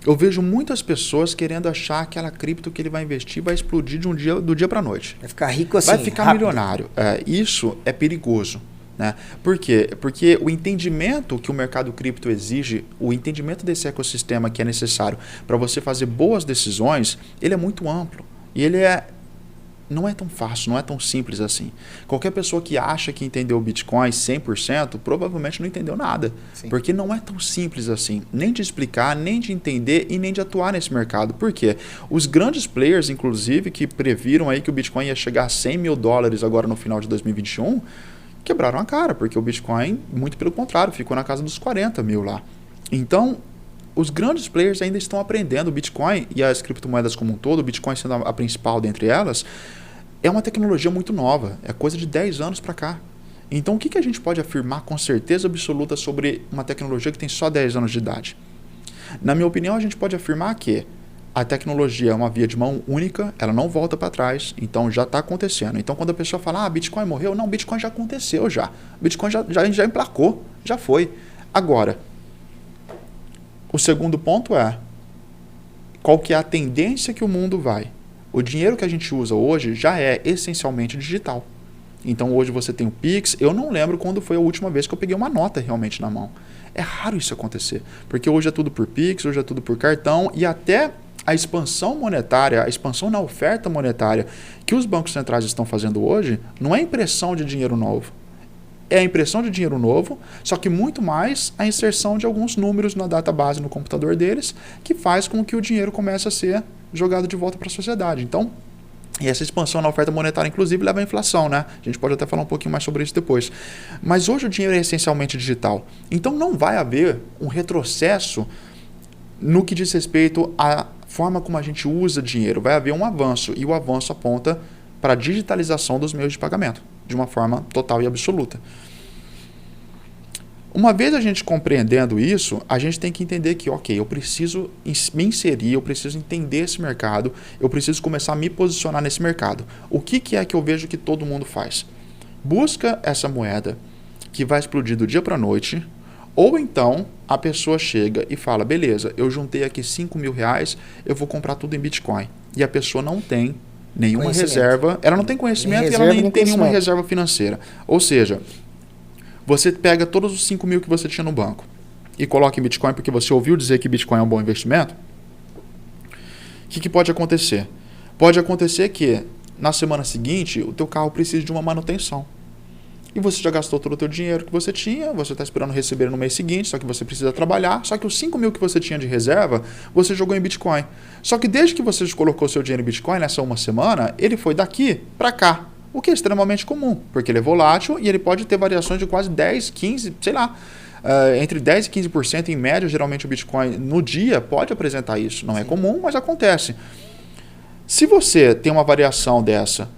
B: Eu vejo muitas pessoas querendo achar que aquela cripto que ele vai investir vai explodir do dia para a noite.
A: Vai ficar rico assim,
B: vai ficar
A: rápido.
B: Milionário. Isso é perigoso. Né? Por quê? Porque o entendimento que o mercado cripto exige, o entendimento desse ecossistema que é necessário para você fazer boas decisões, ele é muito amplo. E ele não é tão fácil, não é tão simples assim. Qualquer pessoa que acha que entendeu o Bitcoin 100%, provavelmente não entendeu nada. Sim. Porque não é tão simples assim, nem de explicar, nem de entender e nem de atuar nesse mercado. Por quê? Os grandes players, inclusive, que previram aí que o Bitcoin ia chegar a $100 mil agora no final de 2021, quebraram a cara, porque o Bitcoin, muito pelo contrário, ficou na casa dos 40 mil lá. Então, os grandes players ainda estão aprendendo o Bitcoin e as criptomoedas como um todo, o Bitcoin sendo a principal dentre elas, é uma tecnologia muito nova, é coisa de 10 anos para cá. Então, o que a gente pode afirmar com certeza absoluta sobre uma tecnologia que tem só 10 anos de idade? Na minha opinião, a gente pode afirmar que a tecnologia é uma via de mão única, ela não volta para trás, então já está acontecendo. Então, quando a pessoa fala, Bitcoin morreu, não, Bitcoin já aconteceu já. Bitcoin já emplacou, já foi. Agora, o segundo ponto é, qual que é a tendência que o mundo vai? O dinheiro que a gente usa hoje já é essencialmente digital. Então hoje você tem o Pix. Eu não lembro quando foi a última vez que eu peguei uma nota realmente na mão. É raro isso acontecer. Porque hoje é tudo por Pix, hoje é tudo por cartão. E até a expansão monetária, a expansão na oferta monetária que os bancos centrais estão fazendo hoje, não é impressão de dinheiro novo. É a impressão de dinheiro novo, só que muito mais a inserção de alguns números na database no computador deles, que faz com que o dinheiro comece a ser jogado de volta para a sociedade. Então, e essa expansão na oferta monetária, inclusive, leva à inflação, né? A gente pode até falar um pouquinho mais sobre isso depois. Mas hoje o dinheiro é essencialmente digital. Então, não vai haver um retrocesso no que diz respeito à forma como a gente usa dinheiro. Vai haver um avanço, e o avanço aponta para a digitalização dos meios de pagamento, de uma forma total e absoluta. Uma vez a gente compreendendo isso, a gente tem que entender que, eu preciso me inserir, eu preciso entender esse mercado, eu preciso começar a me posicionar nesse mercado. O que é que eu vejo que todo mundo faz? Busca essa moeda que vai explodir do dia para a noite, ou então a pessoa chega e fala, beleza, eu juntei aqui 5 mil reais, eu vou comprar tudo em Bitcoin. E a pessoa não tem nenhuma reserva, ela não tem conhecimento e ela nem tem nenhuma reserva financeira. Ou seja, você pega todos os 5 mil que você tinha no banco e coloca em Bitcoin porque você ouviu dizer que Bitcoin é um bom investimento. O que pode acontecer? Pode acontecer que na semana seguinte o teu carro precise de uma manutenção. e você já gastou todo o teu dinheiro que você tinha, você está esperando receber no mês seguinte, só que você precisa trabalhar, só que os 5 mil que você tinha de reserva, você jogou em Bitcoin. Só que desde que você colocou seu dinheiro em Bitcoin nessa uma semana, ele foi daqui para cá, o que é extremamente comum, porque ele é volátil e ele pode ter variações de quase 10, 15, sei lá, entre 10% e 15% em média, geralmente o Bitcoin no dia pode apresentar isso. Não é comum, mas acontece. Se você tem uma variação dessa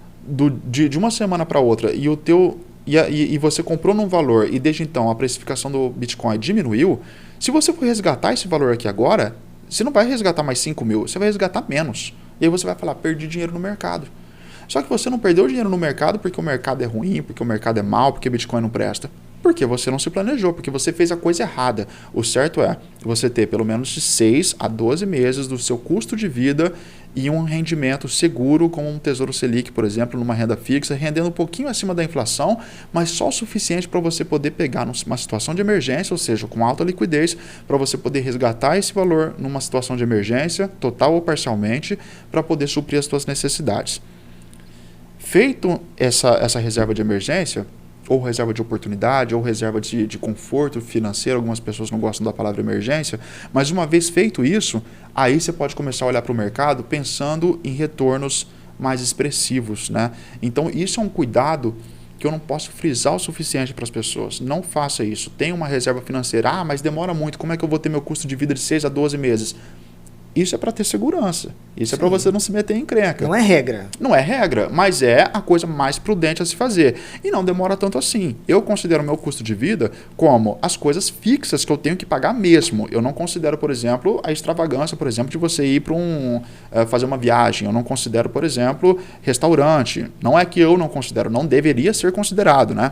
B: de uma semana para outra e você comprou num valor e desde então a precificação do Bitcoin diminuiu, se você for resgatar esse valor aqui agora, você não vai resgatar mais 5 mil, você vai resgatar menos. E aí você vai falar, perdi dinheiro no mercado. Só que você não perdeu dinheiro no mercado porque o mercado é ruim, porque o mercado é mau, porque Bitcoin não presta. Porque você não se planejou, porque você fez a coisa errada. O certo é você ter pelo menos de 6 a 12 meses do seu custo de vida e um rendimento seguro, como um Tesouro Selic, por exemplo, numa renda fixa, rendendo um pouquinho acima da inflação, mas só o suficiente para você poder pegar numa situação de emergência, ou seja, com alta liquidez, para você poder resgatar esse valor numa situação de emergência, total ou parcialmente, para poder suprir as suas necessidades. Feito essa reserva de emergência, ou reserva de oportunidade, ou reserva de conforto financeiro, algumas pessoas não gostam da palavra emergência, mas uma vez feito isso, aí você pode começar a olhar para o mercado pensando em retornos mais expressivos, né? Então isso é um cuidado que eu não posso frisar o suficiente para as pessoas. Não faça isso. Tenha uma reserva financeira. Mas demora muito, como é que eu vou ter meu custo de vida de 6 a 12 meses? Isso é para ter segurança. Isso é para você não se meter em encrenca.
A: Não é regra.
B: Não é regra, mas é a coisa mais prudente a se fazer. E não demora tanto assim. Eu considero meu custo de vida como as coisas fixas que eu tenho que pagar mesmo. Eu não considero, por exemplo, a extravagância, por exemplo, de você ir para fazer uma viagem. Eu não considero, por exemplo, restaurante. Não é que eu não considero, não deveria ser considerado, né?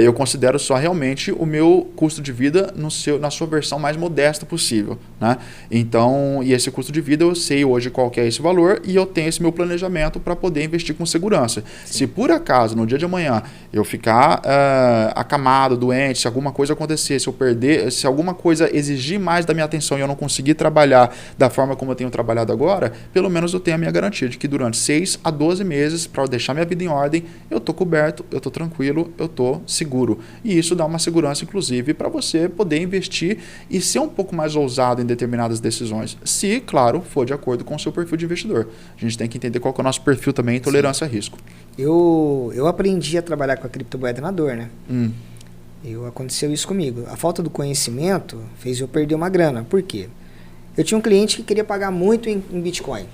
B: Eu considero só realmente o meu custo de vida na sua versão mais modesta possível, né? Então, e esse custo de vida eu sei hoje qual que é esse valor e eu tenho esse meu planejamento para poder investir com segurança. Sim. Se por acaso, no dia de amanhã, eu ficar acamado, doente, se alguma coisa acontecer, se eu perder, se alguma coisa exigir mais da minha atenção e eu não conseguir trabalhar da forma como eu tenho trabalhado agora, pelo menos eu tenho a minha garantia de que durante 6 a 12 meses, para deixar minha vida em ordem, eu estou coberto, eu estou tranquilo, eu estou seguro. E isso dá uma segurança, inclusive, para você poder investir e ser um pouco mais ousado em determinadas decisões. Se, claro, for de acordo com o seu perfil de investidor. A gente tem que entender qual que é o nosso perfil também em tolerância a risco.
A: Eu aprendi a trabalhar com a criptomoeda na dor, né? Aconteceu isso comigo. A falta do conhecimento fez eu perder uma grana. Por quê? Eu tinha um cliente que queria pagar muito em Bitcoin.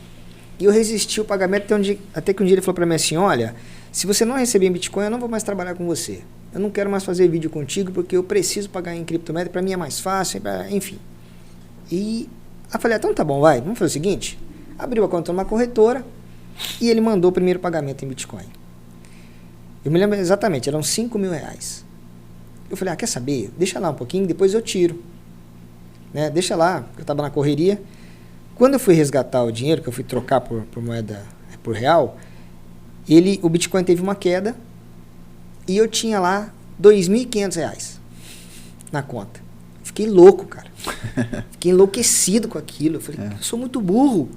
A: E eu resisti o pagamento até que um dia ele falou para mim assim, olha, se você não receber em Bitcoin, eu não vou mais trabalhar com você. Eu não quero mais fazer vídeo contigo porque eu preciso pagar em criptomoeda, para mim é mais fácil, enfim. E eu falei, então tá bom, vamos fazer o seguinte, abriu a conta numa corretora e ele mandou o primeiro pagamento em Bitcoin. Eu me lembro exatamente, eram 5 mil reais. Eu falei, quer saber? Deixa lá um pouquinho, depois eu tiro. Né? Deixa lá, eu estava na correria. Quando eu fui resgatar o dinheiro, que eu fui trocar por moeda, por real, o Bitcoin teve uma queda e eu tinha lá R$2.500 na conta. Fiquei louco, cara. Fiquei enlouquecido com aquilo. Eu falei, eu sou muito burro.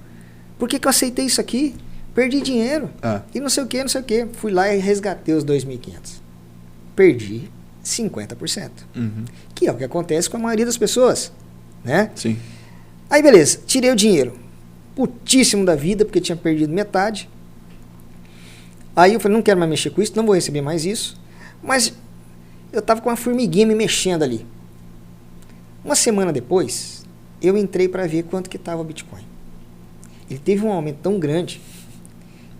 A: Por que eu aceitei isso aqui? Perdi dinheiro. E não sei o que, não sei o que. Fui lá e resgatei os 2.500. Perdi 50%. Que é o que acontece com a maioria das pessoas. Né?
B: Sim.
A: Aí, beleza. Tirei o dinheiro. Putíssimo da vida, porque tinha perdido metade. Aí eu falei, não quero mais mexer com isso, não vou receber mais isso. Mas eu tava com uma formiguinha me mexendo ali. Uma semana depois, eu entrei para ver quanto que estava o Bitcoin. Ele teve um aumento tão grande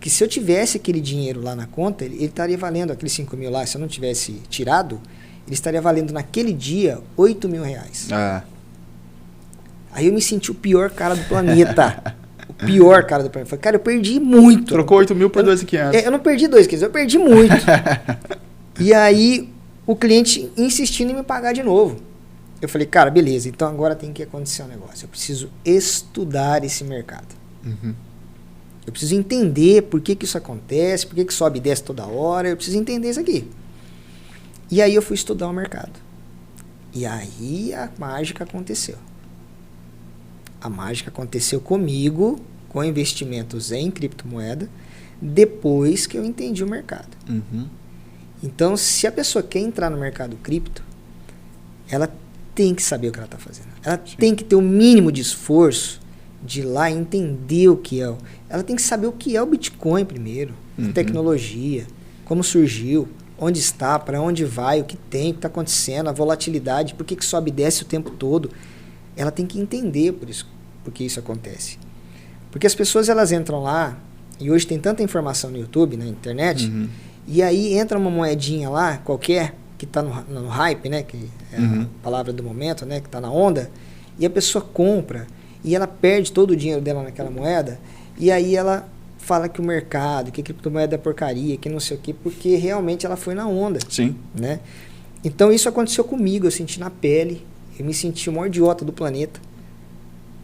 A: que se eu tivesse aquele dinheiro lá na conta, ele estaria valendo aqueles 5 mil lá. Se eu não tivesse tirado, ele estaria valendo naquele dia 8 mil reais. Aí eu me senti o pior cara do planeta. O pior cara do planeta. Falei, cara, eu perdi muito.
B: Trocou 8 mil por 2.500.
A: Eu não perdi 2.500, eu perdi muito. E aí o cliente insistindo em me pagar de novo. Eu falei, cara, beleza, então agora tem que acontecer um negócio. Eu preciso estudar esse mercado. Eu preciso entender por que isso acontece, por que sobe e desce toda hora. Eu preciso entender isso aqui. E aí eu fui estudar o mercado. E aí a mágica aconteceu. A mágica aconteceu comigo, com investimentos em criptomoeda, depois que eu entendi o mercado. Então, se a pessoa quer entrar no mercado cripto, ela tem que saber o que ela está fazendo. Ela tem que ter o mínimo de esforço de ir lá e entender o que é. Ela tem que saber o que é o Bitcoin primeiro, a tecnologia, como surgiu, onde está, para onde vai, o que tem, o que está acontecendo, a volatilidade, por que sobe e desce o tempo todo. Ela tem que entender por que isso acontece. Porque as pessoas elas entram lá, e hoje tem tanta informação no YouTube, na internet, e aí entra uma moedinha lá, qualquer, que está no hype, né, que é a palavra do momento, né, que está na onda, e a pessoa compra, e ela perde todo o dinheiro dela naquela moeda, e aí ela fala que o mercado, que a criptomoeda é porcaria, que não sei o quê, porque realmente ela foi na onda.
B: Sim.
A: Né? Então isso aconteceu comigo, eu senti na pele, eu me senti o maior idiota do planeta.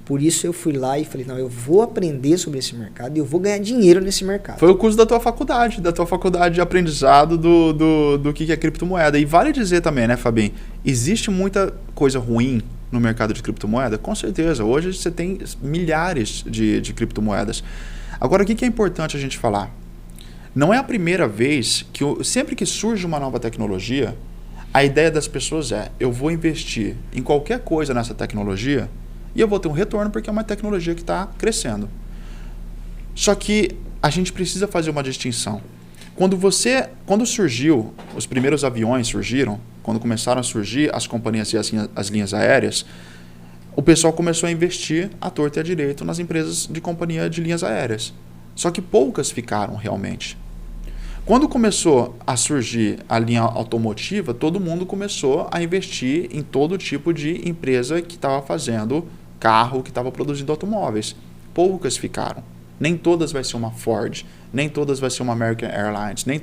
A: Por isso eu fui lá e falei, não, eu vou aprender sobre esse mercado e eu vou ganhar dinheiro nesse mercado.
B: Foi o curso da tua faculdade de aprendizado do que é criptomoeda. E vale dizer também, né, Fabinho, existe muita coisa ruim no mercado de criptomoeda? Com certeza, hoje você tem milhares de criptomoedas. Agora, o que é importante a gente falar? Não é a primeira vez que, sempre que surge uma nova tecnologia, a ideia das pessoas é, eu vou investir em qualquer coisa nessa tecnologia e eu vou ter um retorno porque é uma tecnologia que está crescendo. Só que a gente precisa fazer uma distinção. Quando surgiu, os primeiros aviões surgiram, quando começaram a surgir as companhias e as linhas aéreas, o pessoal começou a investir à torta e à direito nas empresas de companhia de linhas aéreas. Só que poucas ficaram realmente. Quando começou a surgir a linha automotiva, todo mundo começou a investir em todo tipo de empresa que estava fazendo carro, que estava produzindo automóveis. Poucas ficaram. Nem todas vai ser uma Ford, nem todas vai ser uma American Airlines, nem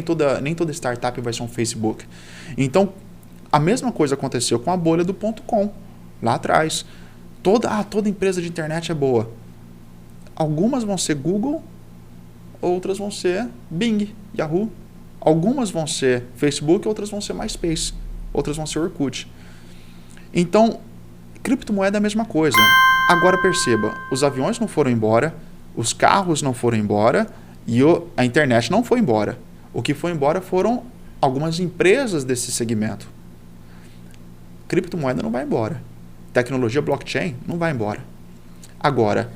B: toda startup vai ser um Facebook. Então, a mesma coisa aconteceu com a bolha do .com, lá atrás. Toda empresa de internet é boa. Algumas vão ser Google, outras vão ser Bing, Yahoo. Algumas vão ser Facebook, outras vão ser MySpace, outras vão ser Orkut. Então, criptomoeda é a mesma coisa. Agora perceba, os aviões não foram embora, os carros não foram embora e a internet não foi embora. O que foi embora foram algumas empresas desse segmento. Criptomoeda não vai embora. Tecnologia blockchain não vai embora. Agora,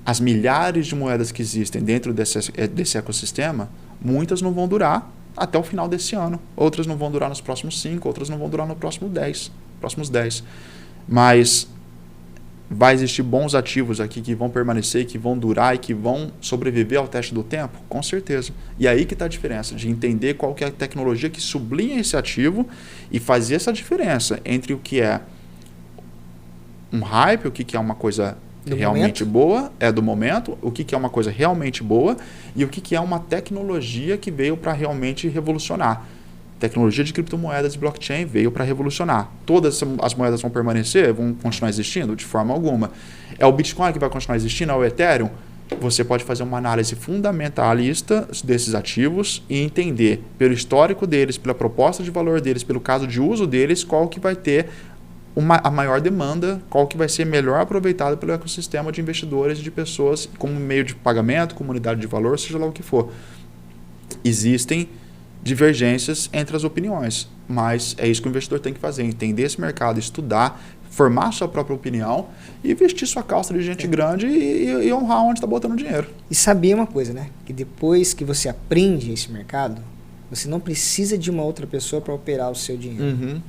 B: as milhares de moedas que existem dentro desse ecossistema, muitas não vão durar até o final desse ano. Outras não vão durar nos próximos 5, outras não vão durar nos próximos 10. Mas vai existir bons ativos aqui que vão permanecer, que vão durar e que vão sobreviver ao teste do tempo? Com certeza. E aí que está a diferença, de entender qual que é a tecnologia que sublinha esse ativo e fazer essa diferença entre o que é um hype, o que é uma coisa realmente boa, do momento, o que é uma coisa realmente boa e o que é uma tecnologia que veio para realmente revolucionar. Tecnologia de criptomoedas e blockchain veio para revolucionar. Todas as moedas vão permanecer? Vão continuar existindo? De forma alguma. É o Bitcoin que vai continuar existindo? É o Ethereum? Você pode fazer uma análise fundamentalista desses ativos e entender pelo histórico deles, pela proposta de valor deles, pelo caso de uso deles, qual que vai ter a maior demanda, qual que vai ser melhor aproveitado pelo ecossistema de investidores e de pessoas como meio de pagamento, comunidade de valor, seja lá o que for. Existem divergências entre as opiniões, mas é isso que o investidor tem que fazer, entender esse mercado, estudar, formar sua própria opinião e vestir sua calça de gente grande e honrar onde está botando dinheiro.
A: E saber uma coisa, né? Que depois que você aprende esse mercado, você não precisa de uma outra pessoa para operar o seu dinheiro.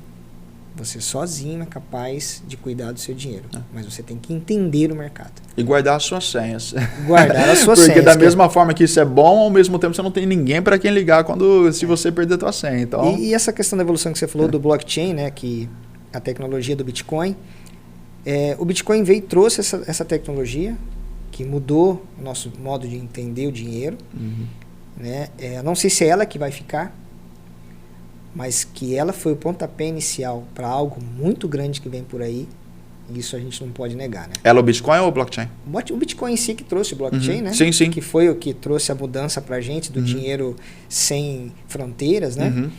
A: Você sozinho é capaz de cuidar do seu dinheiro. Mas você tem que entender o mercado.
B: E guardar as suas senhas.
A: Guardar as suas senhas.
B: Porque da mesma forma que isso é bom, ao mesmo tempo você não tem ninguém para quem ligar se você perder a tua senha. Então...
A: E essa questão da evolução que você falou do blockchain, né, que a tecnologia do Bitcoin, o Bitcoin veio e trouxe essa tecnologia que mudou o nosso modo de entender o dinheiro. Né? Não sei se é ela que vai ficar, mas que ela foi o pontapé inicial para algo muito grande que vem por aí, isso a gente não pode negar, né?
B: Ela é o Bitcoin ou o blockchain?
A: O Bitcoin em si que trouxe o blockchain, né?
B: Sim, sim.
A: Que foi o que trouxe a mudança para a gente do dinheiro sem fronteiras, né?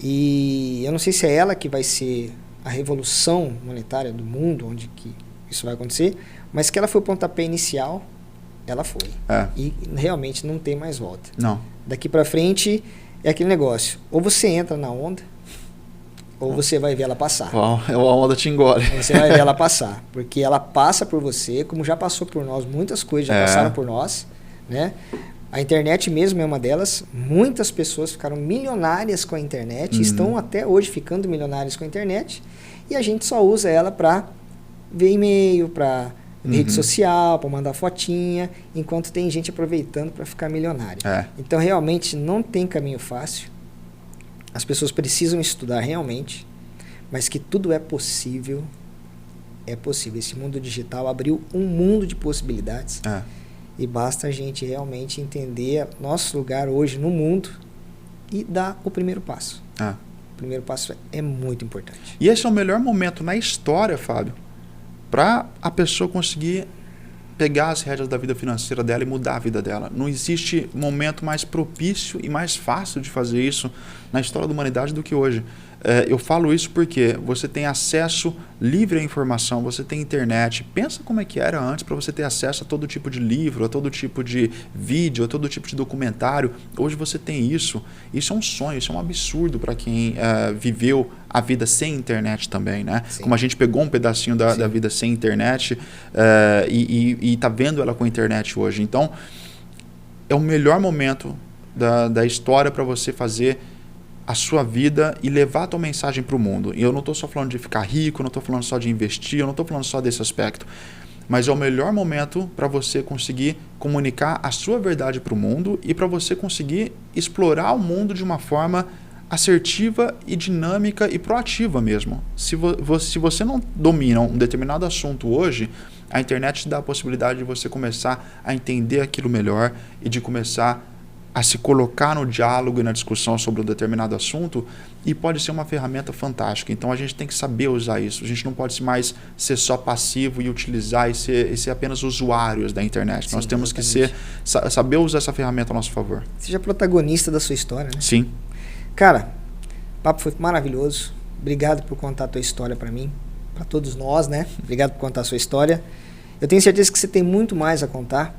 A: E eu não sei se é ela que vai ser a revolução monetária do mundo, onde que isso vai acontecer, mas que ela foi o pontapé inicial, ela foi. E realmente não tem mais volta.
B: Não.
A: Daqui para frente... É aquele negócio, ou você entra na onda, ou você vai ver ela passar.
B: A onda te engole.
A: Você vai ver ela passar, porque ela passa por você, como já passou por nós, muitas coisas já passaram por nós, né? A internet mesmo é uma delas. Muitas pessoas ficaram milionárias com a internet, estão até hoje ficando milionárias com a internet, e a gente só usa ela para ver e-mail, para rede social, para mandar fotinha, enquanto tem gente aproveitando para ficar milionária. Então, realmente, não tem caminho fácil. As pessoas precisam estudar realmente, mas que tudo é possível. É possível. Esse mundo digital abriu um mundo de possibilidades. E basta a gente realmente entender nosso lugar hoje no mundo e dar o primeiro passo. O primeiro passo é muito importante.
B: E esse é o melhor momento na história, Fábio, para a pessoa conseguir pegar as rédeas da vida financeira dela e mudar a vida dela. Não existe momento mais propício e mais fácil de fazer isso na história da humanidade do que hoje. Eu falo isso porque você tem acesso livre à informação, você tem internet. Pensa como é que era antes para você ter acesso a todo tipo de livro, a todo tipo de vídeo, a todo tipo de documentário. Hoje você tem isso. Isso é um sonho, isso é um absurdo para quem viveu a vida sem internet também, né?
A: Sim.
B: Como a gente pegou um pedacinho da vida sem internet e está vendo ela com a internet hoje. Então, é o melhor momento da história para você fazer a sua vida e levar a tua mensagem para o mundo. E eu não estou só falando de ficar rico, não estou falando só de investir, eu não estou falando só desse aspecto. Mas é o melhor momento para você conseguir comunicar a sua verdade para o mundo e para você conseguir explorar o mundo de uma forma assertiva e dinâmica e proativa mesmo. Se você não domina um determinado assunto hoje, a internet te dá a possibilidade de você começar a entender aquilo melhor e de começar a se colocar no diálogo e na discussão sobre um determinado assunto, e pode ser uma ferramenta fantástica. Então a gente tem que saber usar isso. A gente não pode mais ser só passivo e utilizar e ser apenas usuários da internet. Sim, nós temos que saber usar essa ferramenta a nosso favor.
A: Seja protagonista da sua história, né?
B: Sim.
A: Cara, o papo foi maravilhoso. Obrigado por contar a tua história para mim, para todos nós, né? Obrigado por contar a sua história. Eu tenho certeza que você tem muito mais a contar.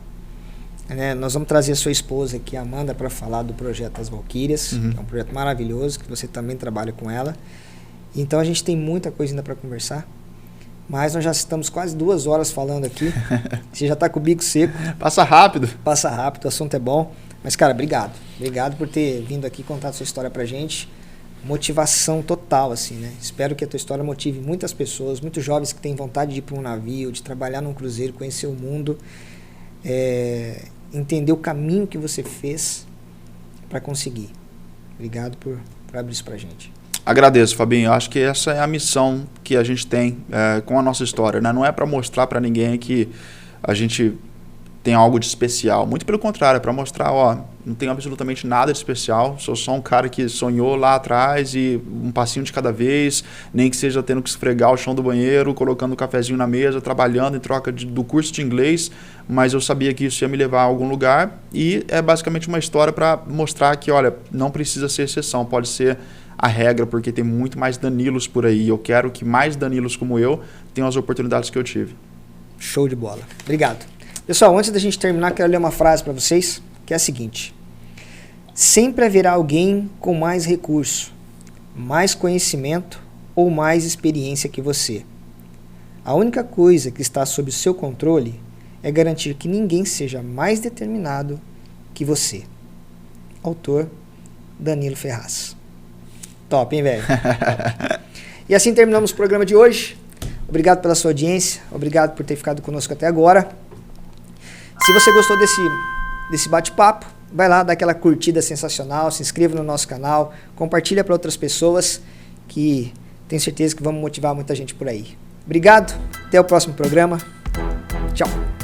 A: Nós vamos trazer a sua esposa aqui, a Amanda, para falar do projeto das Valquírias, que é um projeto maravilhoso, que você também trabalha com ela. Então a gente tem muita coisa ainda para conversar, mas nós já estamos quase 2 horas falando aqui. Você já está com o bico seco.
B: Passa rápido.
A: Passa rápido, o assunto é bom. Mas, cara, obrigado. Obrigado por ter vindo aqui contar a sua história pra gente. Motivação total, assim, né? Espero que a tua história motive muitas pessoas, muitos jovens que têm vontade de ir para um navio, de trabalhar num cruzeiro, conhecer o mundo, entender o caminho que você fez para conseguir. Obrigado por abrir isso pra gente.
B: Agradeço, Fabinho. Eu acho que essa é a missão que a gente tem com a nossa história, né? Não é para mostrar para ninguém que a gente tem algo de especial. Muito pelo contrário, é para mostrar, não tenho absolutamente nada de especial. Sou só um cara que sonhou lá atrás e um passinho de cada vez, nem que seja tendo que esfregar o chão do banheiro, colocando um cafezinho na mesa, trabalhando em troca do curso de inglês, mas eu sabia que isso ia me levar a algum lugar, e é basicamente uma história para mostrar que, olha, não precisa ser exceção, pode ser a regra, porque tem muito mais Danilos por aí. Eu quero que mais Danilos como eu tenham as oportunidades que eu tive.
A: Show de bola. Obrigado. Pessoal, antes da gente terminar, quero ler uma frase para vocês, que é a seguinte: sempre haverá alguém com mais recurso, mais conhecimento ou mais experiência que você. A única coisa que está sob o seu controle é garantir que ninguém seja mais determinado que você. Autor, Danilo Ferraz. Top, hein, velho? E assim terminamos o programa de hoje. Obrigado pela sua audiência, obrigado por ter ficado conosco até agora. Se você gostou desse bate-papo, vai lá, dá aquela curtida sensacional, se inscreva no nosso canal, compartilha para outras pessoas, que tenho certeza que vamos motivar muita gente por aí. Obrigado, até o próximo programa. Tchau.